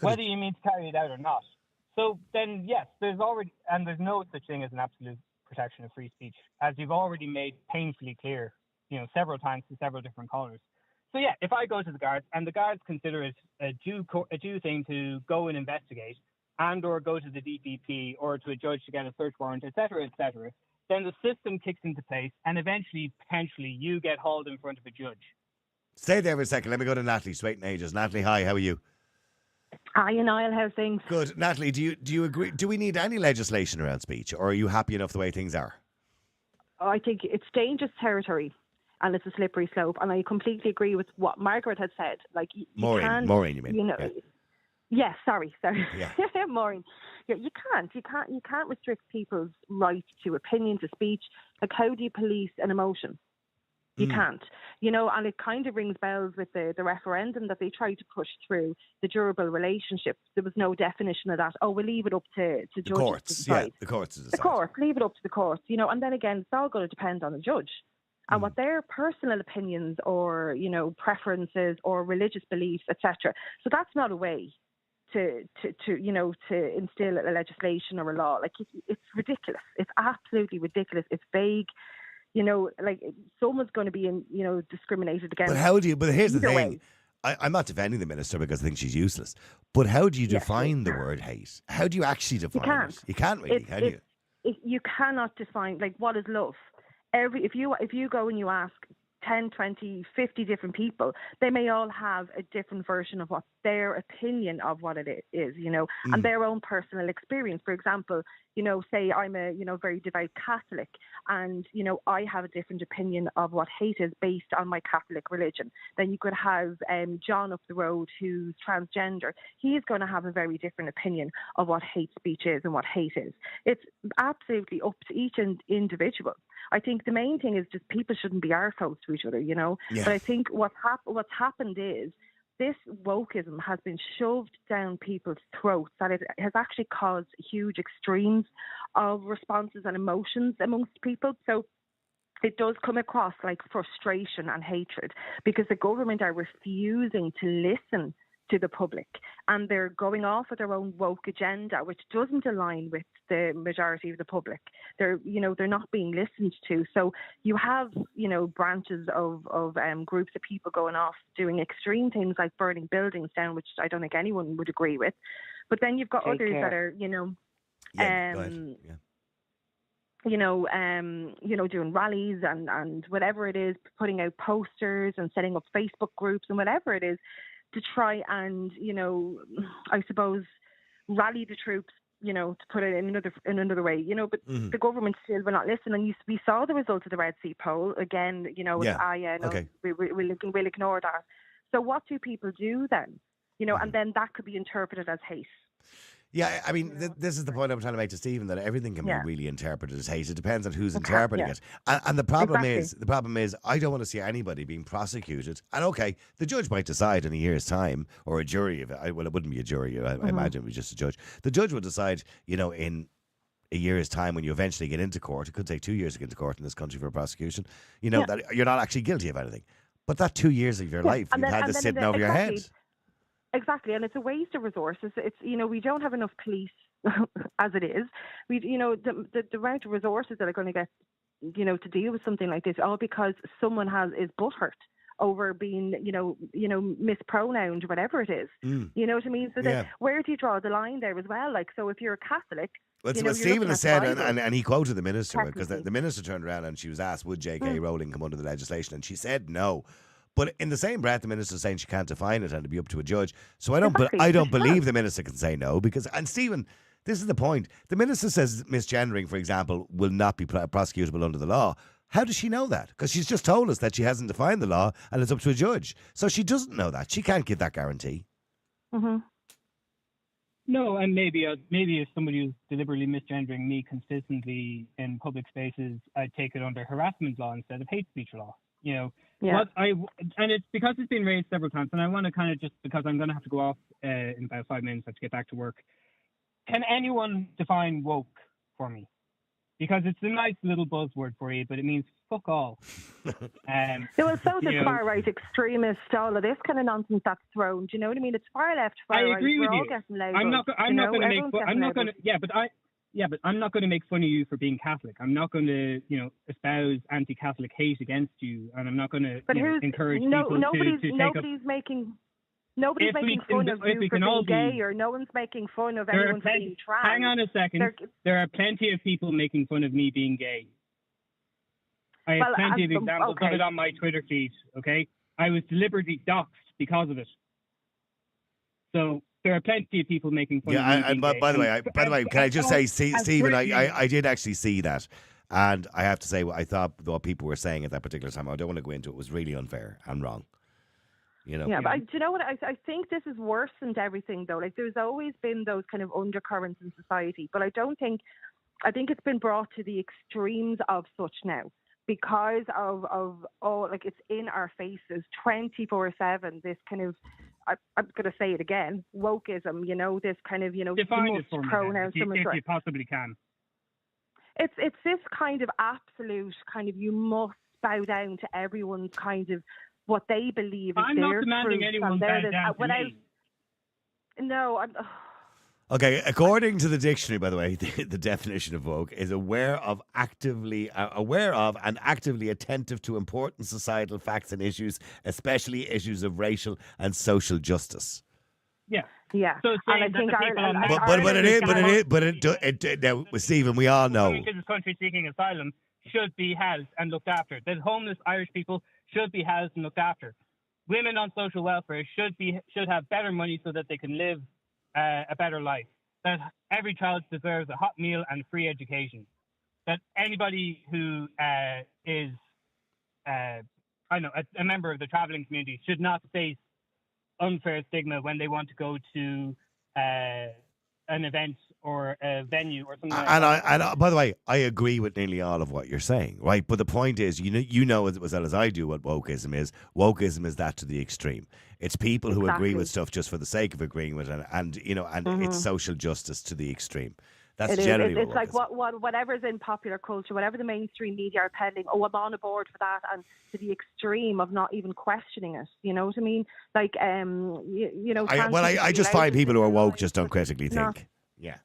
Whether you mean to carry it out or not. So then, yes, there's no such thing as an absolute protection of free speech, as you've already made painfully clear, several times to several different callers. So yeah, if I go to the guards and the guards consider it a due thing to go and investigate, and or go to the DPP or to a judge to get a search warrant, etc., then the system kicks into place, and eventually, potentially, you get hauled in front of a judge.
Stay there for a second. Let me go to Natalie. She's waiting ages. Natalie, hi. How are you?
Hi, Niall. How's things?
Good. Natalie, do you agree? Do we need any legislation around speech, or are you happy enough the way things are?
I think it's dangerous territory, and it's a slippery slope. And I completely agree with what Margaret had said. Like,
Maureen, you mean?
Yes, sorry.
Yeah.
Maureen. Yeah, you can't restrict people's right to opinion, to speech. Like, how do you police an emotion? You can't, and it kind of rings bells with the referendum that they tried to push through, the durable relationship. There was no definition of that. Oh, we'll leave it up to judges.
The courts,
to decide.
Yeah, the courts to decide.
The courts, leave it up to the courts, and then again, it's all going to depend on the judge and what their personal opinions or, preferences or religious beliefs, etc. So that's not a way to instill a legislation or a law. Like, it's ridiculous. It's absolutely ridiculous. It's vague. Like, someone's going to be discriminated against.
But here's the thing. I'm not defending the minister because I think she's useless. But how do you define the word hate? How do you actually define it? You can't really, can you?
You cannot define, like, what is love. If you go and you ask 10, 20, 50 different people, they may all have a different version of what their opinion of what it is, and their own personal experience. For example, say I'm a, very devout Catholic, and, I have a different opinion of what hate is based on my Catholic religion. Then you could have John up the road who's transgender. He's going to have a very different opinion of what hate speech is and what hate is. It's absolutely up to each individual. I think the main thing is just people shouldn't be arseholes to each other, Yeah. But I think what's happened is this wokeism has been shoved down people's throats, that it has actually caused huge extremes of responses and emotions amongst people. So it does come across like frustration and hatred because the government are refusing to listen to the public, and they're going off with their own woke agenda, which doesn't align with the majority of the public. They're not being listened to. So you have, branches of groups of people going off doing extreme things like burning buildings down, which I don't think anyone would agree with. But then you've got others that are, doing rallies and whatever it is, putting out posters and setting up Facebook groups and whatever it is to try and, I suppose, rally the troops, to put it in another way, but the government still will not listen. And we saw the results of the Red Sea poll again,
okay.
We'll ignore that. So what do people do then? And then that could be interpreted as hate.
Yeah, I mean, this is the point I'm trying to make to Stephen, that everything can be really interpreted as hate. It depends on who's interpreting it. And the problem is, I don't want to see anybody being prosecuted. And okay, the judge might decide in a year's time, or a jury, it wouldn't be a jury, I imagine it would be just a judge. The judge would decide, in a year's time when you eventually get into court, it could take 2 years to get into court in this country for a prosecution, that you're not actually guilty of anything. But that 2 years of your life, you've had this sitting over your head.
Exactly, and it's a waste of resources. It's we don't have enough police as it is. We the amount of resources that are going to get to deal with something like this, all because someone is butthurt over being mispronounced, whatever it is. You know what I mean? So then where do you draw the line there as well? Like, so if you're a Catholic.
Well, what Stephen has said, and he quoted the minister, because the minister turned around and she was asked, would J.K. Rowling come under the legislation? And she said no. But in the same breath, the minister's saying she can't define it and it'd be up to a judge. So I don't believe the minister can say no, because, and Stephen, this is the point. The minister says misgendering, for example, will not be prosecutable under the law. How does she know that? Because she's just told us that she hasn't defined the law and it's up to a judge. So she doesn't know that. She can't give that guarantee.
Mm-hmm.
No, and maybe if somebody was deliberately misgendering me consistently in public spaces, I'd take it under harassment law instead of hate speech law. And it's because it's been raised several times, and I want to kind of just, because I'm going to have to go off in about 5 minutes, I have to get back to work. Can anyone define woke for me? Because it's a nice little buzzword for you, but it means fuck all.
So does far right extremist, all of this kind of nonsense that's thrown. Do you know what I mean? It's far left, far right.
I agree with
We're
you.
all getting labelled.
I'm not going to make. I'm not going to. But I'm not going to make fun of you for being Catholic. I'm not going to, espouse anti-Catholic hate against you, and I'm not going to encourage people to take up.
Nobody's making fun of you for being gay, or no one's making fun of anyone for being trans.
Hang on a second. There are plenty of people making fun of me being gay. I have plenty of examples of it on my Twitter feed. Okay, I was deliberately doxxed because of it. So there are plenty of people making fun of me.
And by the way, can I just say, Stephen, I did actually see that. And I have to say, I thought what people were saying at that particular time, I don't want to go into it, was really unfair and wrong.
Yeah, but do you know what? I think this is worsened everything, though. Like, there's always been those kind of undercurrents in society, but I think it's been brought to the extremes of such now, because of all, like, it's in our faces 24/7. This kind of, I'm going to say it again, wokeism. This kind of,
define it for me, if you possibly can.
It's this kind of absolute kind of, you must bow down to everyone's kind of what they believe is
I'm
their
not demanding anyone bow down to me.
No, I'm.
Okay, according to the dictionary, by the way, the definition of woke is aware of and actively attentive to important societal facts and issues, especially issues of racial and social justice.
Yeah.
Yeah.
So it's saying
now, Stephen, we all know.
Coming to this country seeking asylum should be housed and looked after. That homeless Irish people should be housed and looked after. Women on social welfare should have better money so that they can live a better life. That every child deserves a hot meal and free education. That anybody who is a member of the travelling community should not face unfair stigma when they want to go to an event or a venue or something like that.
And by the way, I agree with nearly all of what you're saying, right? But the point is, you know as well as I do what wokeism is. Wokeism is that to the extreme. It's people who agree with stuff just for the sake of agreeing with it, and it's social justice to the extreme. That's
It
generally
is. It's like whatever's in popular culture, whatever the mainstream media are peddling. Oh, I'm on a board for that, and to the extreme of not even questioning it. You know what I mean? Like, you know.
I just find people who are woke just don't critically think. Yeah.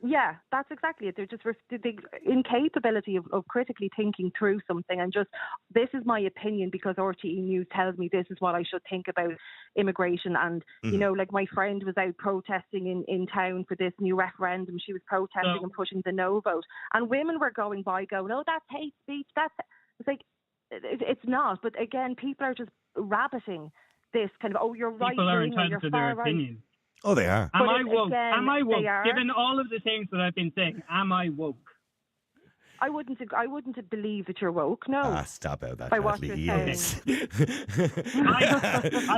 Yeah, that's exactly it. They're just the incapability of critically thinking through something and just, this is my opinion because RTE News tells me this is what I should think about immigration. And, you know, like my friend was out protesting in town for this new referendum. She was protesting and pushing the no vote. And women were going by going, oh, that's hate speech. It's like, it's not. But again, people are just rabbiting this kind of, oh, you're right
People are
wing or you're
entitled to
far
their
right.
opinion.
Oh, they are.
Am I woke?
Again,
am I woke?
they are.
Given all of the things that I've been saying, am I woke?
I wouldn't believe that you're woke. No.
Stop out that.
By what you're saying.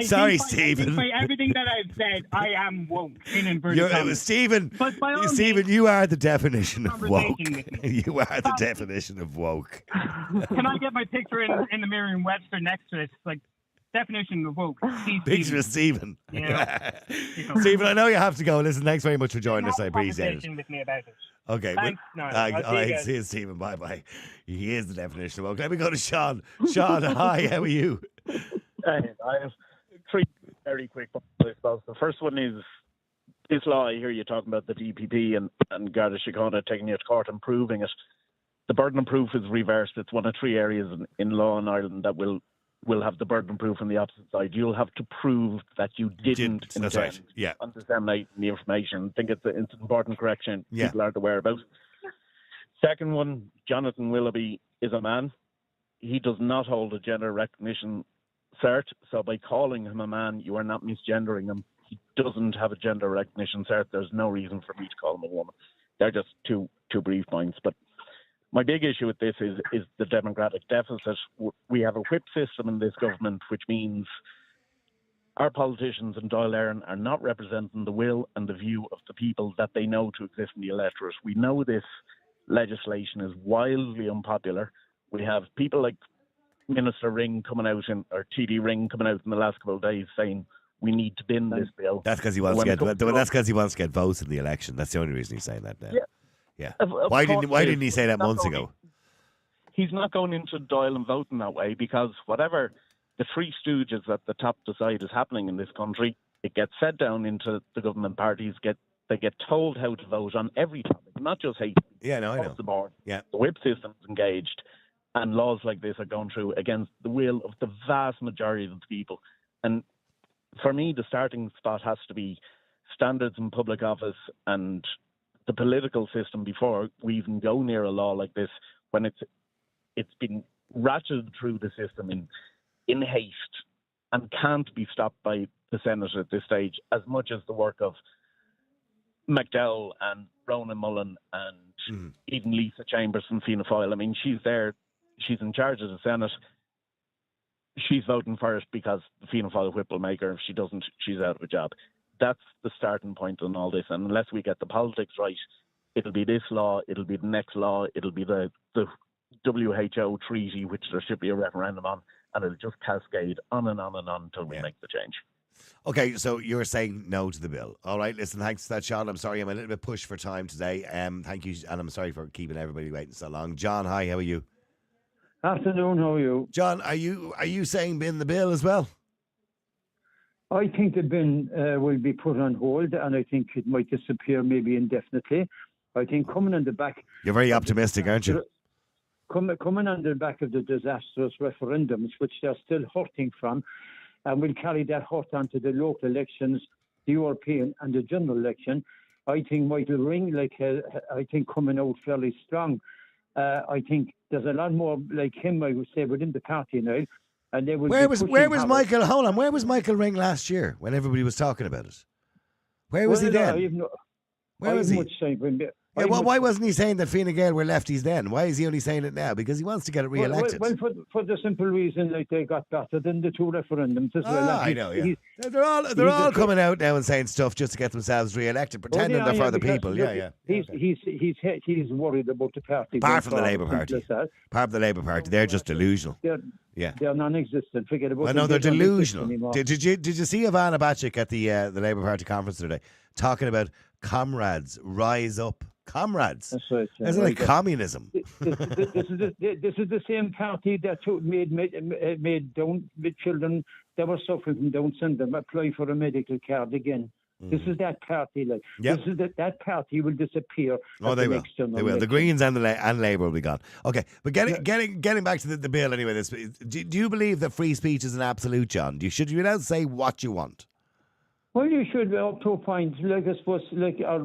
Sorry,
I
Stephen.
think by everything that I've said, I am woke. In inverted commas.
Stephen,
But by all
Stephen, you are the definition of woke.
Conversation with
You are the definition of woke.
Can I get my picture in the Merriam-Webster next to it? Like, definition of woke.
Picture of Stephen.
Yeah.
Stephen, I know you have to go. Listen, thanks very much for joining us. I appreciate it.
With me about it.
Okay.
Thanks, Niall. I'll
All right,
see you
see you, Stephen. Bye-bye. He is the definition of woke. Let me go to Sean. Sean, hi, how are you?
I have three very quick points, I suppose. The first one is this law. I hear you talking about the DPP and Garda Síochána taking it to court and proving it. The burden of proof is reversed. It's one of three areas in law in Ireland that will have the burden of proof on the opposite side. You'll have to prove that you didn't intend on disseminating the information. I think it's an important correction people aren't aware about. Second one, Jonathan Willoughby is a man. He does not hold a gender recognition cert, so by calling him a man, you are not misgendering him. He doesn't have a gender recognition cert. There's no reason for me to call him a woman. They're just two brief points, but my big issue with this is the democratic deficit. We have a whip system in this government, which means our politicians in Dáil Éireann are not representing the will and the view of the people that they know to exist in the electorate. We know this legislation is wildly unpopular. We have people like Minister Ring coming out or TD Ring coming out in the last couple of days saying we need to bin this bill.
That's because he wants to get votes in the election. That's the only reason he's saying that now. Yeah. Why didn't he say that months ago?
He's not going into Dáil and voting that way because whatever the three stooges at the top decide is happening in this country, it gets fed down into the government parties. They get told how to vote on every topic, not just hate.
Yeah, no, I know.
The board.
Yeah.
The whip system's engaged, and laws like this are going through against the will of the vast majority of the people. And for me, the starting spot has to be standards in public office and the political system before we even go near a law like this, when it's been ratcheted through the system in haste and can't be stopped by the Senate at this stage, as much as the work of McDowell and Ronan Mullen and even Lisa Chambers from Fianna Fáil. I mean, she's there, she's in charge of the Senate. She's voting for it because the Fianna Fáil whip will make her. If she doesn't, she's out of a job. That's the starting point on all this. And unless we get the politics right, it'll be this law, it'll be the next law, it'll be the WHO treaty, which there should be a referendum on, and it'll just cascade on and on and on until we make the change.
Okay, so you're saying no to the bill. All right, listen, thanks for that, Sean. I'm sorry I'm a little bit pushed for time today. Thank you, and I'm sorry for keeping everybody waiting so long. John, hi, how are you?
Afternoon, how are you?
John, are you saying bin the bill as well?
I think the bin will be put on hold, and I think it might disappear maybe indefinitely. I think coming on the back...
You're very optimistic, aren't you?
Coming on the back of the disastrous referendums, which they're still hurting from, and will carry that hurt onto the local elections, the European and the general election. I think Michael Ring, I think coming out fairly strong. I think there's a lot more like him, I would say, within the party now. And they will
where was Michael? Hold on, where was Michael Ring last year when everybody was talking about it? Where was he then? Where was he? Why wasn't he saying that Fine Gael were lefties then? Why is he only saying it now? Because he wants to get it re-elected.
Well, for the simple reason, like they got better than the two referendums as well.
I know, yeah. They're all coming out now and saying stuff just to get themselves re-elected, pretending they're for the people.
He's worried about the party.
Apart from the Labour Party. Part of the Labour Party, they're just delusional.
They're non-existent. Forget about.
I know they're delusional. Did you see Ivana Bacik at the Labour Party conference today talking about comrades rise up? Comrades.
That's right.
Isn't it
Right.
communism?
This is the same party that made down with children that were suffering from Down syndrome apply for a medical card again. This is that party. Like
Yep.
this is that party will disappear.
Oh,
at
they
the
will.
next general
They will. The
election.
Greens and and Labour will be gone. Okay, but getting back to the bill anyway. Do you believe that free speech is an absolute, John? Should you be allowed to say what you want?
Well, you should be up to a point. Like I suppose,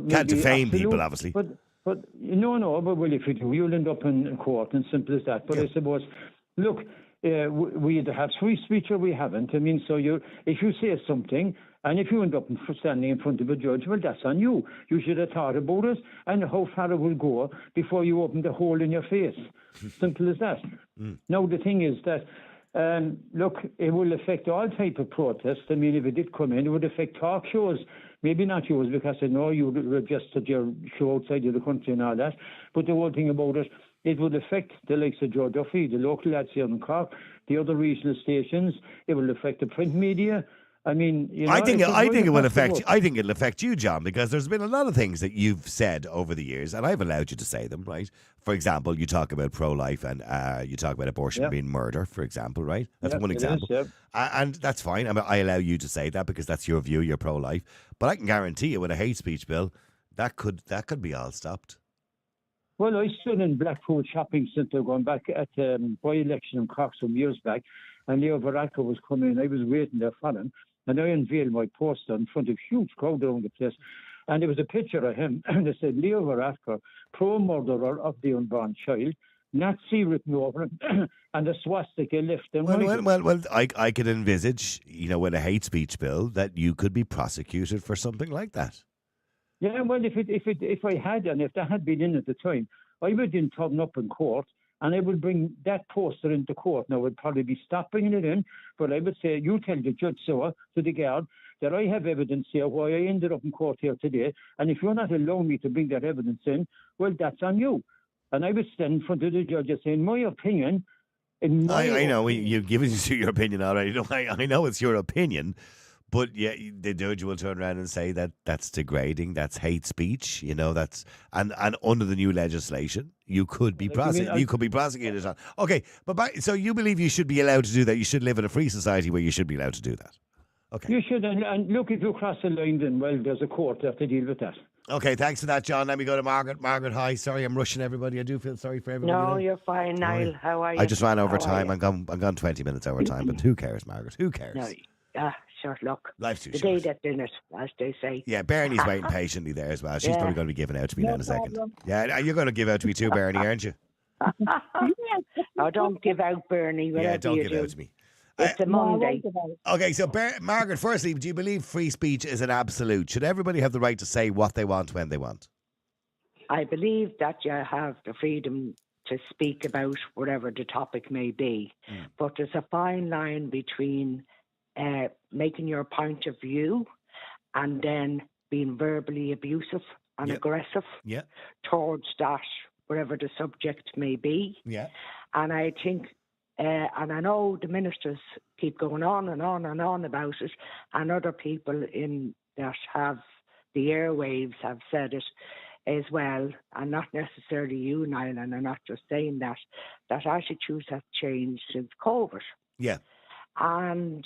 Can't defame people, obviously.
But no. But well, if you do, you'll end up in court, and simple as that. But I suppose, look, we either have free speech or we haven't. I mean, so if you say something, and if you end up standing in front of a judge, well, that's on you. You should have thought about it and how far it will go before you open the hole in your face. Simple as that. Now, the thing is that, look, it will affect all type of protests. I mean, if it did come in, it would affect talk shows. Maybe not yours, because I know you registered your show outside of the country and all that. But the whole thing about it, it would affect the likes of Joe Duffy, the local lads here in Cork, the other regional stations. It will affect the print media. I mean,
I think it will affect. I think it'll affect you, John, because there's been a lot of things that you've said over the years, and I've allowed you to say them, right? For example, you talk about pro-life and you talk about abortion being murder, for example, right? That's one example, and that's fine. I mean, I allow you to say that because that's your view. You're pro-life, but I can guarantee you, with a hate speech bill, that could be all stopped.
Well, I stood in Blackpool Shopping Centre going back at by-election in Cork some years back, and Leo Varadkar was coming in. I was waiting there for him, and I unveiled my poster in front of a huge crowd around the place. And there was a picture of him, and it said, Leo Varadkar, pro-murderer of the unborn child, Nazi written over him, and a swastika left and right.
Well, I could envisage, with a hate speech bill, that you could be prosecuted for something like that.
Yeah, well, if I had, and if that had been in at the time, I would then turn up in court, and I would bring that poster into court. Now, I would probably be stopped bringing it in, but I would say, you tell the judge so, to the guard, that I have evidence here why I ended up in court here today, and if you're not allowing me to bring that evidence in, well, that's on you. And I would stand in front of the judge and say, in my opinion...
I know, you've given your opinion already. I know it's your opinion, but yeah, the judge will turn around and say that that's degrading, that's hate speech, that's and under the new legislation, you could be prosecuted on. Okay, so you believe you should be allowed to do that? You should live in a free society where you should be allowed to do that. Okay.
You should, and look, if you cross the line, then well, there's a court to have to deal with that.
Okay, thanks for that, John. Let me go to Margaret. Margaret, hi. Sorry, I'm rushing everybody. I do feel sorry for everybody.
No, you're fine, Niall. How are you?
I just ran over time. I'm gone 20 minutes over time, but who cares, Margaret? Who cares?
No, sure, look.
Life's too
short.
short.
The day that's in it, as they say.
Yeah, Bernie's waiting patiently there as well. She's probably going to be giving out to me now in a second. Yeah, you're going to give out to me too, Bernie, aren't you?
Oh, don't give out, Bernie.
Yeah, don't give out to me.
It's a Monday.
Okay, so Margaret, firstly, do you believe free speech is an absolute? Should everybody have the right to say what they want when they want?
I believe that you have the freedom to speak about whatever the topic may be, but there's a fine line between making your point of view and then being verbally abusive and aggressive towards that, whatever the subject may be.
Yeah.
And I think, and I know the ministers keep going on and on and on about it, and other people that have the airwaves have said it as well, and not necessarily you, Niall, and I'm not just saying that attitudes have changed since COVID.
Yeah.
And,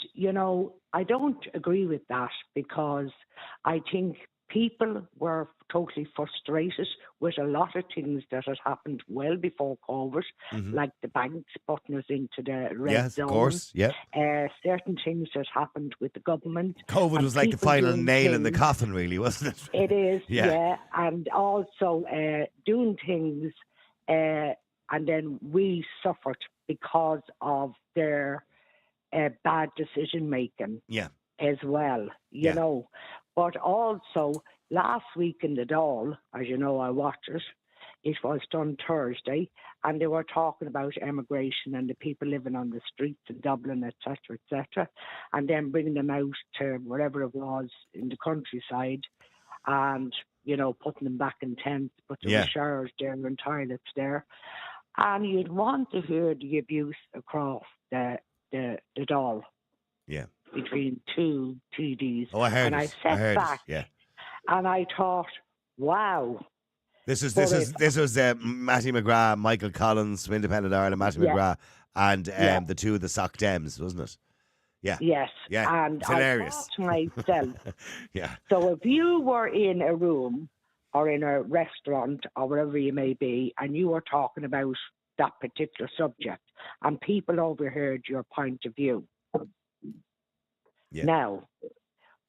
I don't agree with that, because I think people were totally frustrated with a lot of things that had happened well before COVID, like the banks putting us into the red zone.
Yes, of course, yeah.
Certain things that happened with the government.
COVID was like the final nail in the coffin, really, wasn't it?
It is, yeah. And also doing things, and then we suffered because of their bad decision making as well, you know. But also, last week in the Dáil, as you know, I watched it. It was done Thursday, and they were talking about emigration and the people living on the streets in Dublin, etc., etc., and then bringing them out to wherever it was in the countryside, and putting them back in tents, but there were showers there and toilets there, and you'd want to hear the abuse across the Dáil.
Yeah.
Between two TDs.
Oh, I heard
and
it.
I sat back
and
I thought, wow,
This was Matty McGrath, Michael Collins from Independent Ireland, Matty McGrath, and the two of the Sock Dems, wasn't it? Yeah.
Yes.
Yeah.
And
It's hilarious.
I thought to myself,
Yeah.
so if you were in a room or in a restaurant or wherever you may be, and you were talking about that particular subject, and people overheard your point of view.
Yeah.
Now,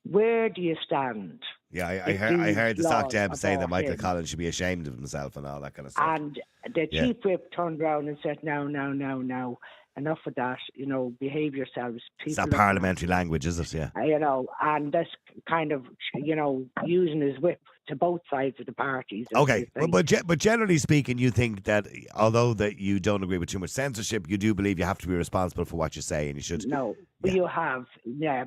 where do you stand?
Yeah, I heard the Sock Dems saying that Michael Collins should be ashamed of himself and all that kind of stuff.
And the chief whip turned around and said, no, enough of that, behave yourselves.
It's not parliamentary language, is it? Yeah.
And this kind of, using his whip to both sides of the parties.
Okay, but generally speaking, you think that although that you don't agree with too much censorship, you do believe you have to be responsible for what you say, and you should.
No, you have,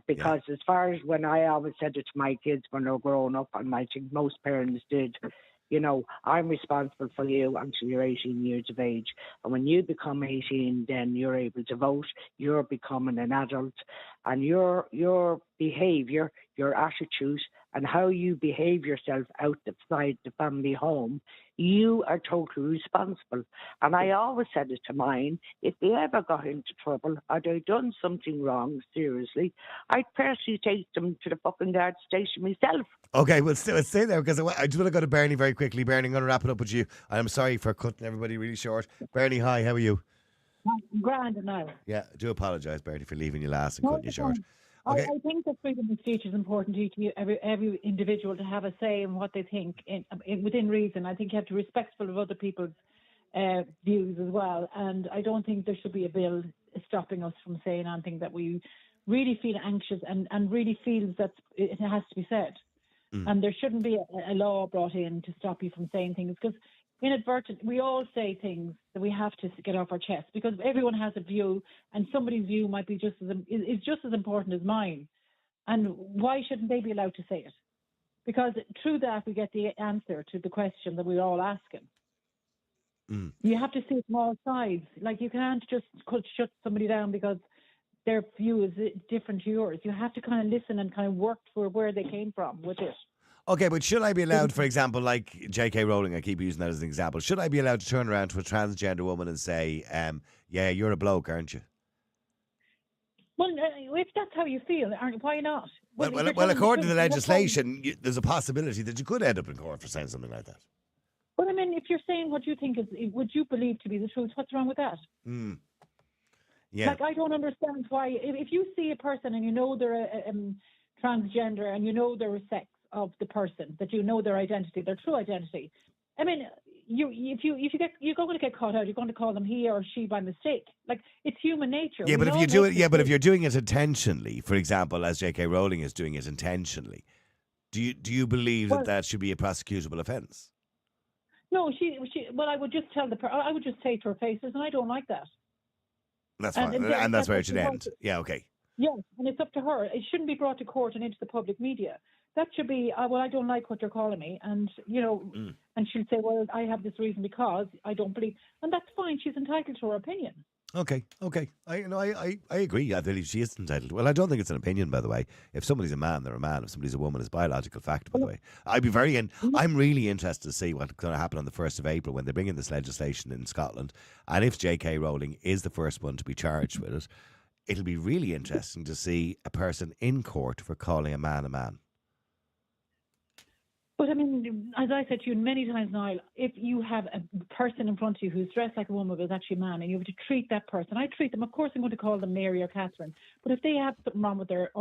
because as far as when I always said it to my kids when they were growing up, and I think most parents did, I'm responsible for you until you're 18 years of age. And when you become 18, then you're able to vote. You're becoming an adult. And your behaviour, your attitude, and how you behave yourself outside the family home, you are totally responsible. And I always said it to mine, if they ever got into trouble or they done something wrong, seriously, I'd personally take them to the fucking guard station myself.
Okay, well, stay there, because I just want to go to Bernie very quickly. Bernie, I'm going to wrap it up with you. I'm sorry for cutting everybody really short. Bernie, hi, how are you?
I'm grand now.
Yeah, I do apologise, Bernie, for leaving you last and cutting you short. Okay.
I think that freedom of speech is important to every individual to have a say in what they think within reason. I think you have to be respectful of other people's views as well. And I don't think there should be a bill stopping us from saying anything that we really feel anxious and really feels that it has to be said. And there shouldn't be a law brought in to stop you from saying things, because we all say things that we have to get off our chest, because everyone has a view, and somebody's view might be just as important as mine. And why shouldn't they be allowed to say it? Because through that we get the answer to the question that we're all asking. You have to see it from all sides. Like, you can't just shut somebody down because their view is different to yours. You have to kind of listen and kind of work for where they came from with it.
Okay, but should I be allowed, for example, like J.K. Rowling, I keep using that as an example, should I be allowed to turn around to a transgender woman and say, yeah, you're a bloke, aren't you?
Well, if that's how you feel, why not?
Well, according to the legislation, there's a possibility that you could end up in court for saying something like that.
Well, I mean, if you're saying what you think is, would you believe to be the truth, what's wrong with that?
Yeah.
Like, I don't understand why, if you see a person and you know they're a transgender and you know their sex of the person, that you know their identity, their true identity. I mean, you're going to get caught out. You're going to call them he or she by mistake. Like, it's human nature.
Yeah, but if you do it, but if you're doing it intentionally, for example, as J.K. Rowling is doing it intentionally, do you believe that should be a prosecutable offence?
No, well, I would just tell I would just say to her face, and I don't like that.
That's fine, and that's where it should end. Yeah, okay.
Yes, and it's up to her. It shouldn't be brought to court and into the public media. That should be, well, I don't like what you're calling me. And, and she'll say, well, I have this reason because I don't believe. And that's fine. She's entitled to her opinion.
Okay. I agree. I believe she is entitled. Well, I don't think it's an opinion, by the way. If somebody's a man, they're a man. If somebody's a woman, it's biological fact, by the way. I'm really interested to see what's going to happen on the 1st of April when they bring in this legislation in Scotland. And if J.K. Rowling is the first one to be charged with it, it'll be really interesting to see a person in court for calling a man a man.
But I mean, as I said to you many times, Niall, if you have a person in front of you who's dressed like a woman but is actually a man, and you have to treat that person, I treat them, of course I'm going to call them Mary or Catherine, but if they have something wrong with their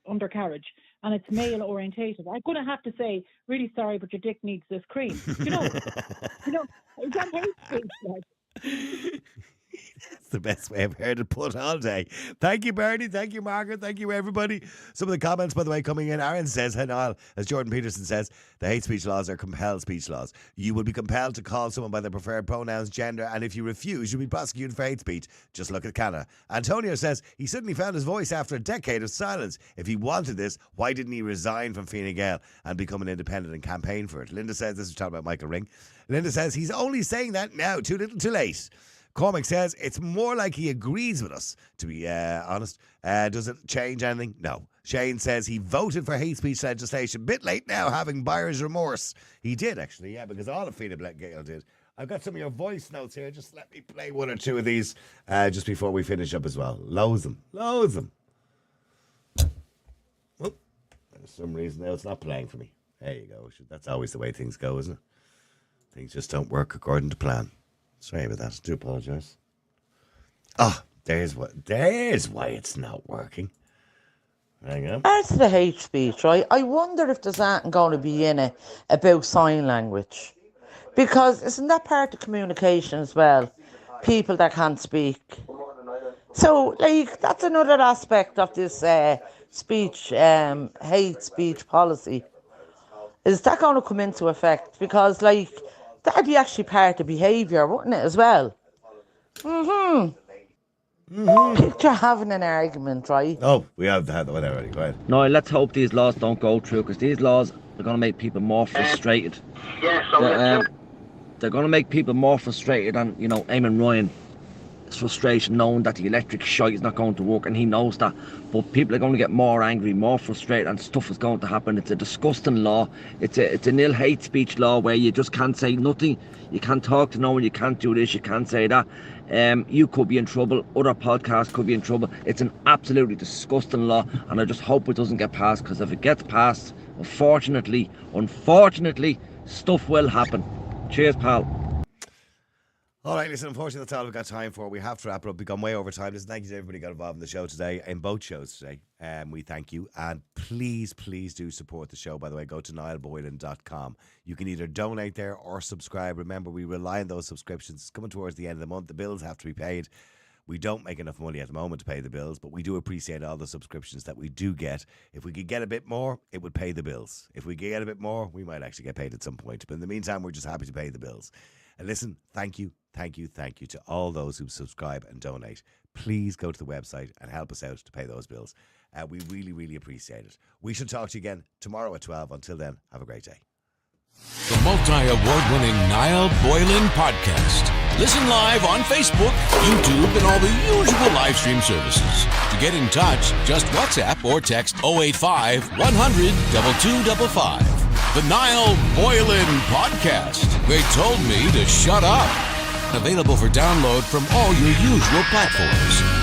undercarriage and it's male orientated, I'm going to have to say, really sorry, but your dick needs this cream. You know, is that hate speech, like?
That's the best way I've heard it put all day. Thank you, Bernie. Thank you, Margaret. Thank you, everybody. Some of the comments, by the way, coming in. Aaron says, as Jordan Peterson says, the hate speech laws are compelled speech laws. You will be compelled to call someone by their preferred pronouns, gender, and if you refuse, you'll be prosecuted for hate speech. Just look at Canada. Antonio says, he suddenly found his voice after a decade of silence. If he wanted this, why didn't he resign from Fine Gael and become an independent and campaign for it? Linda says, this is talking about Michael Ring. Linda says, he's only saying that now, too little too late. Cormac says it's more like he agrees with us, to be honest. Does it change anything? No. Shane says he voted for hate speech legislation. Bit late now, having buyer's remorse. He did, actually, yeah, because all of Fine Gael did. I've got some of your voice notes here. Just let me play one or two of these just before we finish up as well. Loads them. Oh, for some reason now it's not playing for me. There you go. That's always the way things go, isn't it? Things just don't work according to plan. Sorry about that. I do apologise. There's why it's not working. Hang on.
As to the hate speech, right? I wonder if there's anything going to be in it about sign language. Because isn't that part of communication as well? People that can't speak. So, that's another aspect of this speech, hate speech policy. Is that going to come into effect? Because, that'd be actually part of behaviour, wouldn't it, as well? Picture having an argument, right?
Oh, we have had one already. Go ahead.
No, let's hope these laws don't go through, because these laws are going to make people more frustrated. They're going to make people more frustrated, and Eamon Ryan's frustration knowing that the electric shite is not going to work, and he knows that. But people are going to get more angry, more frustrated, and stuff is going to happen. It's a disgusting law. It's a nil hate speech law where you just can't say nothing. You can't talk to no one. You can't do this. You can't say that. You could be in trouble. Other podcasts could be in trouble. It's an absolutely disgusting law, and I just hope it doesn't get passed, because if it gets passed, unfortunately, stuff will happen. Cheers, pal.
All right, listen, unfortunately, that's all we've got time for. We have to wrap it up. We've gone way over time. Listen, thank you to everybody who got involved in the show today, in both shows today. We thank you. And please do support the show, by the way. Go to niallboylan.com. You can either donate there or subscribe. Remember, we rely on those subscriptions. It's coming towards the end of the month. The bills have to be paid. We don't make enough money at the moment to pay the bills, but we do appreciate all the subscriptions that we do get. If we could get a bit more, it would pay the bills. If we could get a bit more, we might actually get paid at some point. But in the meantime, we're just happy to pay the bills. And listen, thank you to all those who subscribe and donate. Please go to the website and help us out to pay those bills. We really appreciate it. We shall talk to you again tomorrow at 12. Until then, have a great day.
The multi-award-winning Niall Boylan Podcast. Listen live on Facebook, YouTube, and all the usual live stream services. To get in touch, just WhatsApp or text 085 100 2255. The Niall Boylan Podcast. They told me to shut up. Available for download from all your usual platforms.